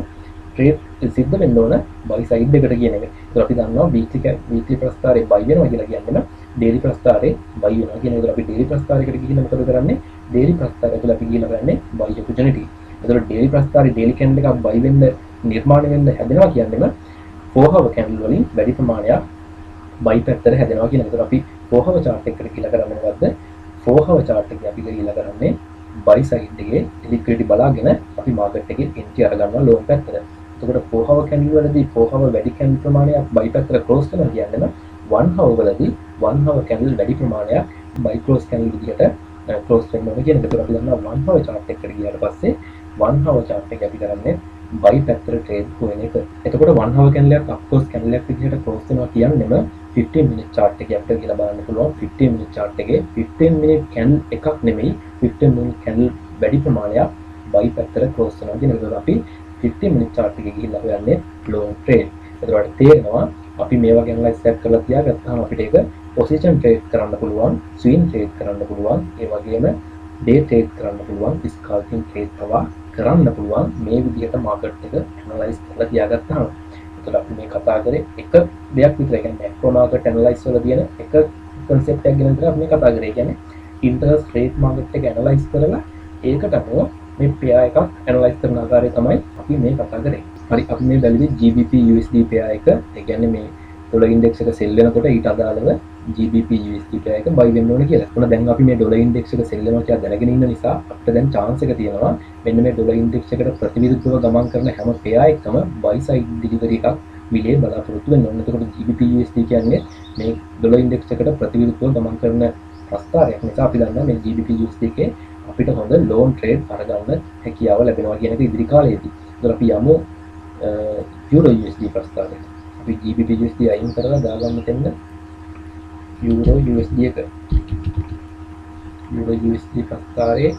ට්‍රේඩ් සිද්ධ වෙන්න ඕන බයි සයිඩ් එකට කියන එක. ඒත් අපි දන්නවා වීක්ලි ප්‍රස්ථාරේ බයි වෙනවා කියලා කියන්නේ ඩේලි ප්‍රස්ථාරේ බයි වෙනවා කියන එක. අපි ඩේලි ප්‍රස්ථාරයකට ගිහින් මොකද කරන්නේ? ඩේලි ප්‍රස්ථාරය තුළ අපි ගිහින් කරන්නේ බයි ඔපචුනිටි. ඒතකොට ඩේලි ප්‍රස්ථාරේ ඩේලි කැන්ඩල් එකක් බයි වෙන්න නිර්මාණය වෙන්න හැදෙනවා කියන්නේම 4 hour කැන්ඩල් වලින් වැඩි ප්‍රමාණයක් බයි පැත්තට හැදෙනවා කියන එක. ඒතකොට අපි 4 hour chart එකකට ගිහින් කරන්නේ මොකද්ද? 4 hour chart එකේ අපි ගිහින් කරන්නේ බයි සයිඩ් එකේ ලික්විඩිටි බලාගෙන අපි මාකට් එකේ එන්ට්‍රි අරගන්නවා ලෝන් පැත්තට. එතකොට 4 hour candle වලදී 4 hour වැඩි candle ප්‍රමාණයක් buy පැත්තට close කරනවා කියන්නේ 1 hour වලදී 1 hour candle වැඩි ප්‍රමාණයක් buy close candle විදිහට close වෙනවා කියන එක. ඒකට අපි දන්නවා 1 hour chart එකකට ගියාට පස්සේ 1 hour chart එක අපි කරන්නේ buy පැත්තට trade හොයන එක. එතකොට 1 hour candle එකක් of course candle එකක් විදිහට close වෙනවා කියන්නේම 15 minute chart එකේ අපිට කියලා බලන්න පුළුවන් 15 minute chart එකේ 15 minute candle එකක් නෙමෙයි 15 minute candle වැඩි ප්‍රමාණයක් buy පැත්තට close වෙනවා කියන එක. අපි 15 minute chart එකේ ගිහිල්ලා හොයන්නේ long trade. ඒකට තේරෙනවා අපි මේ වගේ analyze එකක් කරලා තියාගත්තාම අපිට ඒක position trade කරන්න පුළුවන්, swing trade කරන්න පුළුවන්, ඒ වගේම day trade කරන්න පුළුවන්, scalping trade පවා කරන්න පුළුවන් මේ විදිහට market එක analyze කරලා තියාගත්තාම. ඒකට අපි මේ කතා කරේ එක දෙයක් විතරයි. කියන්නේ macro market analyze වල තියෙන එක concept එකක් ගැන විතරයි අපි මේ කතා කරේ. කියන්නේ interest rate market එක analyze කරලා ඒකට අනුව මේ pair එකක් ඇනලයිස් කරන ආකාරය තමයි අපි මේ කතා කරේ. හරි අපි මේ බැලුවේ GBP USD pair එක. ඒ කියන්නේ මේ ඩොලර් ඉන්ඩෙක්ස් එක සෙල් වෙනකොට ඊට අදාළව GBP USD pair එක buy වෙන්න ඕනේ කියලා. මොන දැන් අපි මේ ඩොලර් ඉන්ඩෙක්ස් එක සෙල් වෙනවා කියලා දැනගෙන ඉන්න නිසා අපිට දැන් chance එක තියෙනවා මෙන්න මේ ඩොලර් ඉන්ඩෙක්ස් එකට ප්‍රතිවිරුද්ධව ගමන් කරන හැම pair එකම buy side delivery එකක් මිලේ බලාපොරොත්තු වෙන්න ඕනේ. එතකොට GBP USD කියන්නේ මේ ඩොලර් ඉන්ඩෙක්ස් එකට ප්‍රතිවිරුද්ධව ගමන් කරන ප්‍රස්තාරයක් නිසා අපි දන්නවා මේ GBP USD එකේ අපිට හොඳ ලෝන් ට්‍රේඩ් අරගන්න හැකියාව ලැබෙනවා කියන එක ඉදිරි කාලයේදී. ඒතර අපි යමු euro USD ප්‍රස්තාරයට. අපි GBP USD අයින් කරලා දාගන්න දෙන්න euro USD එක. euro USD ප්‍රස්තාරයේ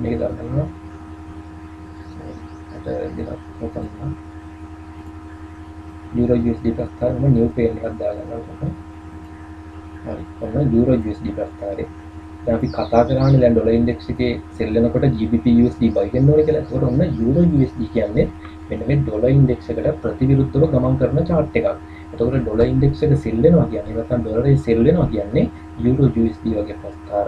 මේක දාගන්නවා. euro USD ප්‍රස්තාරෙම new page එකක් දාගන්නවා. හරි. ඔන්න euro USD ප්‍රස්තාරේ. දැන් අපි කතා කරානේ දැන් ඩොලර් ඉන්ඩෙක්ස් එකේ සෙල් වෙනකොට GBP USD buy වෙන්න ඕනේ කියලා. ඒකට ඔන්න euro USD කියන්නේ මෙන්න මේ ඩොලර් ඉන්ඩෙක්ස් එකට ප්‍රතිවිරුද්ධව ගමන් කරන chart එකක්. එතකොට ඩොලර් ඉන්ඩෙක්ස් එක සෙල් වෙනවා කියන්නේ නැත්නම් ඩොලරේ සෙල් වෙනවා කියන්නේ euro USD වගේ ප්‍රස්තාර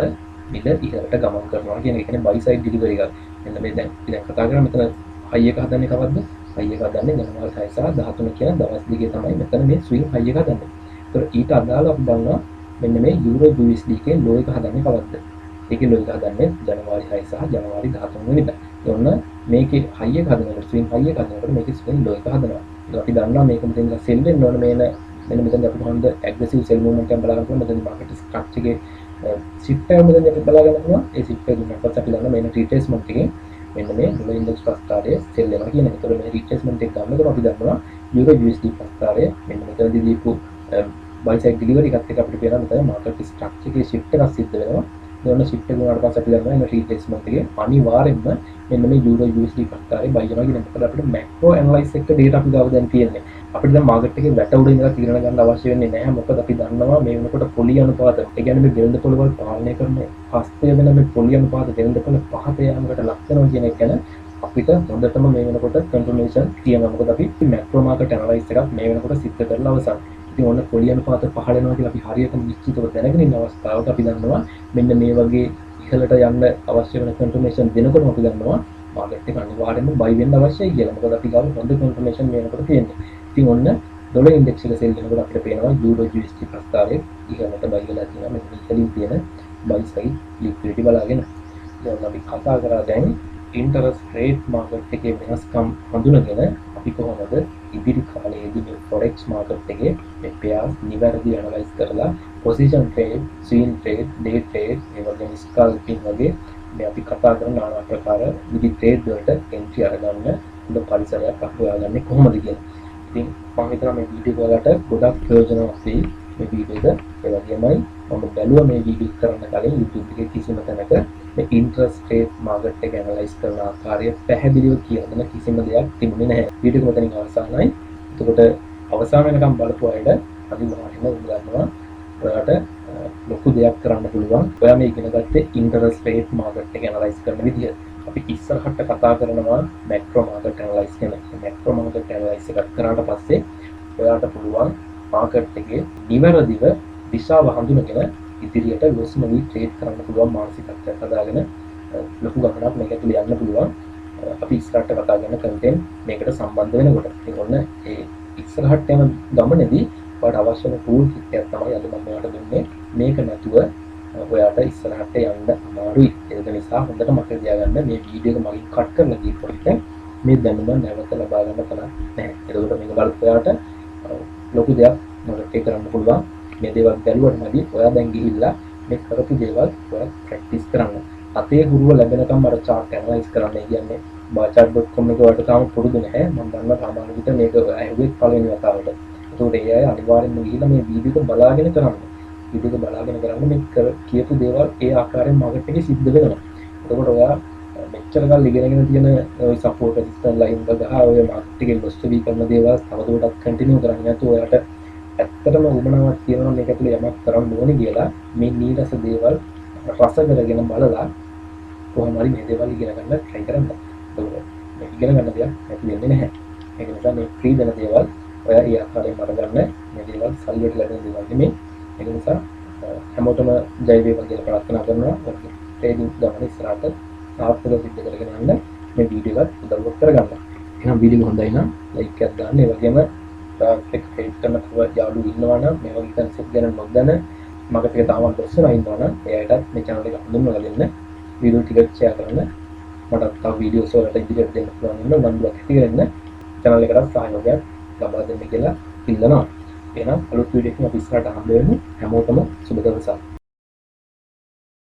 මිල ඉහළට ගමන් කරනවා කියන එක. කියන්නේ buy side delivery එකක්. මෙන්න මේ දැන් කතා කරා මෙතන high එක හදන්නේ කවද්ද? high එක හදන්නේ ජනවාරි 6 සහ 13 කියන දවස් දෙකේ තමයි මෙතන මේ swing high එක හදන්නේ. ඒතකොට ඊට අදාළව අපි බලනවා මෙන්න මේ euro USD එකේ low එක හදන්නේ කවද්ද? ඒකේ low එක හදන්නේ ජනවාරි 6 සහ ජනවාරි 13 වෙනිදා. ඔන්න මේකේ high එක හදනකොට swing high එක හදනකොට මේකේ swing low එක හදනවා. ඒක අපි දන්නවා මේක මෙතන sell වෙන්න ඕන මෙන්න මෙතන අපිට හොඳ aggressive sell movement එකක් බලා ගන්න පුළුවන්. මෙතන market structure එකේ shift එක මෙතන අපි බලා ගන්න පුළුවන්. ඒ shift එක දුන්නාට පස්සේ අපි දන්නවා මේන retracement එකේ මෙන්න මේ dollar index ප්‍රස්තාරයේ sell වෙනවා කියන එක. ඒතකොට මේ retracement එක ගන්නකොට අපි දන්නවා euro USD ප්‍රස්තාරයේ මෙන්න මෙතනදී දීපු buy side delivery එකත් එක්ක අපිට පේනවා මෙතන market structure එකේ shift එකක් සිද්ධ වෙනවා. මෙන්න shift එක වුණාට පස්සේ අපි ගන්නවා එන replacement එකේ අනිවාර්යෙන්ම මෙන්න මේ euro USD ප්‍රස්තාරේ buy වෙනවා කියන මොකද අපිට macro analyze එක data අපි ගාව දැන් තියෙන්නේ. අපිට දැන් market එකේ වැට උඩ ඉඳලා තීරණ ගන්න අවශ්‍ය වෙන්නේ නැහැ. මොකද අපි දන්නවා මේ වෙනකොට පොලි අනුපාත. ඒ කියන්නේ මේ වෙළඳ පොළ වල පාලනය කරන හස්තය වෙන මේ පොලි අනුපාත වෙළඳ පොළ පහත යාමකට ලක් වෙනවා කියන එක ගැන අපිට හොඳටම මේ වෙනකොට confirmation තියෙනවා. මොකද අපි macro market analyze එකක් මේ වෙනකොට සිද්ධ කරලා අවසන්. ඉතින් ඔන්න පොලි අනුපාත පහළ වෙනවා කියලා අපි හරියටම නිශ්චිතව දැනගෙන ඉන්න අවස්ථාවක අපි දන්නවා මෙන්න මේ වගේ ඉහළට යන්න අවශ්‍ය වෙන confirmation දෙනකොට අපි දන්නවා මාකට් එක අනිවාර්යයෙන්ම buy වෙන්න අවශ්‍යයි කියලා. මොකද අපි ගාව හොඳ confirmation මේ වෙනකොට තියෙන්නේ. ඉතින් ඔන්න ඩොලර් ඉන්ඩෙක්ස් එක සෙල් වෙනකොට අපිට පේනවා euro USD ප්‍රස්තාරයේ ඉහළට buy වෙලා තියෙනවා. මෙන්න ඉහළින් තියෙන buy side liquidity බලාගෙන. දැන් අපි කතා කරා දැන් interest rate market එකේ වෙනස්කම් හඳුනගෙන අපි කොහොමද ඉදිරි කාලයේදී මේ forex market එකේ මේ pairs නිවැරදි analyze කරලා position trade, swing trade, day trade, ඒ වගේම scalping වගේ මේ අපි කතා කරන নানা ආකාර විදි trade වලට entry අරගන්න හොඳ පරිසරයක් අපි හොයාගන්නේ කොහොමද කියලා. ඉතින් මම හිතනවා මේ වීඩියෝ වලට ගොඩක් ප්‍රයෝජනවත් වෙයි මේ වීඩියෝ එක. ඒ වගේමයි මම බැලුවා මේ වීඩියෝ කරන්න කලින් YouTube එකේ කිසිම තැනක මේ interest rate market එක analyze කරන ආකාරය පැහැදිලිව කියලා දෙන කිසිම දෙයක් තිබුණේ නැහැ. වීඩියෝ එක මෙතනින් අවසానයි. එතකොට අවසාන වෙනකම් බලපු අයට අනිවාර්යයෙන්ම උගන්වනවා ඔයාලට ලොකු දෙයක් කරන්න පුළුවන්. ඔයා මේ ඉගෙන ගත්තේ interest rate market එක analyze කරන විදිහ. අපි ඉස්සරහට කතා කරනවා macro market analyze කරන. macro market analyze එකක් කරාට පස්සේ ඔයාලට පුළුවන් market එකේ නිවැරදිව දිශාව හඳුනගෙන ඉදිරියට යොස්මවි ට්‍රේඩ් කරන්න පුළුවන් මානසිකත්වයක් හදාගෙන ලොකු ගමනක් මේක ඇතුළේ යන්න පුළුවන්. අපි ඉස්සරහට කතා කරන content මේකට සම්බන්ධ වෙනකොට. ඒක ඔන්න ඒ ඉස්සරහට යන ගමනේදී ඔයාලට අවශ්‍ය වෙන tool kit එකක් තමයි අද මම ඔයාලට දුන්නේ. මේක නැතුව ඔයාලට ඉස්සරහට යන්න අමාරුයි. ඒක නිසා හොඳට මතක තියාගන්න මේ වීඩියෝ එක මගින් කට් කරලා දීපොත් මේ දැනුම නැවත ලබා ගන්න තරම් නැහැ. ඒකෝට මේක බලපු ඔයාලට ලොකු දෙයක් මොකක්ද කරන්න පුළුවන්. මේ දේවල් බැලුවට මදි. ඔයා දැන් ගිහිල්ලා මේ කරපු දේවල් ඔයා ප්‍රැක්ටිස් කරන්න. අතේ හුරුව ලැබෙනකම් අර chart analyze කරන්න. කියන්නේ barchart.com එක වලට තාම පුරුදු නැහැ. මම දන්නවා සාමාන්‍ය විදිහට මේක ඇහුවෙත් පළවෙනි වතාවට. ඒකට ඒ අය අනිවාර්යෙන්ම ගිහිල්ලා මේ වීඩියෝ එක බලාගෙන කරන්න. වීඩියෝ එක බලාගෙන කරන්න මේ කියපු දේවල් ඒ ආකාරයෙන් මාකට් එකේ සිද්ධ වෙනවා. එතකොට ඔයා මෙච්චර කල් ඉගෙනගෙන තියෙන ওই support resistance line එක ගහ ඔය මාකට් එකේ loss to be කරන දේවල් තවදුරටත් continue කරන්න නැතුව ඔයාලට ඇත්තටම උමනාවක් තියෙනවා මේක ඇතුලේ යමක් කරන්න ඕනේ කියලා මේ නීරස දේවල් රස කරගෙන බලලා කොහොම හරි මේ දේවල් ඉගෙන ගන්න try කරන්න. ඒක මේ ඉගෙන ගන්න දෙයක් නැති වෙන්නේ නැහැ. ඒක නිසා මේ free දෙන දේවල් ඔයා ඒ ආකාරයෙන් අරගන්න. මේ දේවල් සල්ලියට ලැබෙන දේවල් නෙමෙයි. ඒක නිසා හැමෝටම ජය වේවා කියලා ප්‍රාර්ථනා කරනවා. ට්‍රේඩින් ගමන ඉස්සරහට සාර්ථකව සිද්ධ කරගෙන යන්න මේ වීඩියෝ එකත් උදව්වක් කරගන්න. එහෙනම් වීඩියෝ හොඳයි නම් ලයික් එකක් දාන්න. ඒ වගේම ට්‍රැෆික් හෙඩ් කරන යාළුවෝ ඉන්නවා නම් මේ වගේ කන්සෙප්ට් ගැන නොදැන මාකට් එක තාම ලොස්සලා ඉන්නවා නම් එයාටත් මේ channel එක හඳුන්වලා දෙන්න. වීඩියෝ ටිකක් share කරන්න. මටත් තව වීඩියෝස් වලට ඉදිරියට දෙන්න පුළුවන් වෙන උනන්දුවක් ඇති කරගන්න channel එකට සහයෝගයක් ලබා දෙන්න කියලා ඉල්ලනවා. එහෙනම් අලුත් වීඩියෝ එකකින් අපි ඉස්සරහට හම්බ වෙමු. හැමෝටම සුබ දවසක්.